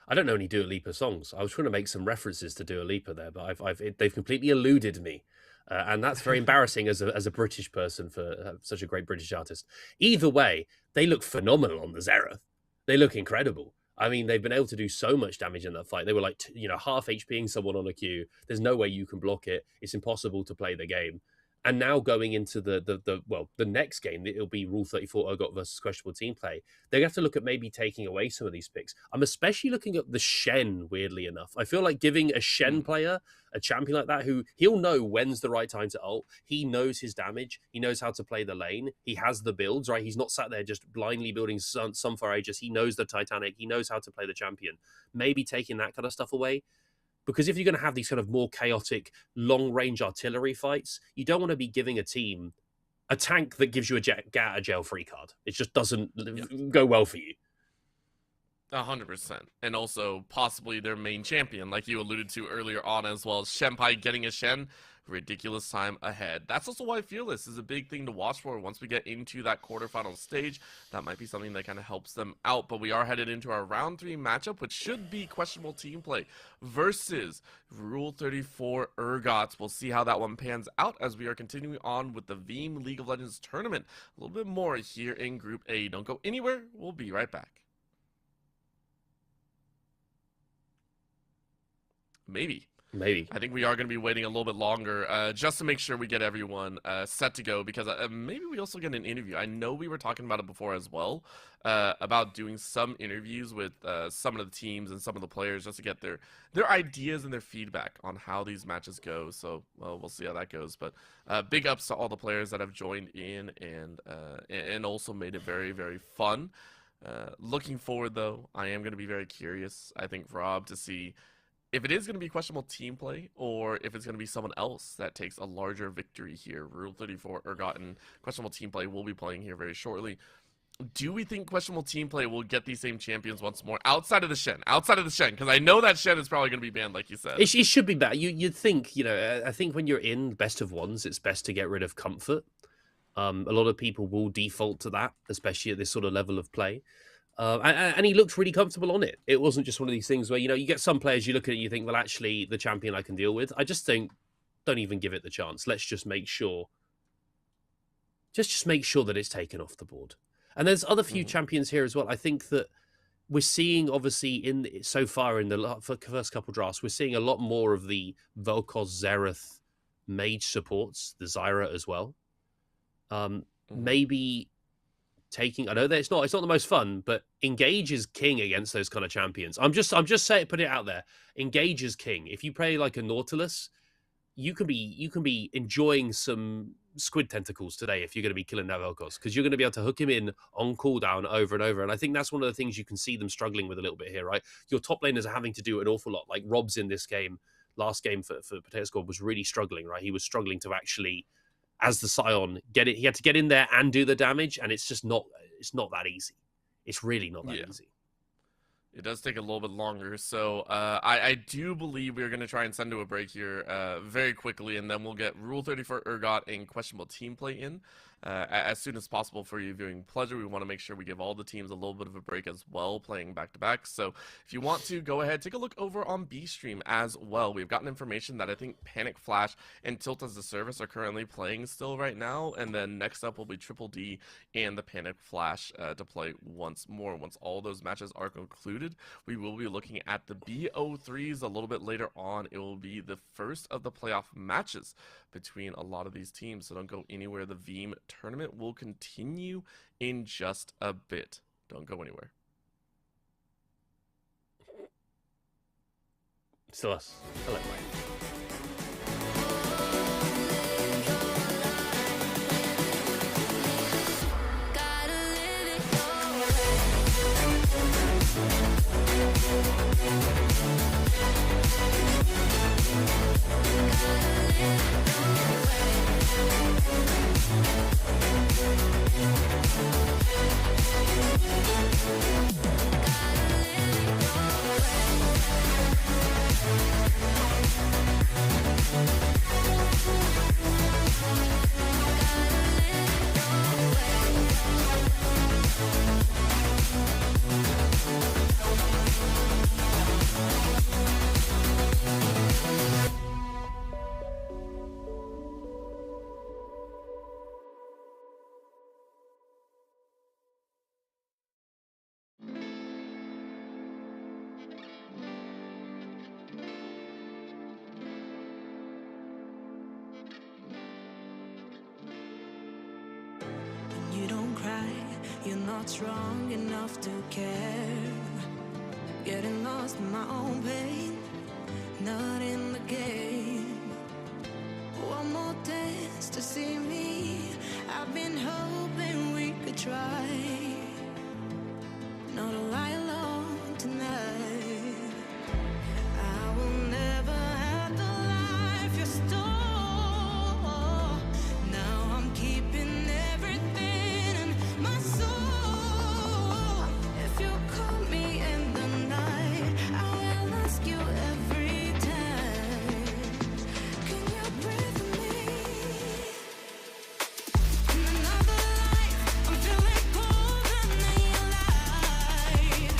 I don't know any Dua Lipa songs. I was trying to make some references to Dua Lipa there, but they've completely eluded me. And that's very embarrassing as a British person for such a great British artist. Either way, they look phenomenal on the Xerath. They look incredible. I mean, they've been able to do so much damage in that fight. They were like, you know, half HPing someone on a Q. There's no way you can block it. It's impossible to play the game. And now going into the next game, it'll be Rule 34 Urgot versus questionable team play. They have to look at maybe taking away some of these picks. I'm especially looking at the Shen, weirdly enough. I feel like giving a Shen player, a champion like that, who he'll know when's the right time to ult. He knows his damage. He knows how to play the lane. He has the builds, right? He's not sat there just blindly building Sunfire Aegis. He knows the Titanic. He knows how to play the champion. Maybe taking that kind of stuff away. Because if you're going to have these kind of more chaotic, long-range artillery fights, you don't want to be giving a team a tank that gives you a get out of jail free card. It just doesn't go well for you. 100%. And also possibly their main champion, like you alluded to earlier on as well. Shenpai getting a Shen, ridiculous time ahead. That's also why Fearless is a big thing to watch for once we get into that quarterfinal stage. That might be something that kind of helps them out, but we are headed into our round 3 matchup, which should be questionable team play versus Rule 34 Urgots. We'll see how that one pans out as we are continuing on with the Veeam League of Legends tournament. A little bit more here in Group A. Don't go anywhere. We'll be right back. Maybe. I think we are going to be waiting a little bit longer just to make sure we get everyone set to go, because maybe we also get an interview. I know we were talking about it before as well, about doing some interviews with some of the teams and some of the players just to get their ideas and their feedback on how these matches go. So we'll see how that goes. But big ups to all the players that have joined in and also made it very, very fun. Looking forward, though, I am going to be very curious, I think, Rob, to see if it is going to be questionable team play or if it's going to be someone else that takes a larger victory here. Rule 34 Urgot and questionable team play will be playing here very shortly. Do we think questionable team play will get these same champions once more outside of the Shen? Because I know that Shen is probably going to be banned, like you said. It should be bad. You'd think, you know, I think when you're in best of ones, it's best to get rid of comfort. A lot of people will default to that, especially at this sort of level of play. And he looked really comfortable on it. It wasn't just one of these things where, you know, you get some players, you look at it and you think, well, actually, the champion I can deal with. I just think, don't even give it the chance. Let's just make sure. Just make sure that it's taken off the board. And there's other few champions here as well. I think that we're seeing, obviously, so far in the first couple drafts, we're seeing a lot more of the Vel'Koz, Xerath mage supports, the Zyra as well. Maybe taking, I know that it's not the most fun, but Engage is king against those kind of champions. I'm just saying, put it out there. Engage is king. If you play like a Nautilus, you can be enjoying some squid tentacles today if you're going to be killing that Vel'Koz, because you're going to be able to hook him in on cooldown over and over. And I think that's one of the things you can see them struggling with a little bit here, right? Your top laners are having to do an awful lot. Like Rob's in this game, last game for Potato Squad was really struggling, right? He was struggling to actually, as the Scion, get it. He had to get in there and do the damage, and it's just not that easy. It's really not that easy. It does take a little bit longer, so I do believe we're going to try and send to a break here very quickly, and then we'll get Rule 30 for Urgot and questionable team play in as soon as possible for your viewing pleasure. We want to make sure we give all the teams a little bit of a break as well, playing back-to-back. So if you want to, go ahead, take a look over on B-Stream as well. We've gotten information that I think Panic Flash and Tilt as a Service are currently playing still right now, and then next up will be Triple D and the Panic Flash to play once more. Once all those matches are concluded, we will be looking at the BO3s a little bit later on. It will be the first of the playoff matches between a lot of these teams, so don't go anywhere. The Veeam tournament will continue in just a bit. Don't go anywhere. Still us. Hello, Mike. You're not strong enough to care. Getting lost in my own pain, not in the game. One more dance to see me. I've been hoping we could try. Not to lie alone tonight. I will never have the life you stole. Now I'm keeping everything in my soul. If you call me in the night, I will ask you every time. Can you breathe with me? In another life, I'm feeling cold and you're light.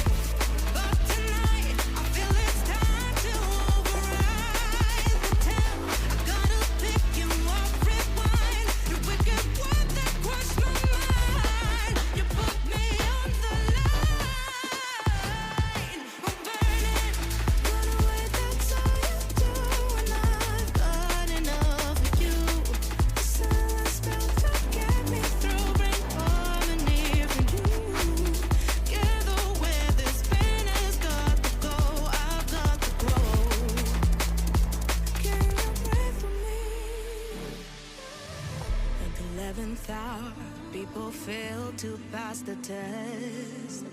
But tonight, I feel it's time to override the tale. I gotta pick you up, rewind. You wicked word that crushed my mind. You put me on the line. I'm burning, run away, that's all you do. And I've got enough of you. The silence spell to get me through, bring harmony for you. Together where this pain has got to go, I've got to grow. Can you pray for me? At the 11th hour, people fail to pass the test.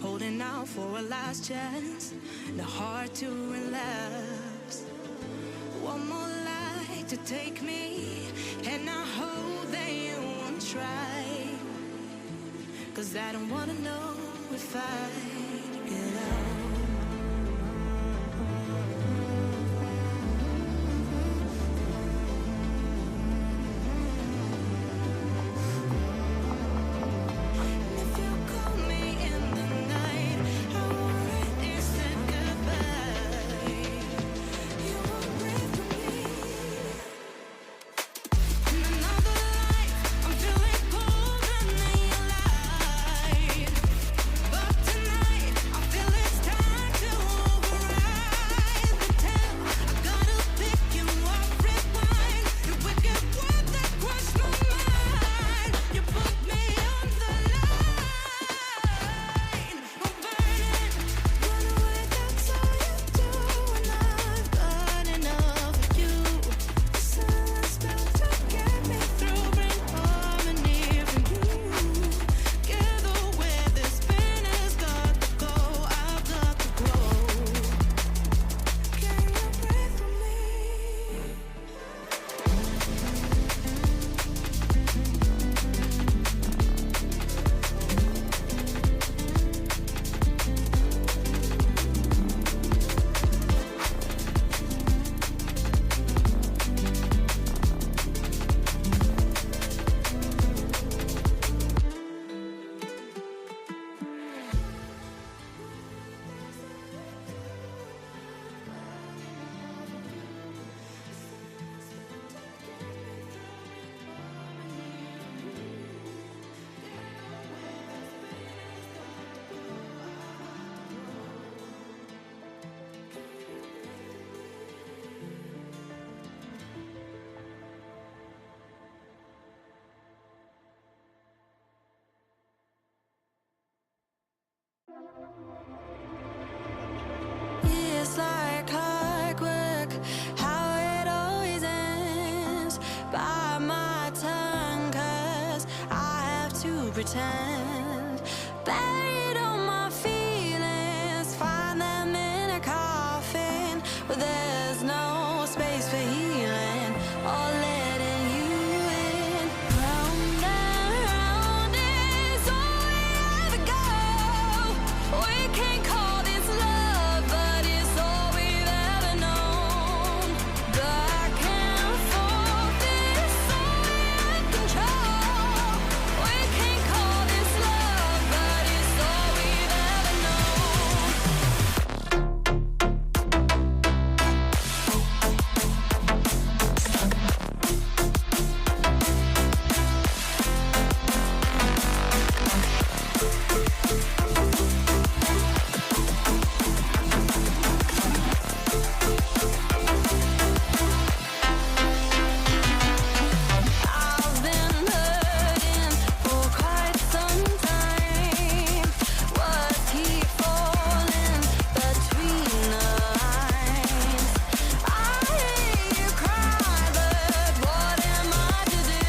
Holding out for a last chance, the heart to relapse. One more light to take me, and I hope that you won't try. 'Cause I don't wanna know if I get out. If you call me in the night, I already said goodbye. You won't breathe for me. In another life, I'm feeling cold and you're light. pretend. Buried all my feelings, find them in a coffin, but there's no space for healing or letting you in. Round and round is all we ever go. We can't call this love, but it's all we've ever known. Back and forth is all we have control. We can't call this love, but it's all we've ever known. I've been hurting for quite some time. Words keep falling between the lines. I hear you cry, but what am I to do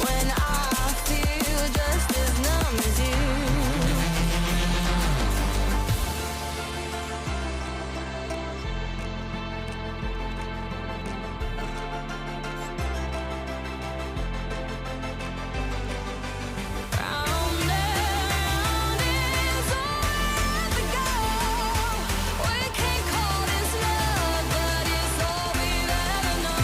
when I feel just as numb as you? Round and round is all we ever go. We can't call this love, but it's all we've ever known.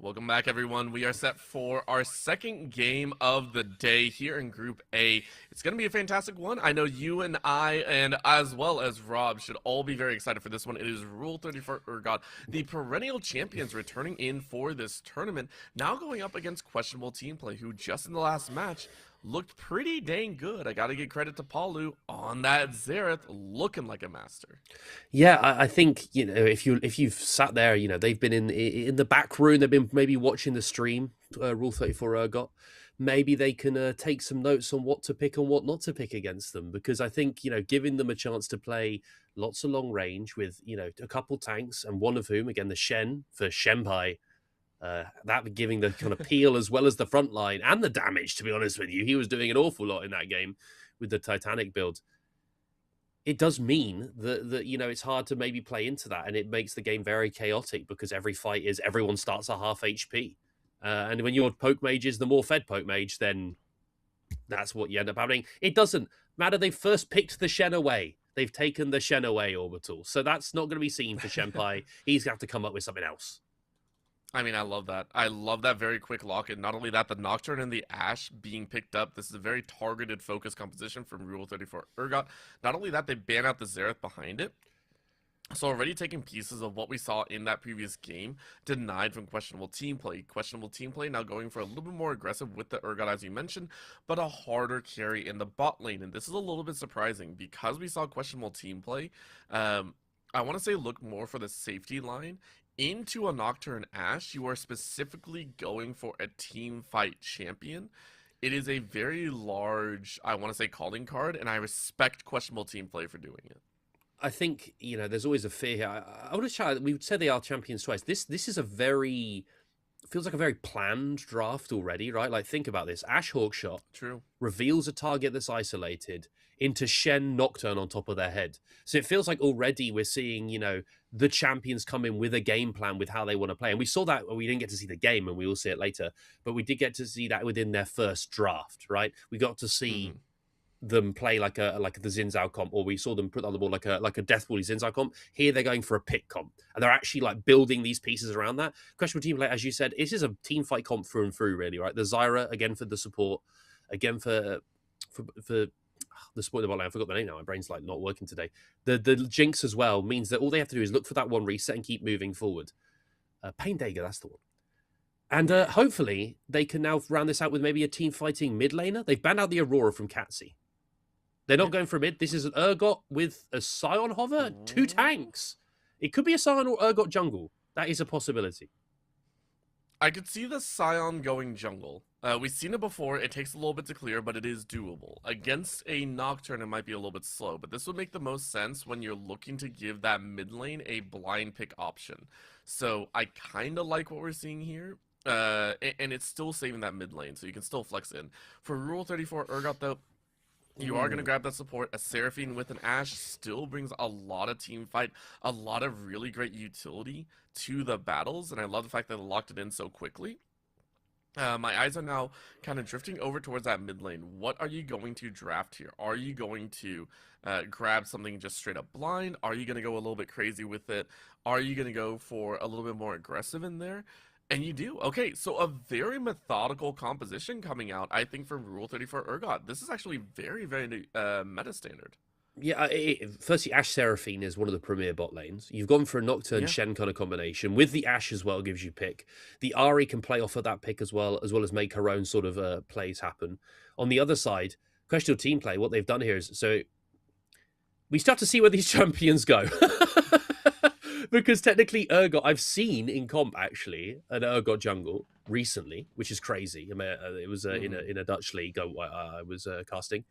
Welcome back, everyone. We are set for our second game of the day here in Group A. It's going to be a fantastic one. I know you and I, and as well as Rob, should all be very excited for this one. It is Rule 34 Urgot, the perennial champions, returning in for this tournament, now going up against questionable team play, who just in the last match looked pretty dang good. I got to give credit to Paulu on that Xerath, looking like a master. Yeah, I think if you've sat there, they've been in the back room. They've been maybe watching the stream. Rule 34 Urgot. Maybe they can take some notes on what to pick and what not to pick against them, because I think giving them a chance to play lots of long range with a couple tanks, and one of whom again the Shen for Shenpai. That giving the kind of peel as well as the front line and the damage, to be honest with you. He was doing an awful lot in that game with the Titanic build. It does mean that it's hard to maybe play into that, and it makes the game very chaotic because every fight is everyone starts at half HP. And when your poke mage is the more fed poke mage, then that's what you end up having. It doesn't matter. They've first picked the Shen away. They've taken the Shen away orbital. So that's not going to be seen for Shenpai. He's going to have to come up with something else. I mean, I love that. I love that very quick lock. And not only that, the Nocturne and the Ash being picked up. This is a very targeted focus composition from Rule 34 Urgot. Not only that, they ban out the Xerath behind it. So already taking pieces of what we saw in that previous game, denied from questionable team play. Questionable team play now going for a little bit more aggressive with the Urgot, as you mentioned, but a harder carry in the bot lane. And this is a little bit surprising because we saw questionable team play. I want to say look more for the safety line. Into a Nocturne Ash, you are specifically going for a team fight champion. It is a very large, I want to say, calling card, and I respect questionable team play for doing it. I think, there's always a fear here. I would have tried, we would say they are champions twice. This is a very feels like a very planned draft already, right? Like, think about this. Ash Hawkshot True. reveals a target that's isolated into Shen Nocturne on top of their head. So it feels like already we're seeing, the champions come in with a game plan with how they want to play. And we saw that, we didn't get to see the game and we will see it later, but we did get to see that within their first draft, right? We got to see them play like the Xin comp, or we saw them put on the board like a Death Wally Xin comp. Here they're going for a pick comp, and they're actually like building these pieces around that. Questionable team play, as you said, this is a team fight comp through and through, really, right? The Zyra again for the support, again for the support of the bot lane. I forgot the name now. My brain's like not working today. The Jinx as well means that all they have to do is look for that one reset and keep moving forward. Pain Dagger, that's the one. And hopefully they can now round this out with maybe a team fighting mid laner. They've banned out the Aurora from Catsy. They're not going for a mid. This is an Urgot with a Scion hover, 2 tanks. It could be a Scion or Urgot jungle. That is a possibility. I could see the Scion going jungle. We've seen it before. It takes a little bit to clear, but it is doable. Against a Nocturne, it might be a little bit slow, but this would make the most sense when you're looking to give that mid lane a blind pick option. So I kind of like what we're seeing here. And it's still saving that mid lane, so you can still flex in. For Rule 34 Urgot, though, you are going to grab that support. A Seraphine with an Ashe still brings a lot of team fight, a lot of really great utility to the battles, and I love the fact that they locked it in so quickly. My eyes are now kind of drifting over towards that mid lane. What are you going to draft here? Are you going to grab something just straight up blind? Are you going to go a little bit crazy with it? Are you going to go for a little bit more aggressive in there? And you do. Okay, so a very methodical composition coming out, I think, from Rule 34 Urgot. This is actually very, very meta standard. Yeah, firstly, Ashe Seraphine is one of the premier bot lanes. You've gone for a Nocturne Shen kind of combination. With the Ashe as well, gives you pick. The Ahri can play off of that pick as well as make her own sort of plays happen. On the other side, Questionable team play, what they've done here is, so we start to see where these champions go. Because technically Urgot, I've seen in comp actually an Urgot jungle recently, which is crazy. I mean, it was in a Dutch league I was casting.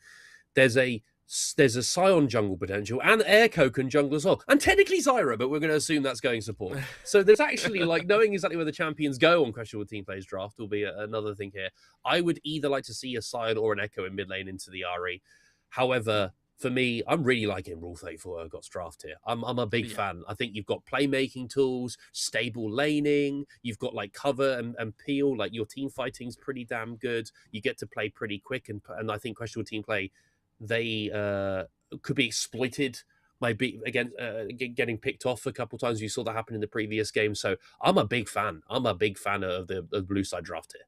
There's a Scion jungle potential, and Airco can jungle as well, and technically Zyra, but we're going to assume that's going support. So there's actually like knowing exactly where the champions go on Questionable Team Plays draft will be another thing here. I would either like to see a Scion or an Echo in mid lane into the Ahri. However, for me, I'm really liking Rule 34 Urgot's draft here. I'm a big fan. I think you've got playmaking tools, stable laning, you've got like cover and peel, like your team fighting's pretty damn good. You get to play pretty quick, and I think Questionable Team Play, they could be exploited by getting picked off a couple times. You saw that happen in the previous game. So I'm a big fan. I'm a big fan of the blue side draft here.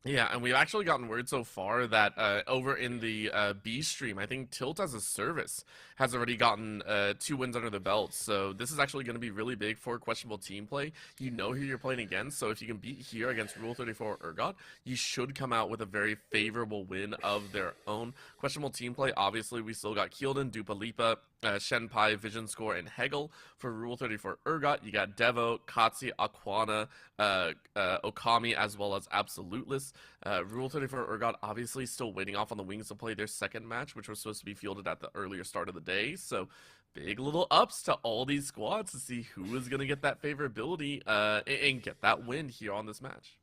Yeah, and we've actually gotten word so far that over in the B stream, I think Tilt as a service has already gotten 2 wins under the belt. So this is actually going to be really big for questionable team play. You know who you're playing against, so if you can beat here against Rule 34 Urgot, you should come out with a very favorable win of their own. Questionable team play, obviously, we still got Keelden, Dupa Lipa, Shenpai, Vision Score, and Hegel. For Rule 34 Urgot, you got Devo, Katsi, Aquana, Okami, as well as Absoluteless. Rule 34 Urgot obviously still waiting off on the wings to play their second match, which was supposed to be fielded at the earlier start of the day. So big little ups to all these squads to see who is going to get that favorability and get that win here on this match.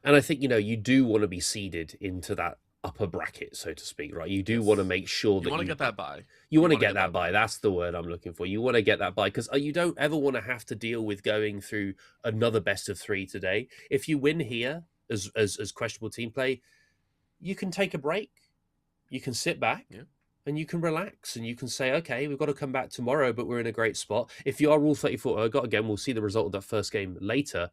And I think, you do want to be seeded into that upper bracket, so to speak, right? You do want to make sure that you want to get that buy. You want to get that buy. That's the word I'm looking for. You want to get that buy because you don't ever want to have to deal with going through another best of 3 today. If you win here as questionable team play, you can take a break. You can sit back. Yeah. And you can relax and you can say, okay, we've got to come back tomorrow, but we're in a great spot. If you are Rule 34 Urgot, again, we'll see the result of that first game later.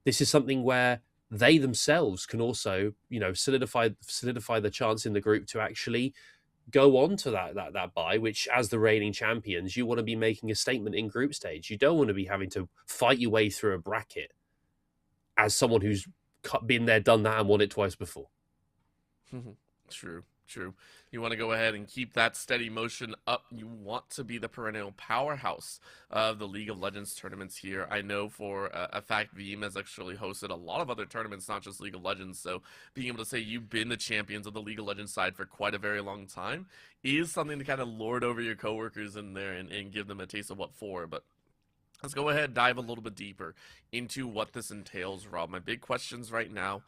This is something where they themselves can also, solidify the chance in the group to actually go on to that bye, which as the reigning champions, you want to be making a statement in group stage. You don't want to be having to fight your way through a bracket as someone who's been there, done that, and won it twice before. True. You want to go ahead and keep that steady motion up. You want to be the perennial powerhouse of the League of Legends tournaments here. I know for a fact Veeam has actually hosted a lot of other tournaments, not just League of Legends, so being able to say you've been the champions of the League of Legends side for quite a very long time is something to kind of lord over your coworkers in there and give them a taste of what for. But let's go ahead and dive a little bit deeper into what this entails, Rob. My big questions right now.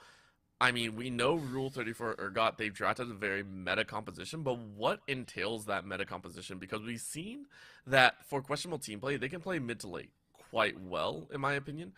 I mean, we know Rule 34 Urgot, they've drafted a very meta composition, but what entails that meta composition? Because we've seen that for questionable team play, they can play mid to late quite well, in my opinion.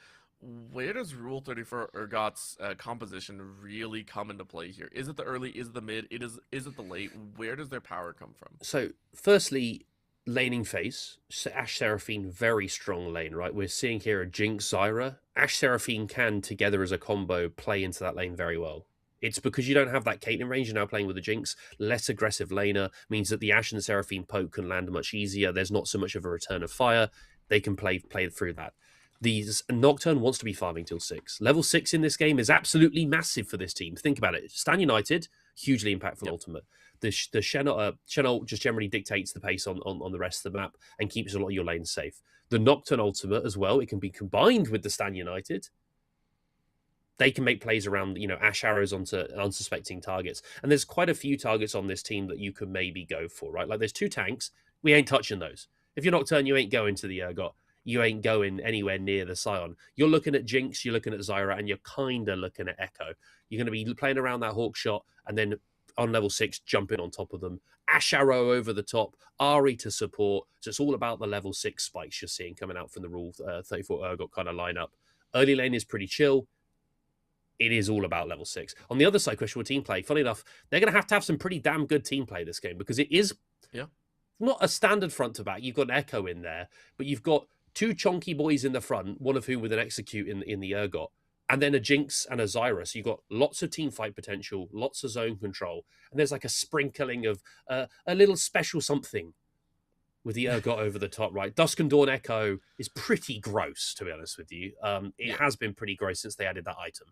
Where does Rule 34 Urgot's composition really come into play here? Is it the early? Is it the mid? Is it the late? Where does their power come from? So, firstly, laning phase. Ashe Seraphine, very strong lane, right? We're seeing here a Jinx Zyra. Ashe Seraphine can, together as a combo, play into that lane very well. It's because you don't have that Caitlyn range, you're now playing with a Jinx. Less aggressive laner means that the Ashe and the Seraphine poke can land much easier. There's not so much of a return of fire. They can play through that. These Nocturne wants to be farming till 6. Level 6 in this game is absolutely massive for this team. Think about it. Stan United, hugely impactful ultimate. The Shen just generally dictates the pace on the rest of the map and keeps a lot of your lanes safe. The Nocturne ultimate as well, it can be combined with the Stan United. They can make plays around, Ashe arrows onto unsuspecting targets. And there's quite a few targets on this team that you could maybe go for, right? Like there's 2 tanks. We ain't touching those. If you're Nocturne, you ain't going to the Urgot. You ain't going anywhere near the Sion. You're looking at Jinx, you're looking at Zyra, and you're kind of looking at Echo. You're going to be playing around that Hawk shot, and then on level 6, jumping on top of them. Ashe arrow over the top, Ahri to support. So it's all about the level 6 spikes you're seeing coming out from the Rule 34 Urgot kind of lineup. Early lane is pretty chill. It is all about level 6. On the other side, questionable team play, funny enough, they're going to have some pretty damn good team play this game because it is not a standard front to back. You've got an Echo in there, but you've got 2 chonky boys in the front, one of whom with an execute in the Urgot, and then a Jinx and a Zyra. So you've got lots of team fight potential, lots of zone control, and there's like a sprinkling of a little special something with the Urgot over the top, right? Dusk and Dawn Echo is pretty gross, to be honest with you. It has been pretty gross since they added that item.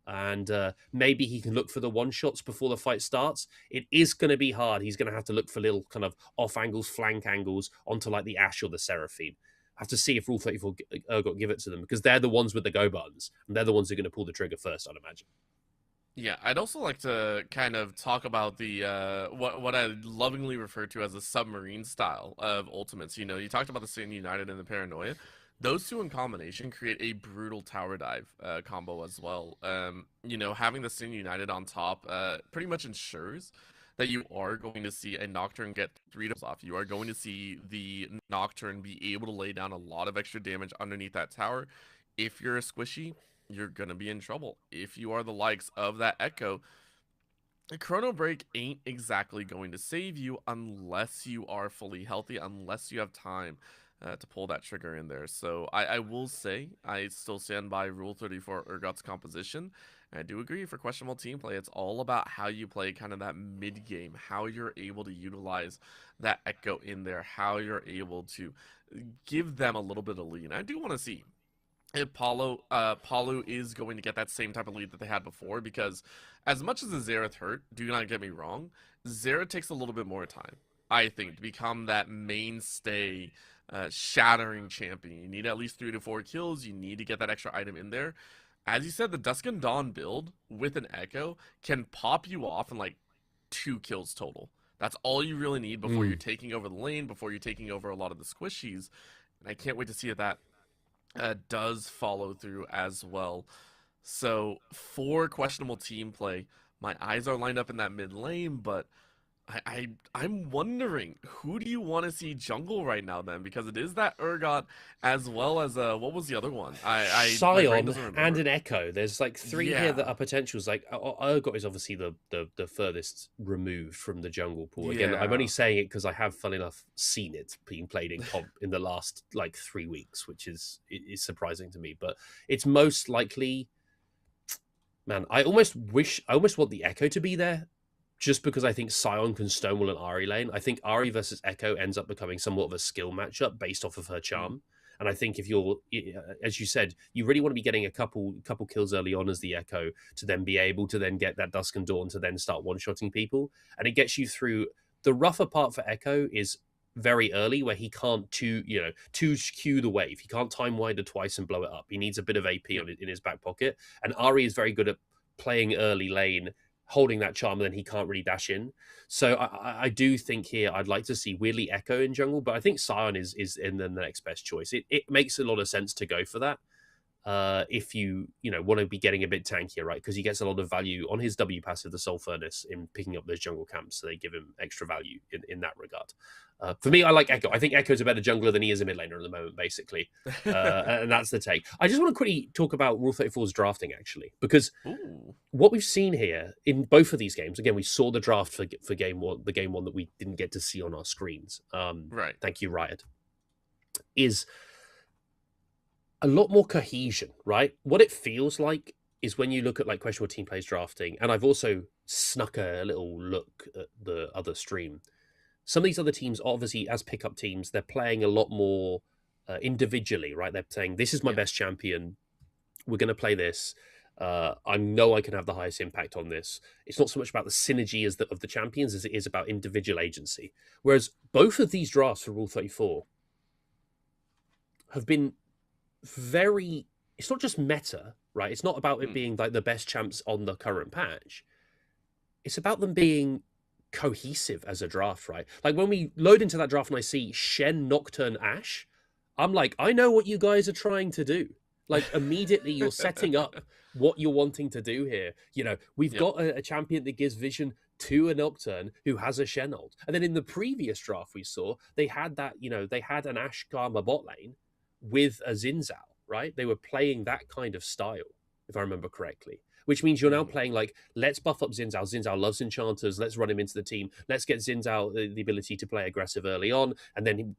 And maybe he can look for the one-shots before the fight starts. It is going to be hard. He's going to have to look for little kind of off angles, flank angles onto like the Ashe or the Seraphine. Have to see if Rule 34 Urgot give it to them because they're the ones with the go buttons and they're the ones who are going to pull the trigger first, I'd imagine. Yeah, I'd also like to kind of talk about the what I lovingly refer to as the submarine style of ultimates. You talked about the Sin United and the Paranoia. Those 2 in combination create a brutal tower dive combo as well. Having the Sin United on top pretty much ensures that you are going to see a Nocturne get 3 kills off. You are going to see the Nocturne be able to lay down a lot of extra damage underneath that tower. If you're a squishy, you're going to be in trouble. If you are the likes of that Echo, a Chrono Break ain't exactly going to save you unless you are fully healthy, unless you have time to pull that trigger in there. So I will say, I still stand by Rule 34 Urgot's composition. And I do agree for questionable team play, it's all about how you play kind of that mid game, how you're able to utilize that Echo in there, how you're able to give them a little bit of lead. And I do want to see if Palu is going to get that same type of lead that they had before, because as much as the Xerath hurt, do not get me wrong, Xerath takes a little bit more time, I think, to become that mainstay shattering champion. You need at least 3 to 4 kills. You need to get that extra item in there. As you said, the Dusk and Dawn build with an Echo can pop you off in like 2 kills total. That's all you really need before you're taking over the lane, before you're taking over a lot of the squishies. And I can't wait to see if that does follow through as well. So for questionable team play, my eyes are lined up in that mid lane, but I'm wondering, who do you want to see jungle right now then? Because it is that Urgot as well as what was the other one? Sion and an Echo. There's like 3 here that are potentials. Like Urgot is obviously the furthest removed from the jungle pool. Again, I'm only saying it because I have, funnily enough, seen it being played in comp in the last like 3 weeks, which is surprising to me. But it's most likely, man. I almost want the Echo to be there. Just because I think Sion can stonewall an Ahri lane. I think Ahri versus Echo ends up becoming somewhat of a skill matchup based off of her charm. And I think if you're, as you said, you really want to be getting a couple kills early on as the Echo to then be able to then get that Dusk and Dawn to then start one-shotting people. And it gets you through. The rougher part for Echo is very early where he can't two cue the wave. He can't time winder twice and blow it up. He needs a bit of AP in his back pocket. And Ahri is very good at playing early lane, holding that charm, and then he can't really dash in. So I do think here I'd like to see weirdly Echo in jungle, but I think Sion is in the next best choice. It makes a lot of sense to go for that. If you want to be getting a bit tankier, right? Because he gets a lot of value on his W passive, the Soul Furnace, in picking up those jungle camps, so they give him extra value in that regard. For me, I like Echo. I think Echo's a better jungler than he is a mid laner at the moment, basically, and that's the take. I just want to quickly talk about Rule 34's drafting, actually, because what we've seen here in both of these games, again, we saw the draft for game one, the game one that we didn't get to see on our screens. Right. Thank you, Riot. Is a lot more cohesion, right? What it feels like is when you look at like questionable team plays drafting, and I've also snuck a little look at the other stream. Some of these other teams, obviously, as pickup teams, they're playing a lot more individually, right? They're saying, this is my best champion. We're going to play this. I know I can have the highest impact on this. It's not so much about the synergy of the champions as it is about individual agency. Whereas both of these drafts for Rule 34 have been very, it's not just meta, right? It's not about it being like the best champs on the current patch. It's about them being cohesive as a draft, right? Like when we load into that draft and I see Shen, Nocturne, Ashe, I'm like, I know what you guys are trying to do. Like immediately you're setting up what you're wanting to do here. We've got a champion that gives vision to a Nocturne who has a Shen ult. And then in the previous draft we saw, they had that, they had an Ashe Karma bot lane with a Xin Zhao, right? They were playing that kind of style, if I remember correctly. Which means you're now playing like, let's buff up Xin Zhao. Xin Zhao loves enchanters. Let's run him into the team. Let's get Xin Zhao the ability to play aggressive early on. And then,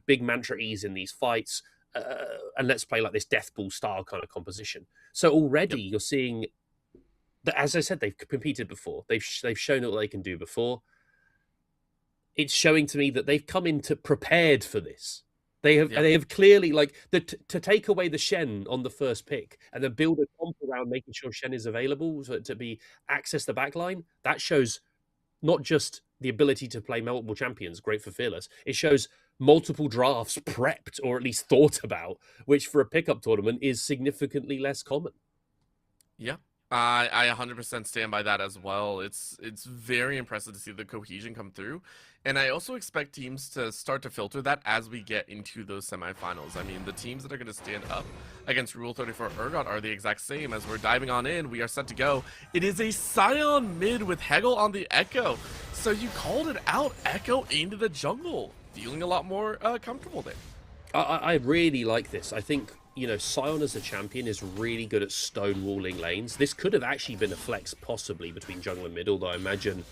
big mantra ease in these fights. And let's play like this death ball style kind of composition. So already you're seeing that, as I said, they've competed before. They've shown what they can do before. It's showing to me that they've come into prepared for this. They have clearly, like, to take away the Shen on the first pick and then build a comp around making sure Shen is available to be access the backline. That shows not just the ability to play multiple champions, great for Fearless. It shows multiple drafts prepped or at least thought about, which for a pickup tournament is significantly less common. Yeah. I 100% stand by that as well. It's very impressive to see the cohesion come through. And I also expect teams to start to filter that as we get into those semifinals. I mean, the teams that are going to stand up against Rule 34 Urgot are the exact same. As we're diving on in, we are set to go. It is a Sion mid with Hegel on the Echo. So you called it out, Echo into the jungle. Feeling a lot more comfortable there. I really like this. I think, Sion as a champion is really good at stonewalling lanes. This could have actually been a flex possibly between jungle and mid, although I imagine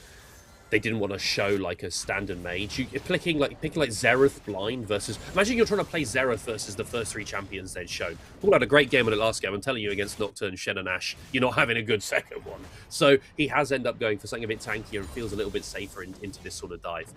they didn't want to show like a standard mage. You're picking like Xerath blind versus... Imagine you're trying to play Xerath versus the first three champions they'd shown. Paul had a great game on it last game. I'm telling you, against Nocturne, Shen and Ashe, you're not having a good second one. So he has ended up going for something a bit tankier and feels a little bit safer into this sort of dive.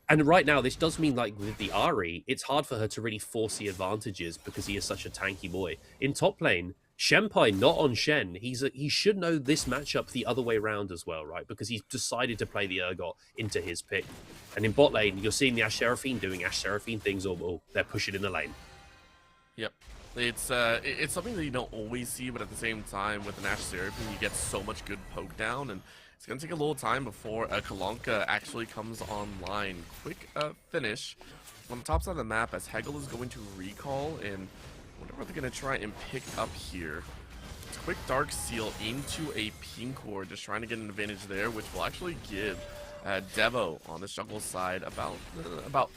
And right now, this does mean, like, with the Ahri, it's hard for her to really force the advantages because he is such a tanky boy. In top lane, Shenpai not on Shen. He should know this matchup the other way around as well, right? Because he's decided to play the Urgot into his pick. And in bot lane, you're seeing the Ashe Seraphine doing Ashe Seraphine things, or they're pushing in the lane. Yep. It's something that you don't always see, but at the same time, with an Ashe Seraphine, you get so much good poke down, and it's going to take a little time before Kalanka actually comes online. Quick finish on the top side of the map as Hegel is going to recall, and I wonder what they're going to try and pick up here. It's a quick Dark Seal into a Pink Ward, just trying to get an advantage there, which will actually give Devo on the jungle side about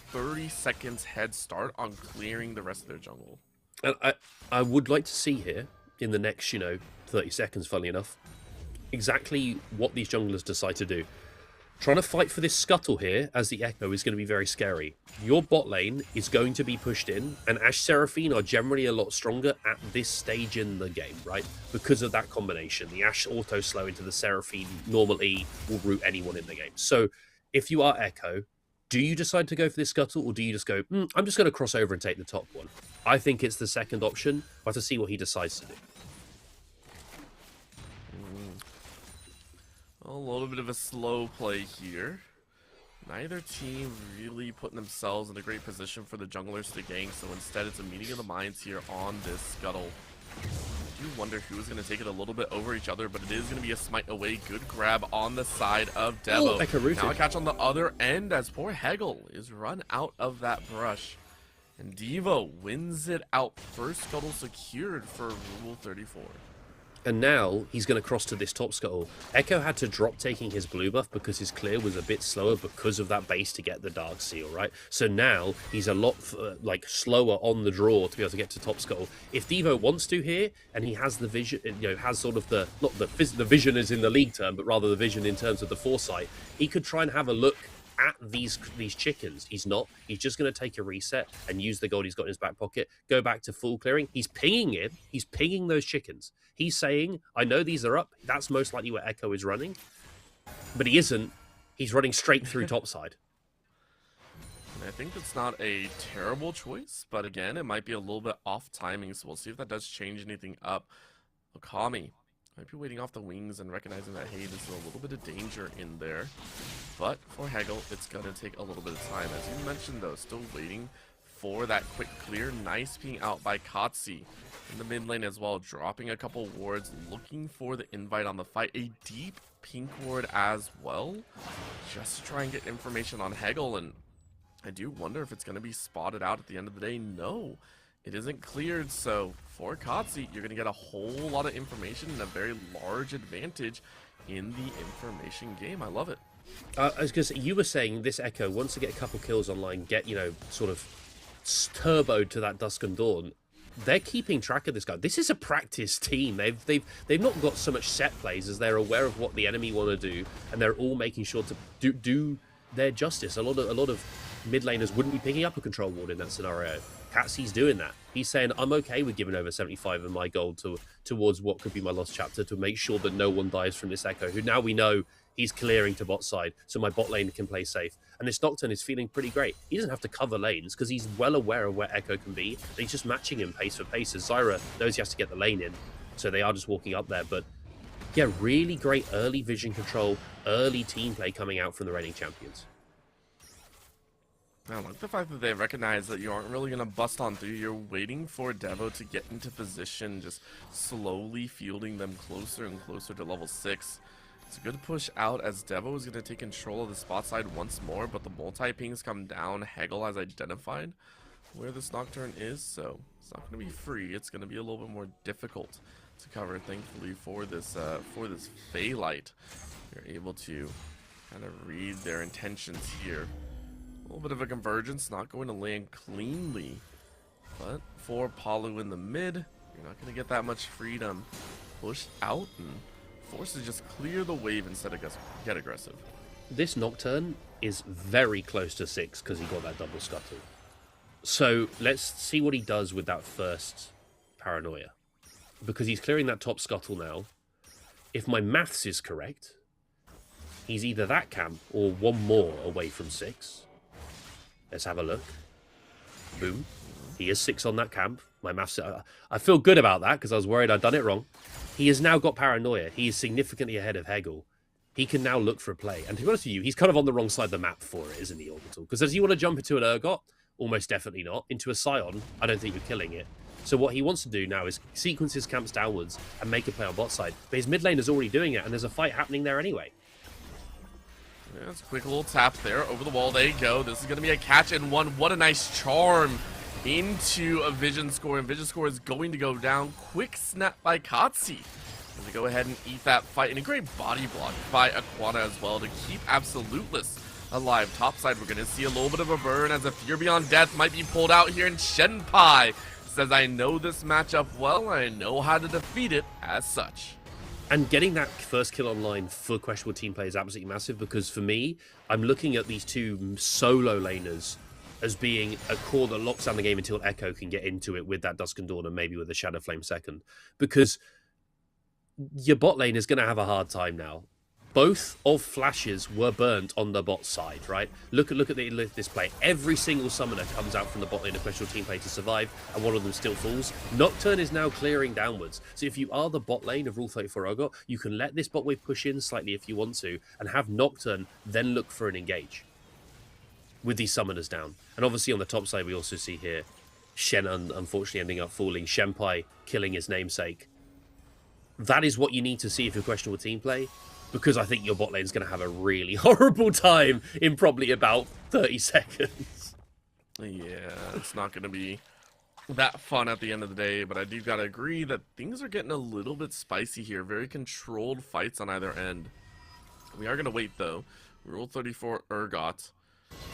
30 seconds head start on clearing the rest of their jungle. And I would like to see here, in the next, 30 seconds, funnily enough, exactly what these junglers decide to do. Trying to fight for this scuttle here as the Echo is going to be very scary. Your bot lane is going to be pushed in, and Ashe Seraphine are generally a lot stronger at this stage in the game, right? Because of that combination. The Ashe auto slow into the Seraphine normally will root anyone in the game. So if you are Echo, do you decide to go for this scuttle, or do you just go, I'm just going to cross over and take the top one? I think it's the second option. We'll have to see what he decides to do. A little bit of a slow play here. Neither team really putting themselves in a great position for the junglers to gank, so instead it's a meeting of the minds here on this scuttle. do wonder who's going to take it a little bit over each other, but it is going to be a smite away. Good grab on the side of Devo. Echo rooted. Now a catch on the other end as poor Hegel is run out of that brush. And Devo wins it out. First scuttle secured for Rule 34. And now he's going to cross to this top scuttle. Echo had to drop taking his blue buff because his clear was a bit slower because of that base to get the dark seal, right? So now he's a lot slower on the draw to be able to get to top scuttle. If Devo wants to here, and he has the vision, has sort of the vision is in the league term, but rather the vision in terms of the foresight, he could try and have a look at these chickens. He's not. He's just going to take a reset and use the gold he's got in his back pocket, go back to full clearing. He's pinging it. He's pinging those chickens. He's saying, I know these are up. That's most likely where Echo is running. But he isn't. He's running straight through topside. I think it's not a terrible choice, but again, it might be a little bit off timing, so we'll see if that does change anything up. Okami might be waiting off the wings and recognizing that, hey, there's a little bit of danger in there. But for Hegel, it's going to take a little bit of time. As you mentioned, though, still waiting for that quick clear. Nice being out by Kotzi in the mid lane as well, dropping a couple wards, looking for the invite on the fight. A deep pink ward as well, just to try and get information on Hegel. And I do wonder if it's going to be spotted out at the end of the day. No, it isn't cleared. So for Kotzi, you're going to get a whole lot of information and a very large advantage in the information game. I love it. Because you were saying this Echo wants to get a couple kills online, get, sort of turboed to that Dusk and Dawn. They're keeping track of this guy. This is a practice team. They've not got so much set plays as they're aware of what the enemy want to do, and they're all making sure to do their justice. A lot of mid laners wouldn't be picking up a control ward in that scenario. Katsy's doing that. He's saying, I'm okay with giving over 75 of my gold towards what could be my lost chapter to make sure that no one dies from this Echo, who now we know he's clearing to bot side, so my bot lane can play safe. And this Nocturne is feeling pretty great. He doesn't have to cover lanes because he's well aware of where Echo can be. And he's just matching him pace for pace. As Zyra knows he has to get the lane in, so they are just walking up there. But yeah, really great early vision control, early team play coming out from the reigning champions. I like the fact that they recognize that you aren't really going to bust on through. You're waiting for Devo to get into position, just slowly fielding them closer and closer to level 6. It's a good push out as Devo is going to take control of the spot side once more, but the multi-pings come down. Hegel has identified where this Nocturne is, so it's not going to be free. It's going to be a little bit more difficult to cover, thankfully, for this Phaelite. You're able to kind of read their intentions here. A little bit of a convergence, not going to land cleanly, but for Palu in the mid, you're not going to get that much freedom. Push out and forced to just clear the wave instead of get aggressive. This Nocturne is very close to 6 because he got that double scuttle. So let's see what he does with that first paranoia. Because he's clearing that top scuttle now. If my maths is correct, he's either that camp or one more away from 6. Let's have a look. Boom. He is 6 on that camp. My maths... I feel good about that because I was worried I'd done it wrong. He has now got paranoia. He is significantly ahead of Hegel. He can now look for a play. And to be honest with you, he's kind of on the wrong side of the map for it, isn't he, Orbital? Because does he want to jump into an Urgot? Almost definitely not. Into a Scion? I don't think you're killing it. So what he wants to do now is sequence his camps downwards and make a play on bot side. But his mid lane is already doing it, and there's a fight happening there anyway. Yeah, it's a quick little tap there. Over the wall they go. This is going to be a catch and one. What a nice charm into a Vision Score. And Vision Score is going to go down. Quick snap by Kotzi. Going to go ahead and eat that fight. And a great body block by Aquana as well to keep Absoluteless alive. Topside, we're going to see a little bit of a burn as a Fear Beyond Death might be pulled out here. And Shenpai says, I know this matchup well. I know how to defeat it as such. And getting that first kill online for questionable team play is absolutely massive because for me, I'm looking at these two solo laners as being a core that locks down the game until Echo can get into it with that Dusk and Dawn and maybe with a Shadow Flame second. Because your bot lane is going to have a hard time now. Both of Flashes were burnt on the bot side, right? Look at this play. Every single summoner comes out from the bot lane of questionable team play to survive, and one of them still falls. Nocturne is now clearing downwards. So if you are the bot lane of Rule 34 Urgot, you can let this bot wave push in slightly if you want to, and have Nocturne then look for an engage with these summoners down. And obviously on the top side, we also see here Shen unfortunately ending up falling, Shenpai killing his namesake. that is what you need to see if you're questionable team play, because I think your bot lane is going to have a really horrible time in probably about 30 seconds. Yeah, it's not going to be that fun at the end of the day, but I do got to agree that things are getting a little bit spicy here. Very controlled fights on either end. We are going to wait, though. Rule 34 Urgot.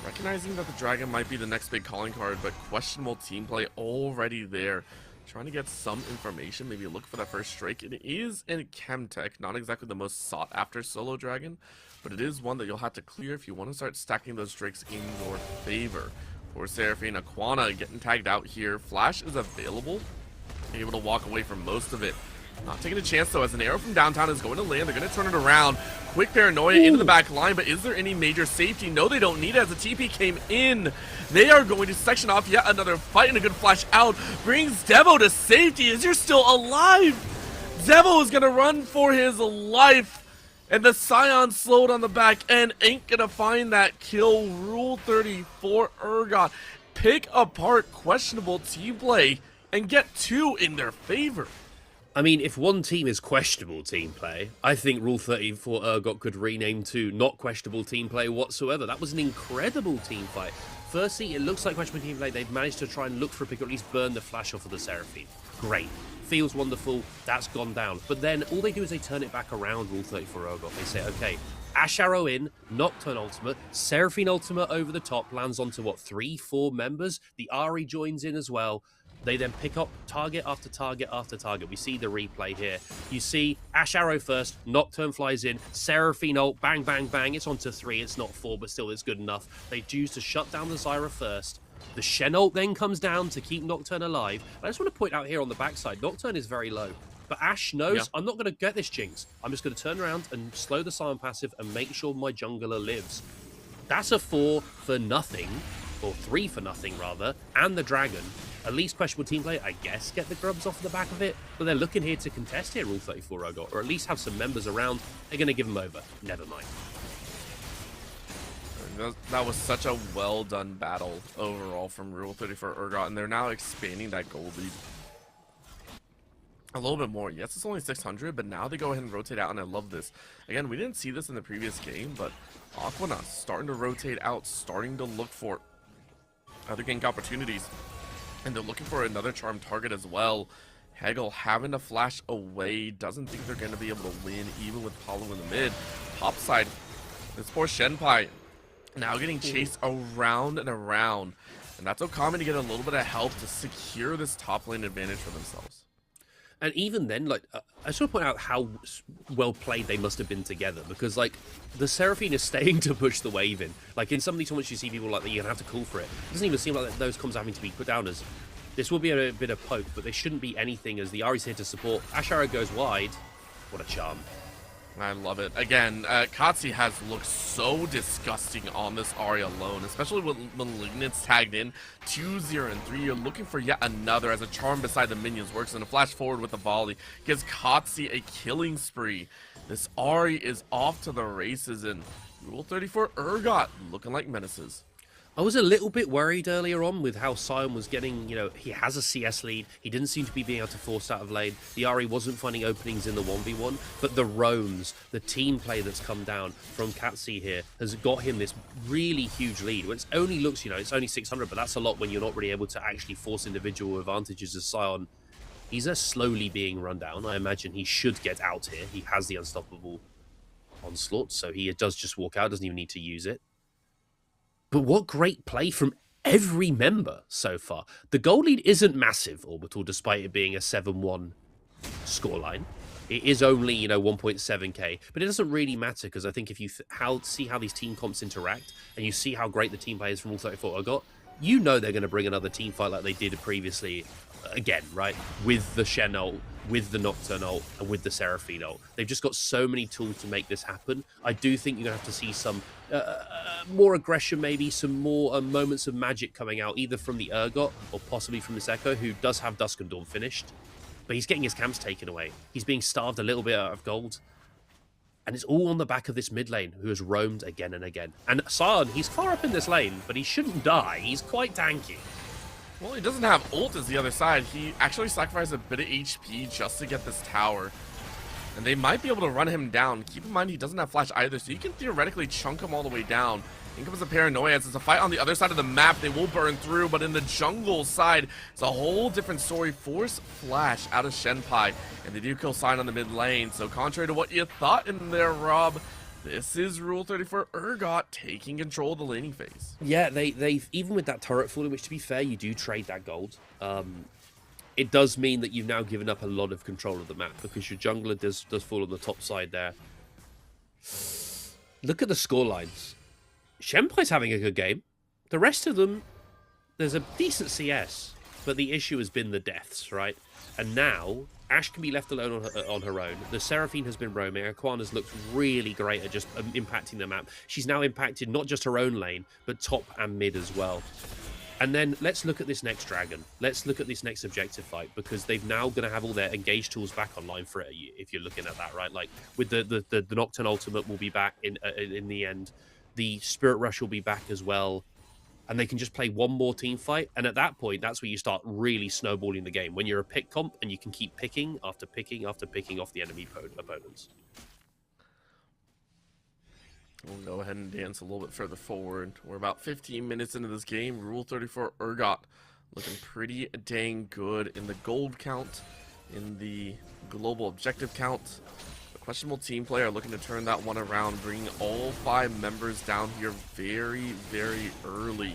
Recognizing that the Dragon might be the next big calling card, but questionable team play already there. Trying to get some information, maybe look for that first strike. It is in Chemtech, not exactly the most sought after solo Dragon, but it is one that you'll have to clear if you want to start stacking those drakes in your favor. For Seraphine, Aquana getting tagged out here. Flash is available, able to walk away from most of it. Not taking a chance though, as an arrow from downtown is going to land. They're going to turn it around. Quick paranoia into the back line, but is there any major safety? No, they don't need it as the TP came in. They are going to section off yet another fight, and a good flash out brings Devo to safety. Is you're still alive? Devo is going to run for his life, and the Scion slowed on the back end ain't going to find that kill. Rule 34 Urgot pick apart questionable team play and get 2 in their favor. I mean, if one team is questionable team play, I think Rule 34 Urgot could rename to not questionable team play whatsoever. That was an incredible team fight. Firstly, it looks like questionable team play. They've managed to try and look for a pick, or at least burn the flash off of the Seraphine. Great. Feels wonderful. That's gone down. But then all they do is they turn it back around, Rule 34 Urgot. They say, okay, Ash Arrow in, Nocturne ultimate, Seraphine ultimate over the top, lands onto, what, 3-4 members? The Ahri joins in as well. They then pick up target after target after target. We see the replay here. You see Ash Arrow first, Nocturne flies in, Seraphine ult, bang, bang, bang. It's onto 3, it's not 4, but still it's good enough. They choose to shut down the Zyra first. The Shen ult then comes down to keep Nocturne alive. I just want to point out here on the backside, Nocturne is very low. But Ash knows, I'm not going to get this Jinx. I'm just going to turn around and slow the Scion passive and make sure my jungler lives. That's a 4 for nothing, or 3 for nothing rather, and the Dragon. At least questionable team play, I guess, get the grubs off the back of it. But they're looking here to contest here, Rule 34 Urgot, or at least have some members around. They're going to give them over. Never mind. That was such a well-done battle overall from Rule 34 Urgot, and they're now expanding that gold lead a little bit more. Yes, it's only 600, but now they go ahead and rotate out, and I love this. Again, we didn't see this in the previous game, but Aquana starting to rotate out, starting to look for other gank opportunities. And they're looking for another charm target as well. Hegel having to flash away. Doesn't think they're going to be able to win, even with Paulo in the mid. Top side, this poor Shenpai now getting chased around and around. And that's Okami to get a little bit of help to secure this top lane advantage for themselves. And even then, like, I just want to point out how well played they must have been together, because, like, the Seraphine is staying to push the wave in. Like, in some of these tournaments, you see people like that, you're going to have to call for it. It doesn't even seem like those comms are having to be put down as, this will be a bit of poke, but they shouldn't be anything, as the Ahri's here to support. Ashara goes wide. What a charm. I love it. Again, Katsi has looked so disgusting on this Ahri alone, especially with Malignance tagged in. 2, 0, and 3. You're looking for yet another as a charm beside the minions works, and a flash forward with a volley gives Katsi a killing spree. This Ahri is off to the races, and Rule 34 Urgot looking like menaces. I was a little bit worried earlier on with how Sion was getting, you know, he has a CS lead. He didn't seem to be being able to force out of lane. The Ahri wasn't finding openings in the 1v1, but the roams, the team play that's come down from Katsi here has got him this really huge lead. It only looks, you know, it's only 600, but that's a lot when you're not really able to actually force individual advantages as Sion. He's slowly being run down. I imagine he should get out here. He has the unstoppable onslaught, so he does just walk out, doesn't even need to use it. But what great play from every member so far. The goal lead isn't massive, Orbital, despite it being a 7-1 scoreline. It is only, you know, 1.7k, but it doesn't really matter, because I think if you see how these team comps interact, and you see how great the team players from Rule 34 got, you know they're going to bring another team fight like they did previously, again, right? With the Shen ult, with the Nocturne ult, and with the Seraphine ult. They've just got so many tools to make this happen. I do think you're going to have to see some more aggression, maybe some more moments of magic coming out, either from the Urgot or possibly from this Echo, who does have Dusk and Dawn finished. But he's getting his camps taken away. He's being starved a little bit out of gold. And it's all on the back of this mid lane, who has roamed again and again. And Sion, he's far up in this lane, but he shouldn't die. He's quite tanky. Well, he doesn't have ult as the other side. He actually sacrificed a bit of HP just to get this tower. And they might be able to run him down. Keep in mind he doesn't have flash either, so you can theoretically chunk him all the way down. In comes the Paranoia. It's a fight on the other side of the map. They will burn through, but in the jungle side, it's a whole different story. Force flash out of Shenpai, and they do kill Sign on the mid lane. So contrary to what you thought in there, Rob, this is Rule 34 Urgot taking control of the laning phase. Yeah, they've even with that turret falling, which to be fair, you do trade that gold. It does mean that you've now given up a lot of control of the map because your jungler does fall on the top side there. Look at the score lines. Shenpai's having a good game. The rest of them, there's a decent CS, but the issue has been the deaths, right? And now, Ashe can be left alone on her own. The Seraphine has been roaming. Aquana's looked really great at just impacting the map. She's now impacted not just her own lane, but top and mid as well. And then let's look at this next dragon. Let's look at this next objective fight, because they've now going to have all their engaged tools back online for it. If you're looking at that, right? Like with the Nocturne ultimate will be back in the end. The Spirit Rush will be back as well. And they can just play one more team fight. And at that point, that's where you start really snowballing the game. When you're a pick comp and you can keep picking after picking after picking off the enemy opponents. We'll go ahead and dance a little bit further forward. We're about 15 minutes into this game. Rule 34 Urgot looking pretty dang good in the gold count, in the global objective count. The questionable team player looking to turn that one around, bringing all 5 members down here very, very early.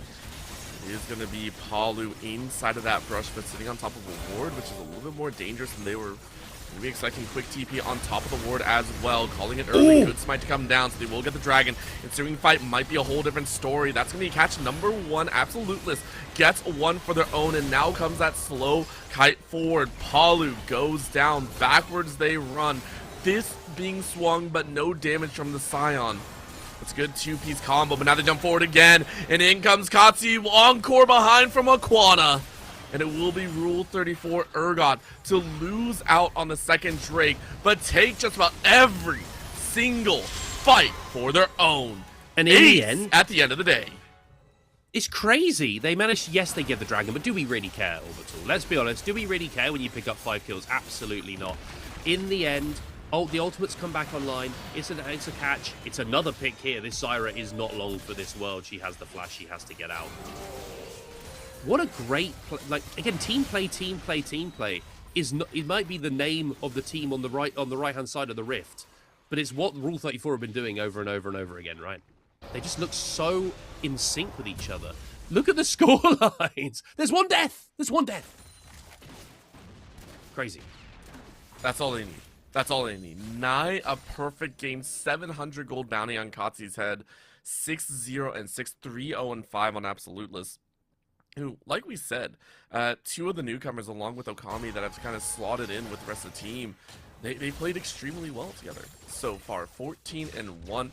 It is going to be Palu inside of that brush, but sitting on top of a ward, which is a little bit more dangerous than they were. We'll be expecting quick TP on top of the ward as well. Calling it early. Good smite to come down, so they will get the dragon. Ensuing fight might be a whole different story. That's going to be catch number 1. Absoluteless gets one for their own, and now comes that slow kite forward. Palu goes down. Backwards they run. Fist being swung, but no damage from the Scion. It's a good 2-piece combo, but now they jump forward again. And in comes Katsi. Encore behind from Aquana. And it will be Rule 34 Urgot to lose out on the second Drake, but take just about every single fight for their own. And in the end, at the end of the day, it's crazy. They managed, yes, they get the dragon, but do we really care, Orbital? Let's be honest. Do we really care when you pick up 5 kills? Absolutely not. In the end, the ultimates come back online. It's a catch. It's another pick here. This Zyra is not long for this world. She has the flash. She has to get out. What a great, again, team play is not, it might be the name of the team on the right-hand side of the rift, but it's what Rule 34 have been doing over and over and over again, right? They just look so in sync with each other. Look at the score lines. There's one death. Crazy. That's all they need. That's all they need. Nigh a perfect game. 700 gold bounty on Katsi's head. 6-0 and 6, 3-0 and 5 on Absoluteless. Who, like we said, 2 of the newcomers, along with Okami, that have kind of slotted in with the rest of the team, they played extremely well together so far. 14-1.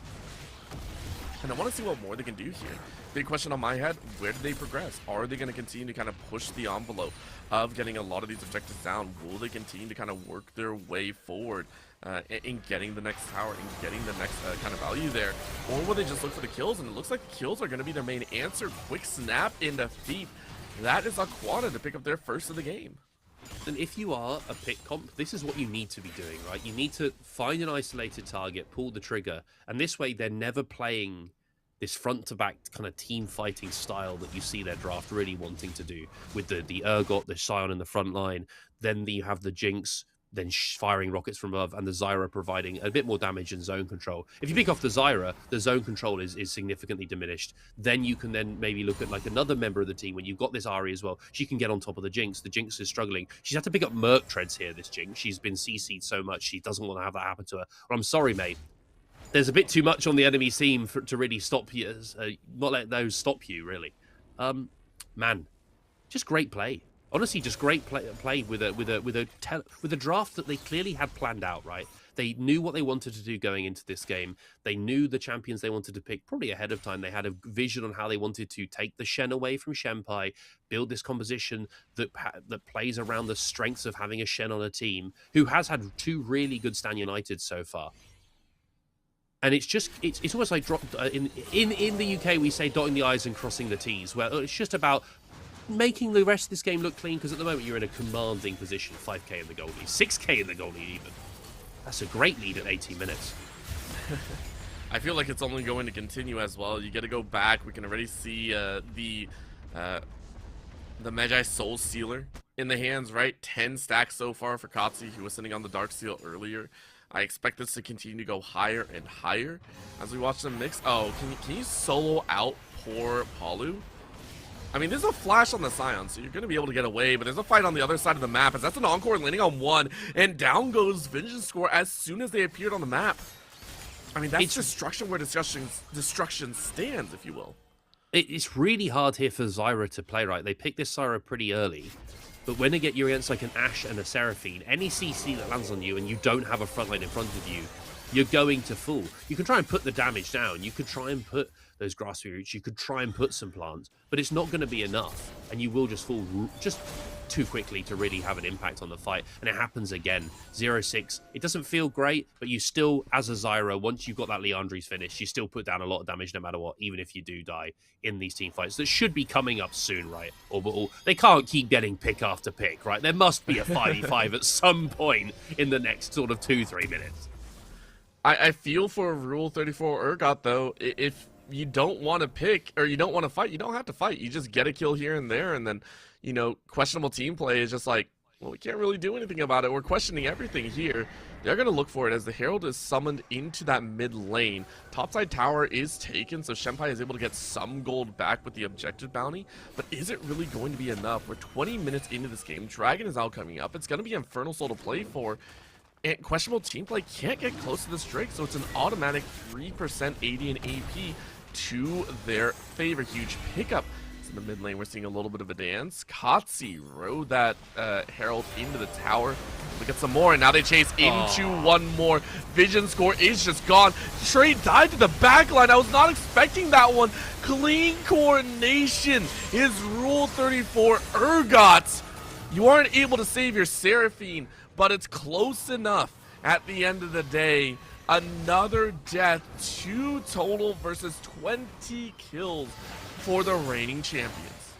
And I want to see what more they can do here. Big question on my head, where do they progress? Are they going to continue to kind of push the envelope of getting a lot of these objectives down? Will they continue to kind of work their way forward in getting the next tower, in getting the next kind of value there? Or will they just look for the kills? And it looks like the kills are going to be their main answer. Quick snap in defeat. That is Aquana to pick up their first of the game. And if you are a pick comp, this is what you need to be doing, right? You need to find an isolated target, pull the trigger, and this way they're never playing this front-to-back kind of team-fighting style that you see their draft really wanting to do, with the Urgot, the Scion in the front line, then you have the Jinx, then firing rockets from above, and the Zyra providing a bit more damage and zone control. If you pick off the Zyra, the zone control is significantly diminished. Then you can then maybe look at like another member of the team when you've got this Ahri as well. She can get on top of the Jinx. The Jinx is struggling. She's had to pick up Merc treads here, this Jinx. She's been CC'd so much, she doesn't want to have that happen to her. Well, I'm sorry, mate. There's a bit too much on the enemy team to really stop you, not let those stop you, really. Man, just great play. Honestly, just great play with a draft that they clearly had planned out, right? They knew what they wanted to do going into this game. They knew the champions they wanted to pick probably ahead of time. They had a vision on how they wanted to take the Shen away from Shenpai, build this composition that plays around the strengths of having a Shen on a team who has had 2 really good Stan United so far. And it's almost like in the UK we say dotting the I's and crossing the T's, where it's just about making the rest of this game look clean, because at the moment you're in a commanding position. 5k in the goldie, 6k in the goldie even. That's a great lead at 18 minutes. I feel like it's only going to continue as well. You got to go back. We can already see the Magi Soul Sealer in the hands, right? 10 stacks so far for Kotzi, who was sitting on the Dark Seal earlier. I expect this to continue to go higher and higher as we watch them mix. Oh, can you solo out poor Palu? I mean, there's a flash on the Scion, so you're going to be able to get away, but there's a fight on the other side of the map, as that's an Encore landing on one, and down goes Vengeance Score as soon as they appeared on the map. I mean, that's destruction where destruction stands, if you will. It's really hard here for Zyra to play right. They picked this Zyra pretty early, but when they get you against like an Ashe and a Seraphine, any CC that lands on you and you don't have a front line in front of you, you're going to fall. You can try and put the damage down. You could try and put those grass roots. You could try and put some plants, but it's not going to be enough, and you will just fall just too quickly to really have an impact on the fight. And it happens again. 0-6. It doesn't feel great, but you still, as a Zyra, once you've got that Leandri's finish, you still put down a lot of damage no matter what, even if you do die in these team fights that should be coming up soon, right? Or they can't keep getting pick after pick, right? There must be a 5v5 at some point in the next sort of 2-3 minutes. I feel for Rule 34 Urgot, though. If you don't want to pick, or you don't want to fight, you don't have to fight. You just get a kill here and there, and then, you know, questionable team play is just like, well, we can't really do anything about it. We're questioning everything here. They're going to look for it as the Herald is summoned into that mid lane. Topside tower is taken, so Shenpai is able to get some gold back with the objective bounty, but is it really going to be enough? We're 20 minutes into this game. Dragon is out coming up. It's going to be Infernal Soul to play for. And questionable team play can't get close to this Drake, so it's an automatic 3% AD and AP to their favor. Huge pickup. In the mid lane, we're seeing a little bit of a dance. Kotzi rode that Herald into the tower. We get some more, and now they chase into one more. Vision Score is just gone. Straight dive to the back line. I was not expecting that one. Clean coordination is Rule 34 Urgot. You aren't able to save your Seraphine, but it's close enough at the end of the day. Another death, 2 total versus 20 kills for the reigning champions.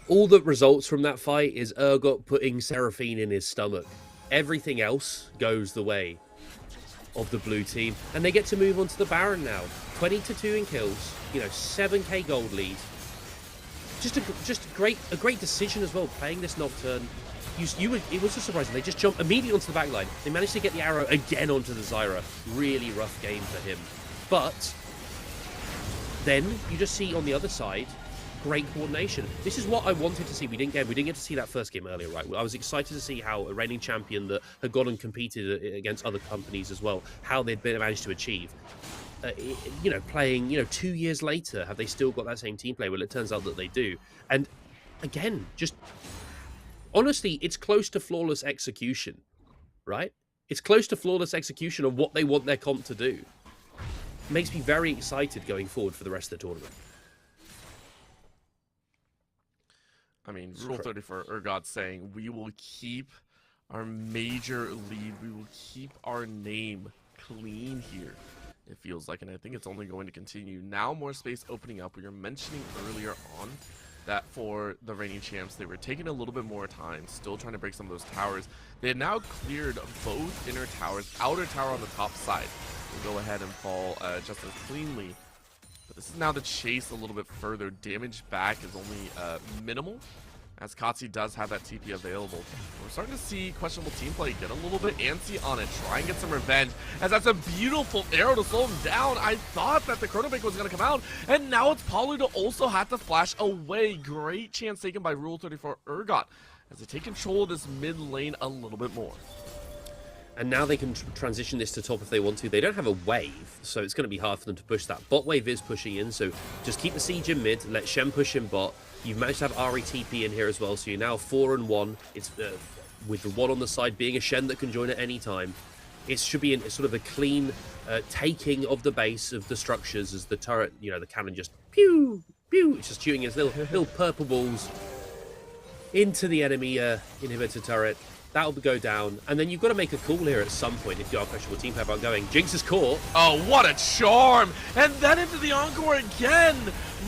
All that results from that fight is Urgot putting Seraphine in his stomach. Everything else goes the way of the blue team, and they get to move on to the Baron now. 20-2 in kills, you know, 7k gold lead. Just a great decision as well, playing this Nocturne. It was just surprising. They just jumped immediately onto the back line. They managed to get the arrow again onto the Zyra. Really rough game for him. But then you just see on the other side, great coordination. This is what I wanted to see. We didn't get to see that first game earlier, right? I was excited to see how a reigning champion that had gone and competed against other companies as well, how they'd managed to achieve. You know, playing, 2 years later, have they still got that same team play? Well, it turns out that they do. And again, just honestly, it's close to flawless execution, right? It's close to flawless execution of what they want their comp to do. Makes me very excited going forward for the rest of the tournament. I mean, Rule 34 Urgot saying, we will keep our major lead. We will keep our name clean here, it feels like. And I think it's only going to continue. Now more space opening up. We were mentioning earlier on that for the reigning champs, they were taking a little bit more time, still trying to break some of those towers. They had now cleared both inner towers. Outer tower on the top side will go ahead and fall just as cleanly. But this is now the chase a little bit further. Damage back is only minimal, as Kotzi does have that TP available. We're starting to see questionable team play get a little bit antsy on it, try and get some revenge, as that's a beautiful arrow to slow him down. I thought that the Chronobake was going to come out, and now it's Palu to also have to flash away. Great chance taken by Rule 34 Urgot, as they take control of this mid lane a little bit more. And now they can transition this to top if they want to. They don't have a wave, so it's going to be hard for them to push that. Bot wave is pushing in, so just keep the siege in mid, let Shen push in bot. You've managed to have Ahri TP in here as well, so you're now 4-1. It's with the one on the side being a Shen that can join at any time. It should be sort of a clean taking of the base of the structures as the turret, the cannon just pew, pew. It's just shooting its little purple balls into the enemy inhibitor turret. That'll go down, and then you've got to make a call here at some point if you are questionable team player going. Jinx is caught. Oh, what a charm! And then into the encore again!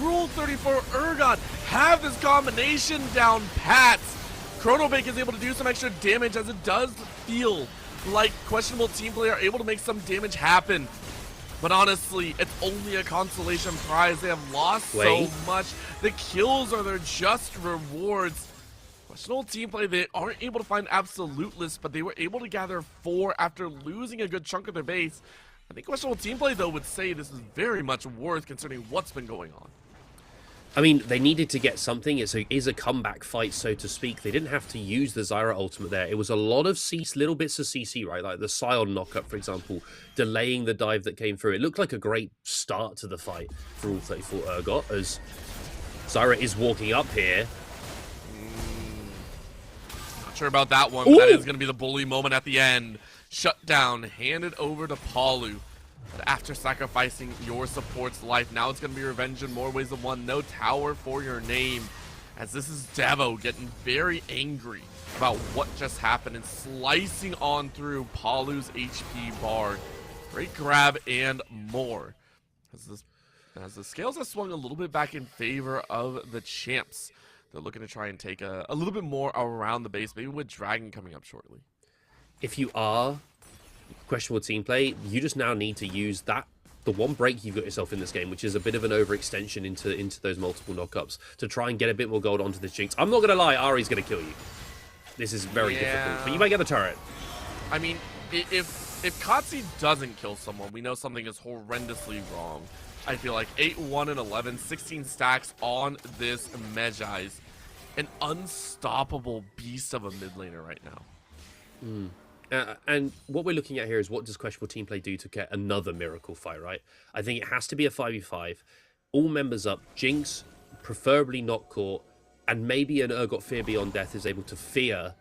Rule 34 Urgot have this combination down pat. Chronobake is able to do some extra damage, as it does feel like questionable team play are able to make some damage happen. But honestly, it's only a consolation prize. They have lost so much. The kills are their just rewards. Questionable team play, they aren't able to find absolute lists, but they were able to gather 4 after losing a good chunk of their base. I think questionable team play, though, would say this is very much worth considering what's been going on. I mean, they needed to get something. It is a comeback fight, so to speak. They didn't have to use the Zyra ultimate there. It was a lot of little bits of CC, right? Like the Scion knockup, for example, delaying the dive that came through. It looked like a great start to the fight for all 34 Urgot, as Zyra is walking up here. Not sure about that one, but that is going to be the bully moment at the end. Shut down, handed over to Palu. But after sacrificing your support's life, now it's going to be revenge in more ways than one. No tower for your name. As this is Devo getting very angry about what just happened and slicing on through Palu's HP bar. Great grab and more. As the scales have swung a little bit back in favor of the champs. They're looking to try and take a little bit more around the base, maybe with Dragon coming up shortly. If you are questionable team play, you just now need to use the one break you've got yourself in this game, which is a bit of an overextension into those multiple knockups, to try and get a bit more gold onto this Jinx. I'm not gonna lie, Ahri's gonna kill you. This is very difficult, but you might get the turret. I mean, if Katsi doesn't kill someone, we know something is horrendously wrong. I feel like 8-1 and 11, 16 stacks on this Medjai's. An unstoppable beast of a mid laner right now. And what we're looking at here is, what does questionable team play do to get another miracle fight, right? I think it has to be a 5v5. All members up, Jinx, preferably not caught, and maybe an Urgot Fear Beyond Death is able to fear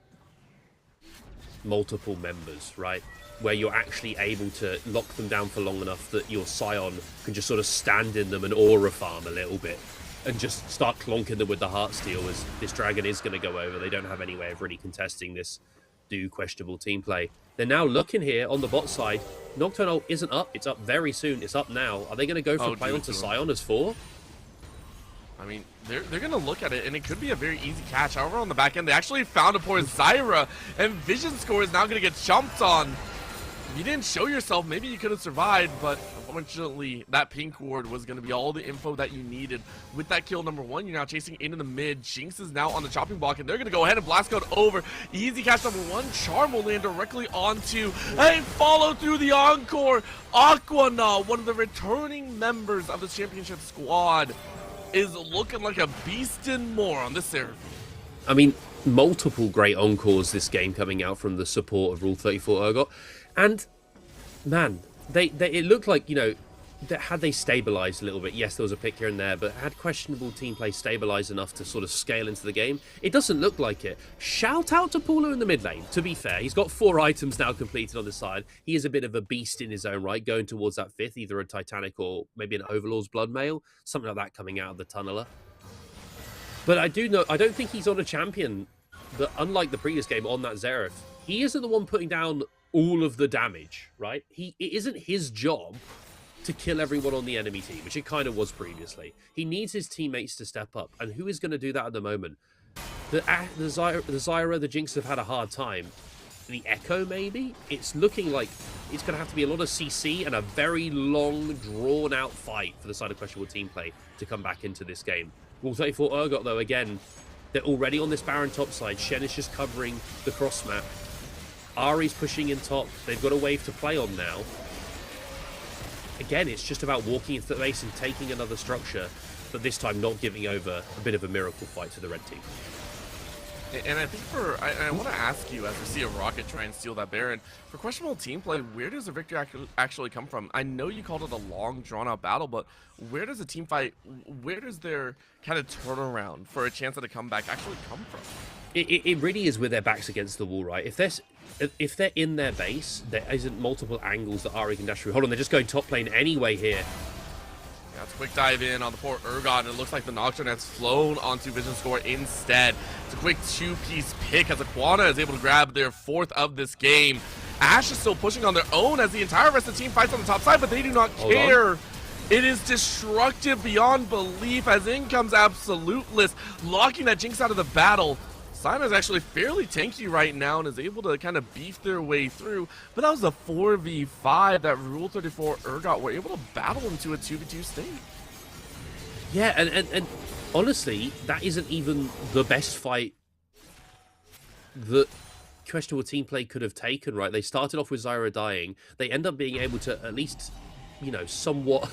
multiple members, right? Where you're actually able to lock them down for long enough that your Scion can just sort of stand in them and aura farm a little bit and just start clonking them with the Heartsteel, as this Dragon is going to go over. They don't have any way of really contesting this questionable team play. They're now looking here on the bot side. Nocturnal isn't up. It's up very soon. It's up now. Are they going to go for play onto Scion as 4? I mean, they're going to look at it, and it could be a very easy catch. However, on the back end, they actually found a poor Zyra, and Vision Score is now going to get jumped on. If you didn't show yourself, maybe you could have survived, but unfortunately, that pink ward was going to be all the info that you needed. With that kill number 1, you're now chasing into the mid. Jinx is now on the chopping block, and they're going to go ahead and blast code over. Easy catch number 1. Charm will land directly onto a follow through the encore. Aquanaut, one of the returning members of the championship squad, is looking like a beast and more on this Seraphine. I mean, multiple great encores this game coming out from the support of Rule 34 Urgot. And, man, it looked like, you know, that had they stabilized a little bit, yes, there was a pick here and there, but had questionable team play stabilized enough to sort of scale into the game, it doesn't look like it. Shout out to Paulo in the mid lane, to be fair. He's got 4 items now completed on the side. He is a bit of a beast in his own right, going towards that 5th, either a Titanic or maybe an Overlord's Bloodmail, something like that coming out of the Tunneler. But I don't think he's on a champion that, unlike the previous game on that Xerath, he isn't the one putting down all of the damage, right? It isn't his job to kill everyone on the enemy team, which it kind of was previously. He needs his teammates to step up, and who is going to do that at the moment? The Zyra, the Jinx have had a hard time. The Echo, maybe? It's looking like it's going to have to be a lot of CC and a very long, drawn-out fight for the side of questionable team play to come back into this game. Rule 34 Urgot, though, again, they're already on this Baron top side. Shen is just covering the cross map. Ahri's pushing in top. They've got a wave to play on now. Again, it's just about walking into the base and taking another structure, but this time not giving over a bit of a miracle fight to the red team. And I think I want to ask you, as we see a Rocket try and steal that Baron, for questionable team play, where does the victory actually come from? I know you called it a long, drawn-out battle, but where does a team fight, where does their kind of turnaround for a chance at a comeback actually come from? It really is with their backs against the wall, right? If they're in their base, there isn't multiple angles that Ahri can dash through. Hold on, they're just going top lane anyway here. Yeah, it's a quick dive in on the poor Urgot, and it looks like the Nocturne has flown onto Vision Score instead. It's a quick 2-piece pick as Aquana is able to grab their 4th of this game. Ashe is still pushing on their own as the entire rest of the team fights on the top side, but they do not care. It is destructive beyond belief as in comes Absoluteless, locking that Jinx out of the battle. Simon's actually fairly tanky right now and is able to kind of beef their way through, but that was a 4v5 that Rule 34 Urgot were able to battle into a 2v2 state. Yeah, and honestly, that isn't even the best fight that questionable team play could have taken, right? They started off with Zyra dying. They end up being able to at least, you know, somewhat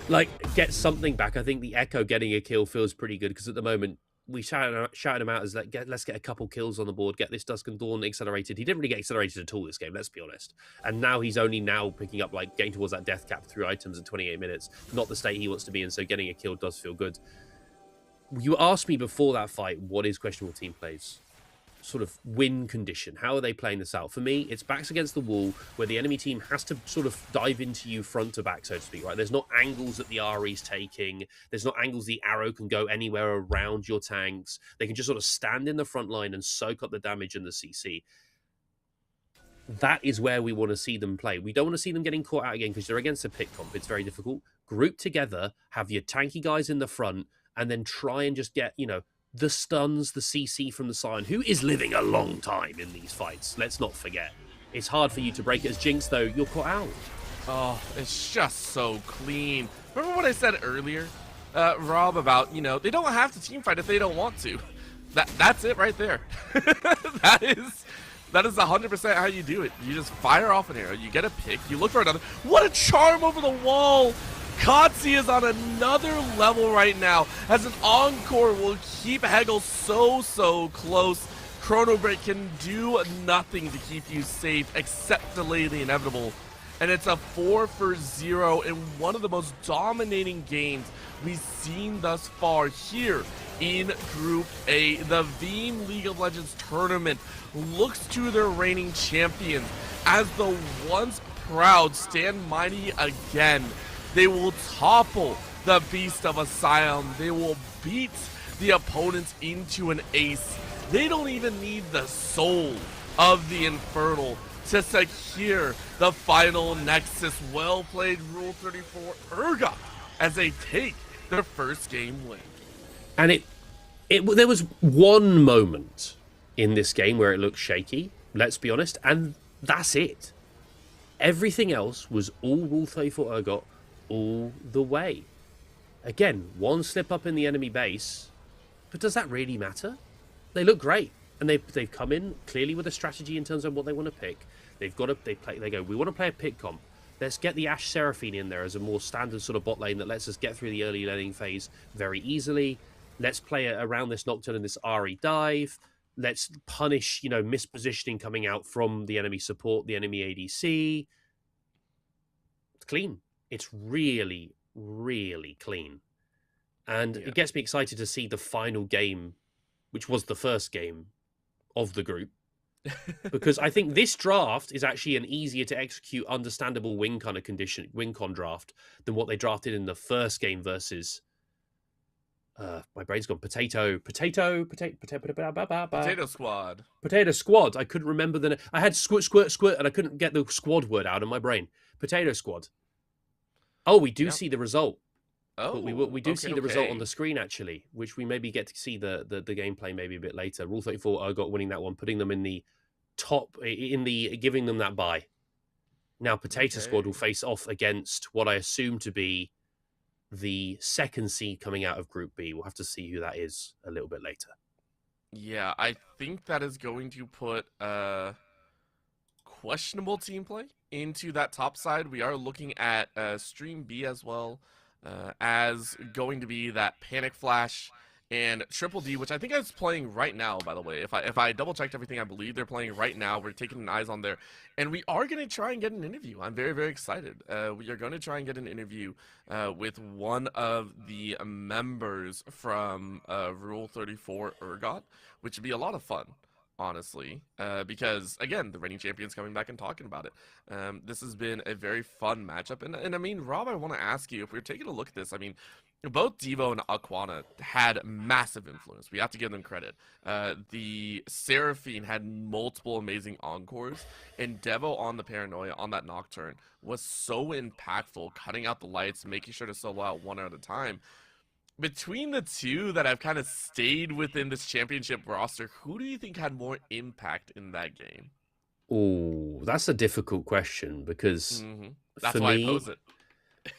like get something back. I think the Echo getting a kill feels pretty good because at the moment we shouted him out as like, let's get a couple kills on the board, get this Dusk and Dawn accelerated. He didn't really get accelerated at all this game, let's be honest. And now he's only now picking up, like, getting towards that death cap through items in 28 minutes. Not the state he wants to be in, so getting a kill does feel good. You asked me before that fight, what is questionable team plays sort of win condition? How are they playing this out? For me, it's backs against the wall where the enemy team has to sort of dive into you front to back, so to speak, right? There's not angles that the RE's taking. There's not angles the arrow can go anywhere around your tanks. They can just sort of stand in the front line and soak up the damage and the CC. That is where we want to see them play. We don't want to see them getting caught out again because they're against a pick comp. It's very difficult. Group together, have your tanky guys in the front, and then try and just get, you know, the stuns, the CC from the Scion, who is living a long time in these fights. Let's not forget. It's hard for you to break it as Jinx, though. You're caught out. Oh, it's just so clean. Remember what I said earlier, Rob, about, you know, they don't have to teamfight if they don't want to. That's it right there. that is 100% how you do it. You just fire off an arrow, you get a pick, you look for another. What a charm over the wall! Kotzi is on another level right now, as an Encore will keep Hegel so close. Chrono Break can do nothing to keep you safe except delay the inevitable. And it's a 4-for-0 in one of the most dominating games we've seen thus far here in Group A. The Veeam League of Legends tournament looks to their reigning champions as the once proud stand mighty again. They will topple the beast of a Scion. They will beat the opponents into an ace. They don't even need the soul of the Infernal to secure the final Nexus. Well played, Rule 34 Urgot, as they take their first game win. And there was one moment in this game where it looked shaky, let's be honest, and that's it. Everything else was all Rule 34 Urgot all the way. Again, one slip up in the enemy base, but does that really matter? They look great, and they've come in clearly with a strategy in terms of what they want to pick. They go, we want to play a pick comp. Let's get the Ashe Seraphine in there as a more standard sort of bot lane that lets us get through the early laning phase very easily. Let's play it around this Nocturne and this RE dive. Let's punish, you know, mispositioning coming out from the enemy support, the enemy ADC. It's clean. It's really, really clean. And it gets me excited to see the final game, which was the first game of the group. Because I think this draft is actually an easier to execute, understandable win con draft than what they drafted in the first game versus my brain's gone. Potato Squad. Potato Squad. I couldn't remember I had squirt, and I couldn't get the squad word out of my brain. Potato Squad. Oh, we do see the result. Oh, but we do see the result on the screen, actually, which we maybe get to see the gameplay maybe a bit later. Rule 34 Urgot winning that one, putting them in the top, giving them that bye. Now, Potato Squad will face off against what I assume to be the second seed coming out of Group B. We'll have to see who that is a little bit later. Yeah, I think that is going to put questionable team play into that top side. We are looking at Stream B as well, as going to be that Panic Flash and Triple D, which I think is playing right now, by the way. If I double checked everything, I believe they're playing right now. We're taking eyes on there, and we are going to try and get an interview. I'm very, very excited. We are going to try and get an interview with one of the members from Rule 34 Urgot, which would be a lot of fun, honestly, because again, the reigning champion's coming back and talking about it. This has been a very fun matchup, and I mean, Rob, I want to ask you, if we're taking a look at this, I mean, both Devo and Aquana had massive influence. We have to give them credit. The Seraphine had multiple amazing encores, and Devo on the Paranoia, on that Nocturne, was so impactful, cutting out the lights, making sure to solo out one at a time. between the two that have kind of stayed within this championship roster, who do you think had more impact in that game? Oh, that's a difficult question because That's for why I me, pose it.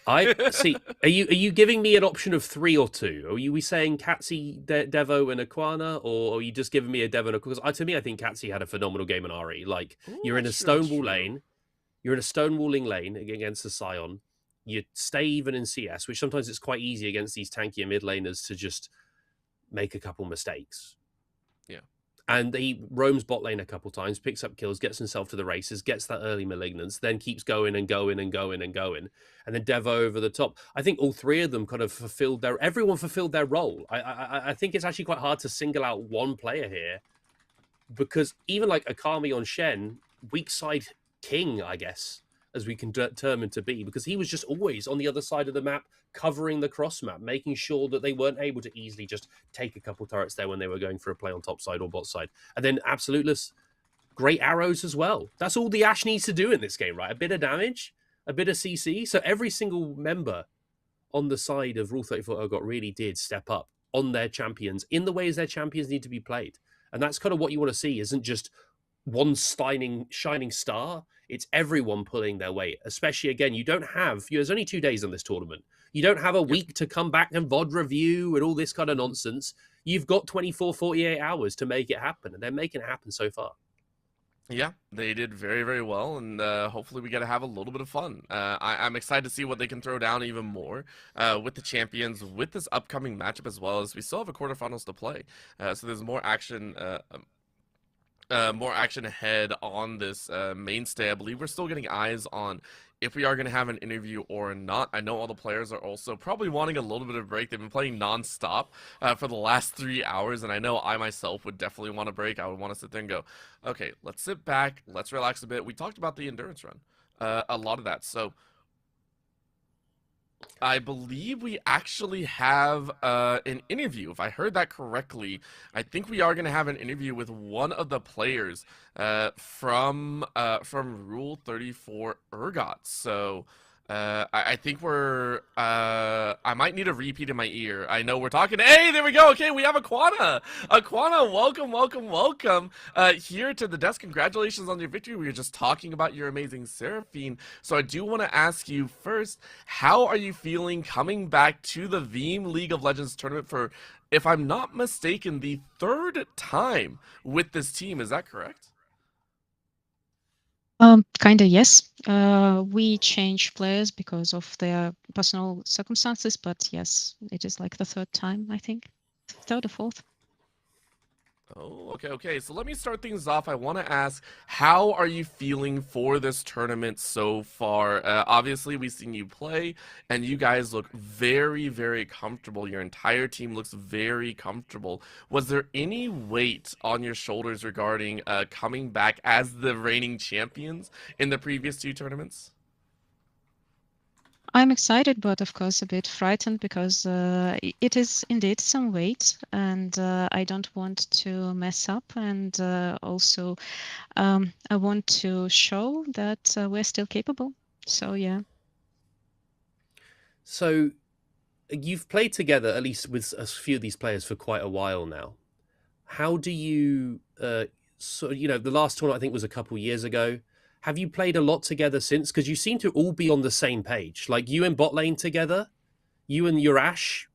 I see. Are you giving me an option of 3 or 2? Are we saying Katsi, Devo, and Aquana, or are you just giving me a Devo and Aquana? Because to me, I think Katsi had a phenomenal game in RE. Like Ooh, you're in a that's true, that's stonewall true. lane, you're in a stonewalling lane against the Scion. You stay even in CS, which sometimes it's quite easy against these tankier mid laners to just make a couple mistakes. Yeah. And he roams bot lane a couple times, picks up kills, gets himself to the races, gets that early malignance, then keeps going and going and going and going. And then Devo over the top. I think all 3 of them kind of everyone fulfilled their role. I think it's actually quite hard to single out one player here because even like Akami on Shen, weak side king, I guess, as we can determine to be, because he was just always on the other side of the map, covering the cross map, making sure that they weren't able to easily just take a couple turrets there when they were going for a play on top side or bot side. And then Absoluteless, great arrows as well. That's all the Ashe needs to do in this game, right? A bit of damage, a bit of CC. So every single member on the side of Rule 34 Urgot really did step up on their champions in the ways their champions need to be played. And that's kind of what you want to see, isn't just one shining star. It's everyone pulling their weight, especially again, there's only 2 days on this tournament. You don't have a week to come back and VOD review and all this kind of nonsense. You've got 24, 48 hours to make it happen, and they're making it happen so far. Yeah, they did very, very well, and hopefully we get to have a little bit of fun. I'm excited to see what they can throw down even more with the champions, with this upcoming matchup as well, as we still have a quarterfinals to play. So there's more action ahead on this mainstay. I believe we're still getting eyes on if we are going to have an interview or not. I know all the players are also probably wanting a little bit of break. They've been playing non-stop for the last 3 hours, and I know I myself would definitely want a break. I would want to sit there and go, okay, let's sit back, let's relax a bit. We talked about the endurance run, a lot of that. So I believe we actually have an interview. If I heard that correctly, I think we are going to have an interview with one of the players from Rule 34 Urgot. So I think I might need a repeat in my ear. I know we're talking. Hey, there we go. Okay, we have Aquana. Aquana, welcome, welcome, welcome here to the desk. Congratulations on your victory. We were just talking about your amazing Seraphine. So I do want to ask you first, how are you feeling coming back to the Veeam League of Legends tournament for, if I'm not mistaken, the 3rd time with this team? Is that correct? Kinda, yes. We change players because of their personal circumstances, but yes, it is like the 3rd time, I think. 3rd or 4th. Oh, okay. So let me start things off. I want to ask, how are you feeling for this tournament so far? Obviously, we've seen you play, and you guys look very, very comfortable. Your entire team looks very comfortable. Was there any weight on your shoulders regarding coming back as the reigning champions in the previous 2 tournaments? I'm excited, but of course a bit frightened because it is indeed some weight, and I don't want to mess up. And also, I want to show that we're still capable. So yeah. So you've played together, at least with a few of these players, for quite a while now. How do you, the last tournament I think was a couple years ago. Have you played a lot together since? Because you seem to all be on the same page. Like you and bot lane together, you and your Ashe,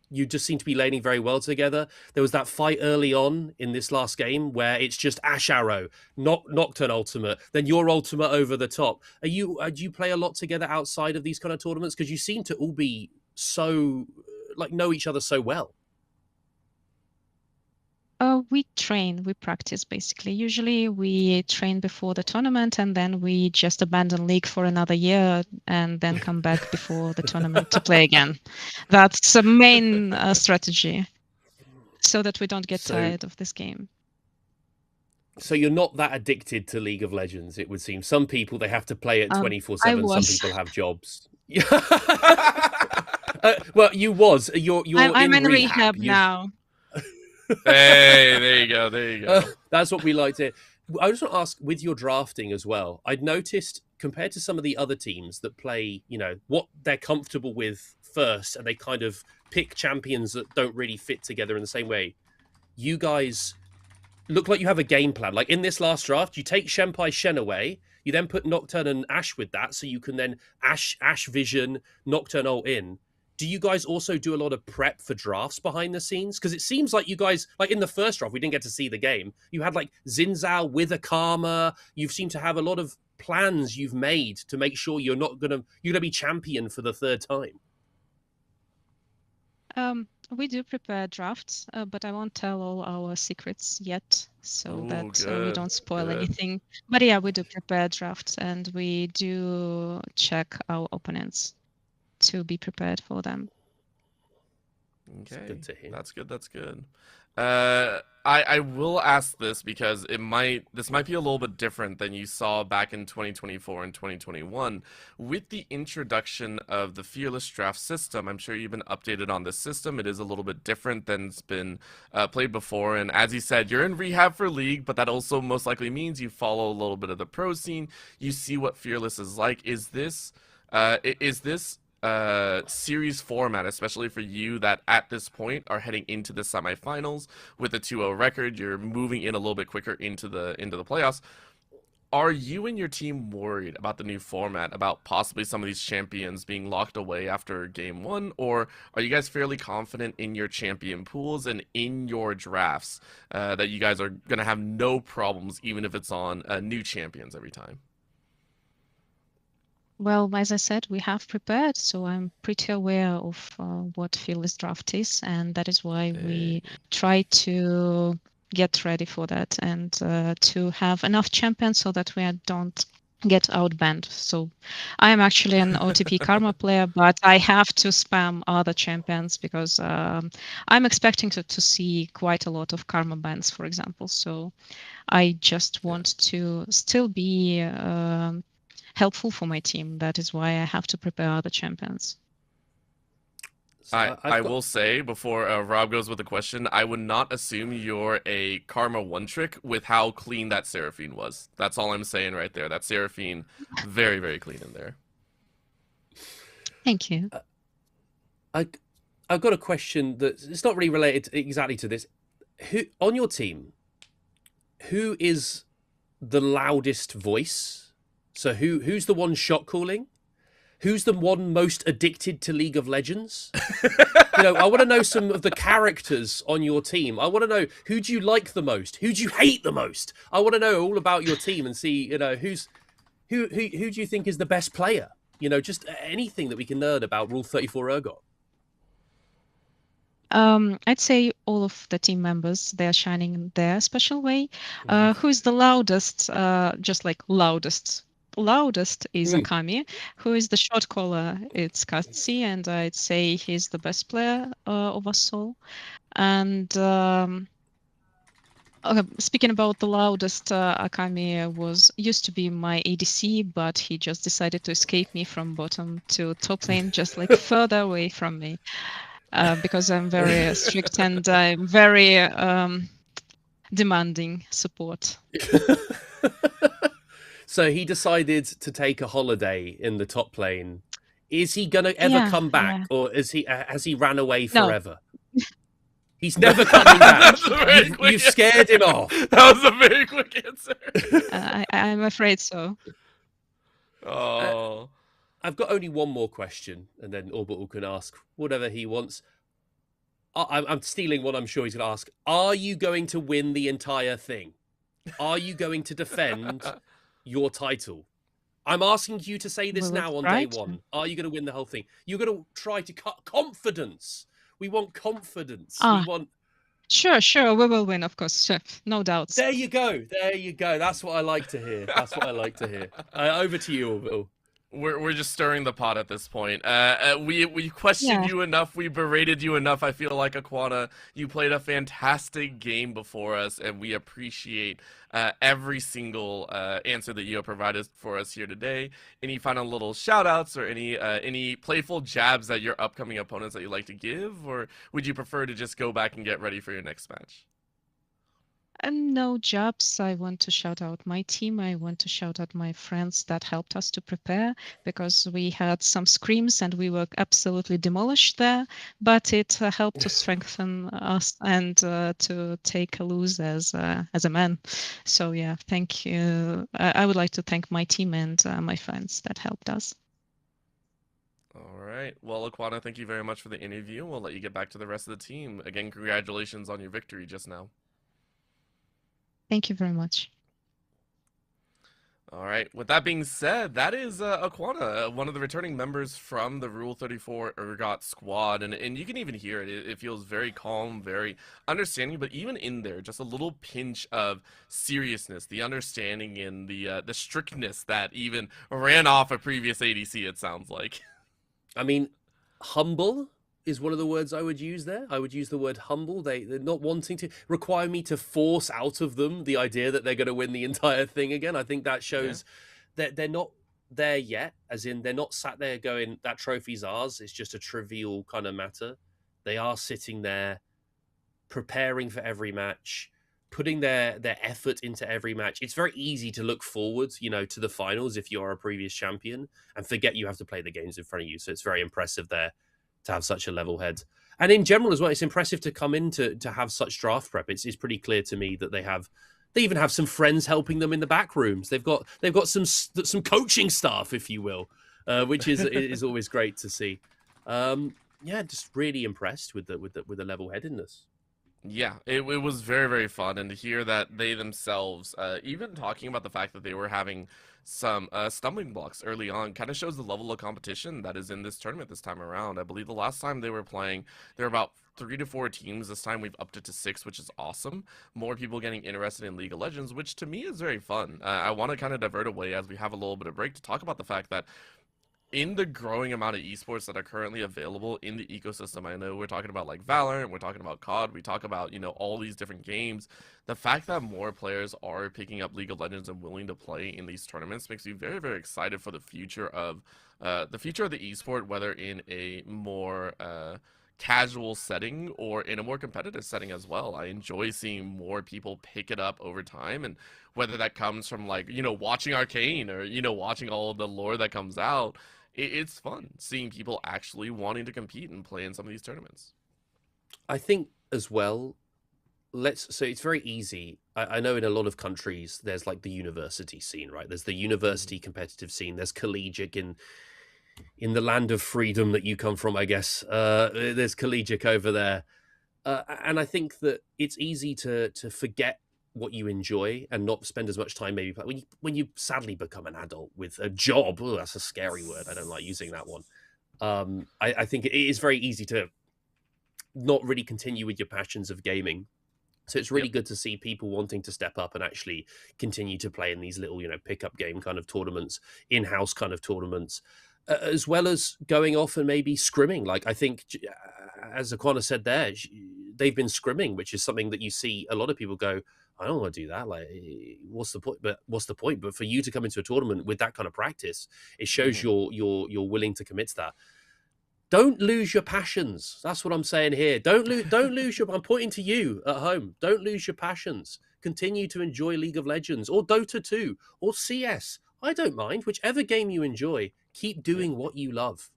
you just seem to be laning very well together. There was that fight early on in this last game where it's just Ashe arrow, Nocturne ultimate, then your ultimate over the top. Do you play a lot together outside of these kind of tournaments? Because you seem to all be so, know each other so well. We practice basically. Usually we train before the tournament and then we just abandon league for another year and then come back before the tournament to play again. That's the main strategy, so that we don't get tired of this game. So you're not that addicted to League of Legends, it would seem. Some people, they have to play it 24/7. Some people have jobs. Well, I'm in rehab now. Hey, there you go. That's what we like to hear. I just want to ask, with your drafting as well, I'd noticed compared to some of the other teams that play, what they're comfortable with first, and they kind of pick champions that don't really fit together in the same way. You guys look like you have a game plan. Like in this last draft, you take Shenpai Shen away, you then put Nocturne and Ashe with that, so you can then Ashe Vision, Nocturne ult in. Do you guys also do a lot of prep for drafts behind the scenes? Because it seems like you guys, like in the first draft, we didn't get to see the game. You had like Xin Zhao with a Karma. You seem to have a lot of plans you've made to make sure you're gonna be champion for the third time. We do prepare drafts, but I won't tell all our secrets yet, so Ooh, that we good, don't spoil good. anything. But yeah, we do prepare drafts, and we do check our opponents to be prepared for them. Okay, That's good to hear. That's good. That's good. I will ask this because this might be a little bit different than you saw back in 2024 and 2021. With the introduction of the Fearless Draft system, I'm sure you've been updated on this system. It is a little bit different than it's been played before. And as you said, you're in rehab for League, but that also most likely means you follow a little bit of the pro scene. You see what Fearless is like. Is this series format, especially for you that at this point are heading into the semifinals with a 2-0 record, you're moving in a little bit quicker into the playoffs. Are you and your team worried about the new format, about possibly some of these champions being locked away after game 1, or are you guys fairly confident in your champion pools and in your drafts that you guys are going to have no problems even if it's on new champions every time? Well, as I said, we have prepared, so I'm pretty aware of what Fearless Draft is, and that is why we try to get ready for that and to have enough champions so that we don't get outbanned. So I am actually an OTP Karma player, but I have to spam other champions because I'm expecting to see quite a lot of Karma bans, for example. So I just want to still be helpful for my team. That is why I have to prepare other champions. So I will say, before Rob goes with the question, I would not assume you're a Karma one-trick with how clean that Seraphine was. That's all I'm saying right there. That Seraphine, very, very clean in there. Thank you. I've got a question that it's not really related exactly to this. Who on your team, who is the loudest voice? So who's the one shot calling? Who's the one most addicted to League of Legends? I want to know some of the characters on your team. I want to know, who do you like the most? Who do you hate the most? I want to know all about your team and see, who do you think is the best player? Just anything that we can learn about Rule 34 Urgot. I'd say all of the team members, they are shining in their special way. Who is the loudest? Just like loudest. Loudest is Akami. Who is the shot caller? It's Katsi, and I'd say he's the best player of us all. And speaking about the loudest, Akami used to be my ADC, but he just decided to escape me from bottom to top lane, just like further away from me, because I'm very strict and I'm very demanding support. So he decided to take a holiday in the top lane. Is he gonna ever come back, or has he ran away forever? No. He's never coming back. You've scared him off. That was a very quick answer. I'm afraid so. Oh. I've got only one more question, and then Orbital can ask whatever he wants. I'm stealing what I'm sure he's going to ask. Are you going to win the entire thing? Are you going to defend your title? I'm asking you to say this now on day one. Are you going to win the whole thing? You're going to try to cut confidence. We want confidence. We want. Sure. We will win, of course. Sure. No doubts. There you go. That's what I like to hear. Over to you, Orbital. We're just stirring the pot at this point. We questioned you enough. We berated you enough. I feel like, Aquana, you played a fantastic game before us, and we appreciate every single answer that you have provided for us here today. Any final little shout-outs or any playful jabs at your upcoming opponents that you'd like to give, or would you prefer to just go back and get ready for your next match? And no jobs. I want to shout out my team. I want to shout out my friends that helped us to prepare, because we had some screams and we were absolutely demolished there. But it helped to strengthen us and to take a lose as a man. So yeah, thank you. I would like to thank my team and my friends that helped us. All right. Well, Aquana, thank you very much for the interview. We'll let you get back to the rest of the team. Again, congratulations on your victory just now. Thank you very much. All right. With that being said, that is Aquana, one of the returning members from the Rule 34 Urgot squad, and you can even hear it. It feels very calm, very understanding, but even in there, just a little pinch of seriousness, the understanding and the strictness that even ran off a previous ADC. It sounds like. I mean, humble is one of the words I would use there. I would use the word humble. They're not wanting to require me to force out of them the idea that they're going to win the entire thing again. I think that shows that they're not there yet, as in they're not sat there going, that trophy's ours. It's just a trivial kind of matter. They are sitting there preparing for every match, putting their effort into every match. It's very easy to look forward, to the finals if you are a previous champion and forget you have to play the games in front of you. So it's very impressive there to have such a level head. And in general as well, it's impressive to come in to have such draft prep. It's pretty clear to me that they even have some friends helping them in the back rooms. They've got some coaching staff, if you will, which is always great to see. Just really impressed with the level headedness. Yeah, it was very, very fun, and to hear that they themselves, even talking about the fact that they were having some stumbling blocks early on, kind of shows the level of competition that is in this tournament this time around. I believe the last time they were playing, there were about 3 to 4 teams. This time we've upped it to 6, which is awesome. More people getting interested in League of Legends, which to me is very fun. I want to kind of divert away as we have a little bit of break to talk about the fact that in the growing amount of esports that are currently available in the ecosystem, I know we're talking about like Valorant, we're talking about COD, we talk about, all these different games. The fact that more players are picking up League of Legends and willing to play in these tournaments makes me very, very excited for the future of the esport, whether in a more casual setting or in a more competitive setting as well. I enjoy seeing more people pick it up over time, and whether that comes from like, watching Arcane or, watching all of the lore that comes out, it's fun seeing people actually wanting to compete and play in some of these tournaments. I think as well, so it's very easy. I know in a lot of countries, there's like the university scene, right? There's the university competitive scene. There's collegiate in the land of freedom that you come from, I guess. There's collegiate over there. And I think that it's easy to forget what you enjoy and not spend as much time maybe when you sadly become an adult with a job. Oh, that's a scary word. I don't like using that one. I think it is very easy to not really continue with your passions of gaming. So it's really good to see people wanting to step up and actually continue to play in these little, pickup game kind of tournaments, in-house kind of tournaments, as well as going off and maybe scrimming. Like I think, as Aquana said there, they've been scrimming, which is something that you see a lot of people go, I don't want to do that. Like, what's the point? But for you to come into a tournament with that kind of practice, it shows you're willing to commit to that. Don't lose your passions. That's what I'm saying here. Don't lose your. I'm pointing to you at home. Don't lose your passions. Continue to enjoy League of Legends or Dota 2 or CS. I don't mind. Whichever game you enjoy, keep doing what you love.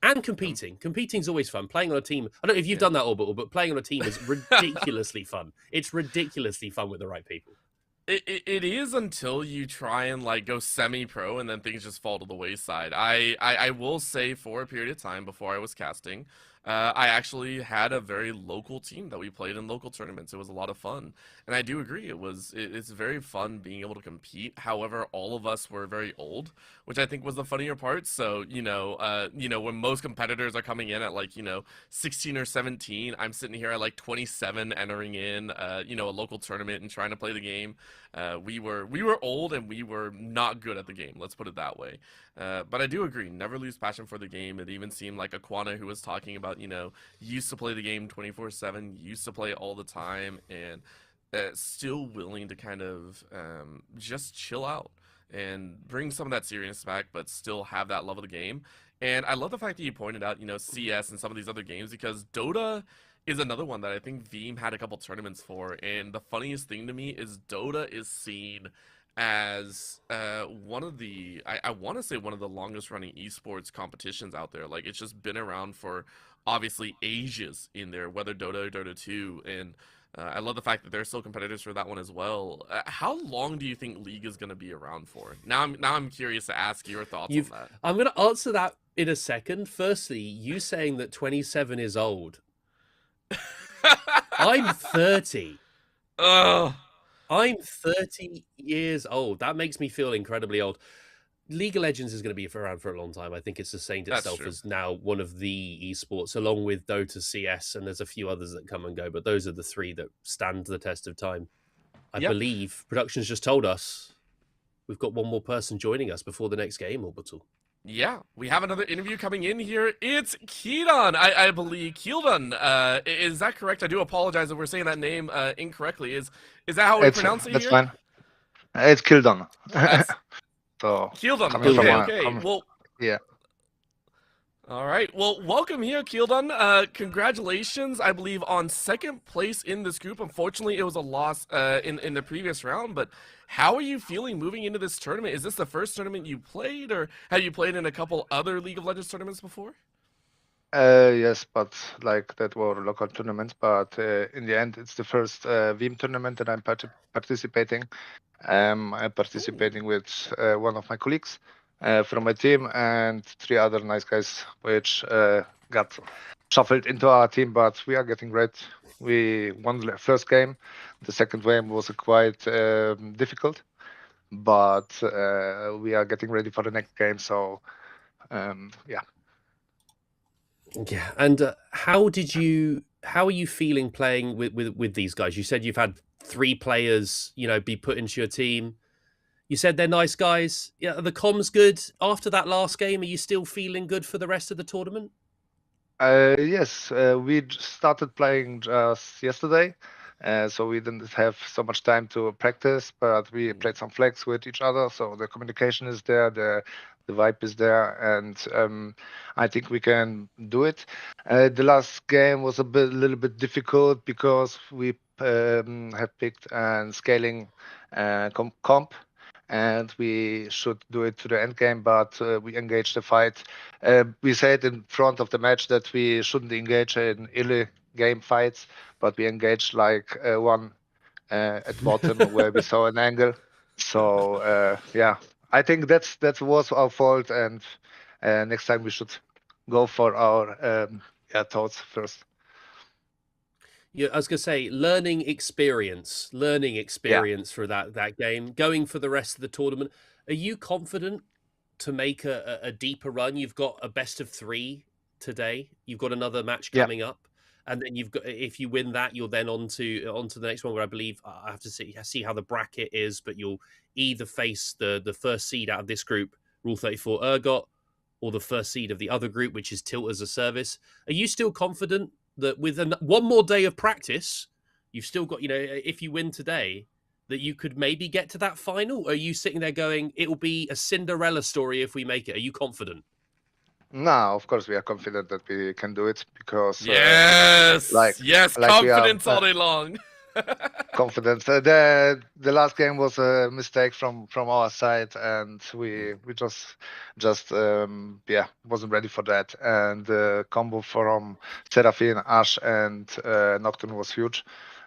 And competing. Competing's always fun. Playing on a team. I don't know if you've done that, Orbital, but playing on a team is ridiculously fun. It's ridiculously fun with the right people. It is until you try and like go semi-pro and then things just fall to the wayside. I will say for a period of time before I was casting, I actually had a very local team that we played in local tournaments. It was a lot of fun, and I do agree it's very fun being able to compete. However, all of us were very old, which I think was the funnier part. So when most competitors are coming in at like 16 or 17, I'm sitting here at like 27 entering in a local tournament and trying to play the game. We were old and we were not good at the game. Let's put it that way. But I do agree, never lose passion for the game. It even seemed like Aquana, who was talking about, used to play the game 24/7, used to play all the time, and still willing to kind of just chill out and bring some of that seriousness back, but still have that love of the game. And I love the fact that you pointed out, CS and some of these other games, because Dota is another one that I think Veeam had a couple tournaments for, and the funniest thing to me is Dota is seen as one of the I want to say one of the longest running esports competitions out there. Like it's just been around for obviously ages in there, whether Dota or Dota 2, and I love the fact that they're still competitors for that one as well. How long do you think League is going to be around for? Now I'm curious to ask your thoughts on that. I'm going to answer that in a second. Firstly, you saying that 27 is old. I'm 30. Ugh. I'm 30 years old. That makes me feel incredibly old. League of Legends is going to be around for a long time. I think it's sustained itself as now one of the esports, along with Dota, CS, and there's a few others that come and go, but those are the three that stand the test of time. I believe Productions just told us we've got one more person joining us before the next game, Orbital. Yeah, we have another interview coming in here. It's Keelan, I believe. Keelan, is that correct? I do apologize if we're saying that name incorrectly. Is that how we pronounce it that's here? Fine. It's Kildon. So Keelan. Okay. Well, yeah. All right. Well, welcome here, Keelan. Congratulations, I believe, on second place in this group. Unfortunately, it was a loss in the previous round, but how are you feeling moving into this tournament? Is this the first tournament you played, or have you played in a couple other League of Legends tournaments before? Yes, but like that were local tournaments. But in the end, it's the first Veeam tournament that I'm participating. I'm participating with one of my colleagues from my team and 3 other nice guys, which got shuffled into our team. But we are getting great. We won the first game. The second game was quite difficult, but we are getting ready for the next game. So yeah. Yeah, and how are you feeling playing with these guys? You said you've had 3 players, be put into your team. You said they're nice guys. Yeah, are the comms good? After that last game, are you still feeling good for the rest of the tournament? Yes, we started playing just yesterday, so we didn't have so much time to practice, but we played some flags with each other, so the communication is there, the vibe is there, and I think we can do it. The last game was a little bit difficult because we have picked and scaling comp, and we should do it to the end game, but we engaged the fight. We said in front of the match that we shouldn't engage in early game fights, but we engaged like one at bottom where we saw an angle. So yeah, I think that was our fault, and next time we should go for our thoughts first. Yeah, I was gonna say learning experience for that game. Going for the rest of the tournament. Are you confident to make a deeper run? You've got a best of 3 today. You've got another match coming up, and then you've got, if you win that, you're then on to the next one, where I believe I have to see how the bracket is, but you'll either face the first seed out of this group, Rule 34 Urgot, or the first seed of the other group, which is Tilt as a Service. Are you still confident that with one more day of practice, you've still got, if you win today, that you could maybe get to that final? Or are you sitting there going, it'll be a Cinderella story if we make it? Are you confident? No, of course we are confident that we can do it, because yes, confidence all day long. Confidence. The last game was a mistake from our side, and we just wasn't ready for that. And the combo from Seraphine, Ash, and Nocturne was huge.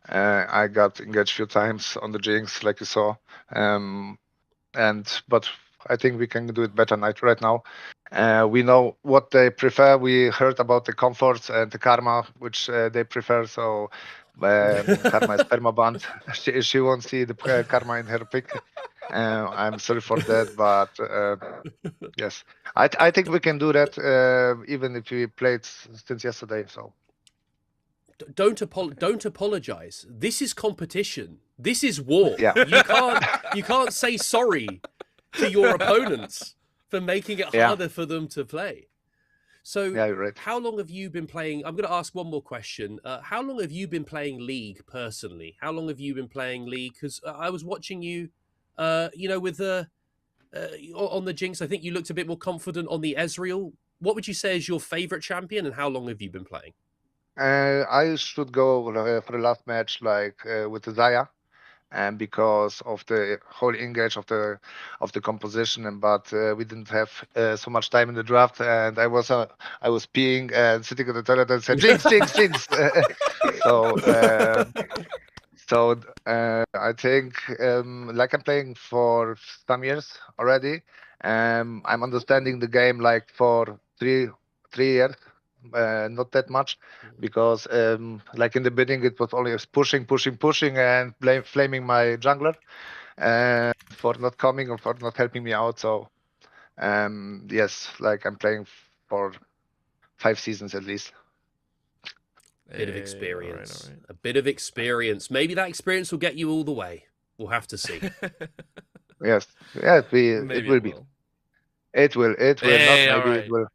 I got engaged a few times on the Jinx, like you saw. But I think we can do it better right now. We know what they prefer. We heard about the comforts and the karma, which they prefer. So karma is permaband. She won't see the karma in her pick. I'm sorry for that, but yes, I think we can do that, even if we played since yesterday. So don't apologize. This is competition. This is war. Yeah. You can't say sorry to your opponents for making it harder for them to play. So yeah, right. How long have you been playing? I'm going to ask one more question. How long have you been playing League personally? How long have you been playing League? Because I was watching you, with on the Jinx. I think you looked a bit more confident on the Ezreal. What would you say is your favorite champion, and how long have you been playing? I should go for the last match with the Zaya, and because of the whole engage of the composition, and but we didn't have so much time in the draft, and I was peeing and sitting in the toilet and said jinx, jinx, jinx. so. I think like I'm playing for some years already. I'm understanding the game like for three years, not that much, because like in the beginning it was always pushing, pushing, pushing, and flaming my jungler for not coming or for not helping me out. So yes, like I'm playing for 5 seasons at least. Bit of Hey, experience. all right. A bit of experience. Maybe that experience will get you all the way. We'll have to see. Yes, yeah, it Maybe will it be. will. It will not. Hey, all Maybe right. it will.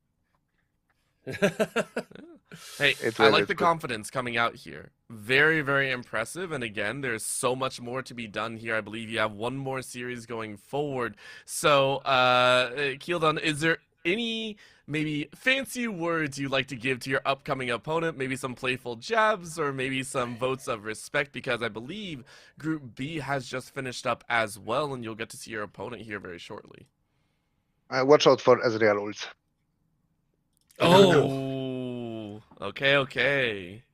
Hey, It I will. like It the will. confidence coming out here. Very, very impressive. And again, there's so much more to be done here. I believe you have one more series going forward. So, Keeldon, is there any maybe fancy words you'd like to give to your upcoming opponent? Maybe some playful jabs or maybe some votes of respect? Because I believe Group B has just finished up as well, and you'll get to see your opponent here very shortly. Watch out for Ezreal ult. Oh, okay.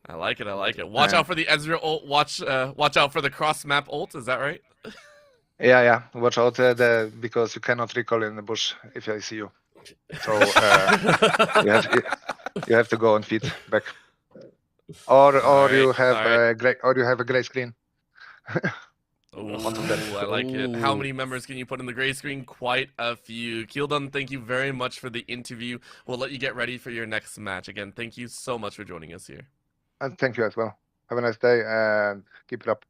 I like it. Watch out for the Ezreal ult. Watch out for the cross map ult. Is that right? Yeah. Watch out because you cannot recall in the bush if I see you. So you have to go on feet back, or Alright, you have alright. a gray screen. Ooh, of them. I like it. How Ooh. many members can you put in the gray screen? Quite a few. Keeldon, thank you very much for the interview. We'll let you get ready for your next match. Again, thank you so much for joining us here. And thank you as well. Have a nice day and keep it up.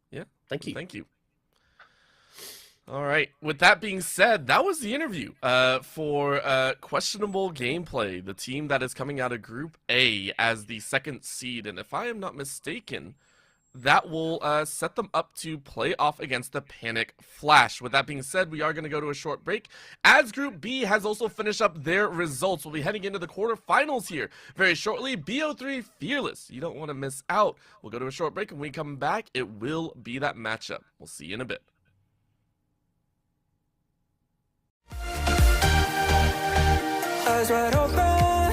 Yeah, Thank you. Thank you. All right. With that being said, that was the interview for questionable gameplay, the team that is coming out of Group A as the second seed. And if I am not mistaken, that will set them up to play off against the Panic Flash. With that being said, we are going to go to a short break. As Group B has also finished up their results, we'll be heading into the quarterfinals here very shortly. BO3 Fearless. You don't want to miss out. We'll go to a short break, and when we come back, it will be that matchup. We'll see you in a bit. Eyes wide open,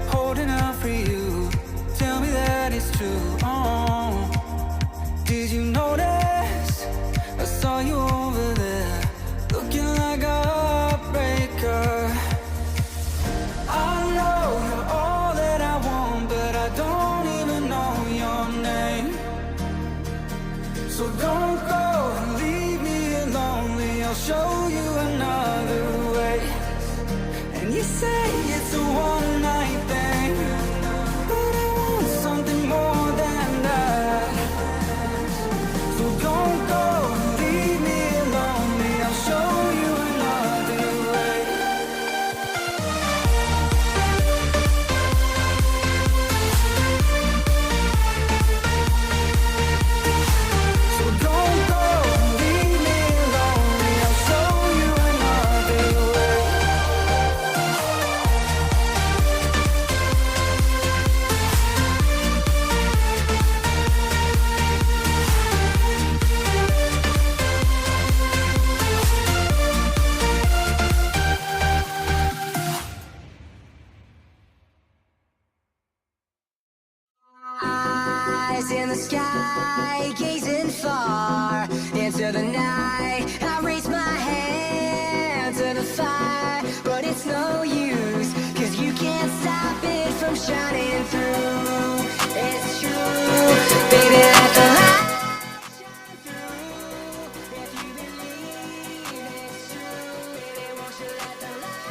holding out for you. Tell me that it's true. Did you notice? I saw you over there, looking like a heartbreaker. I know you're all that I want, but I don't even know your name. So don't go and leave me lonely. I'll show you another way. And you say it's a one-night thing, but I want something more than that. So don't go and leave me lonely. I'll show you another way. So don't go and leave me lonely. I'll show you another way. Eyes in the sky, gazing far into the night. I raise my hand to the fire, but it's no use, 'cause you can't stop it from shining through. It's true, baby, let the light shine through. If you believe it's true, baby, won't you let the light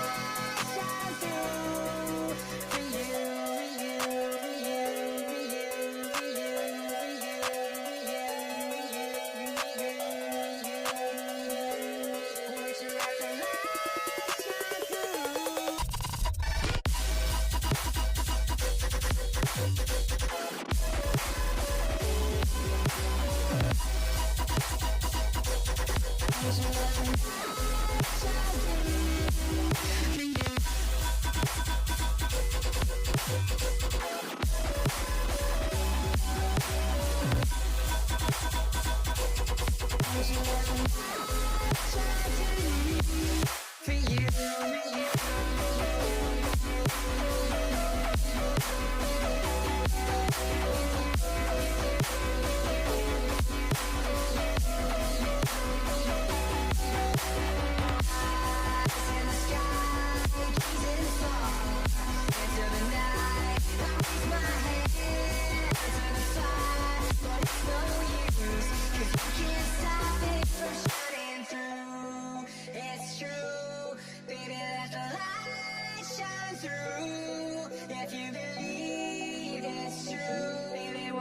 shine through? For you, for you, for you, for you, for you, for you, for you.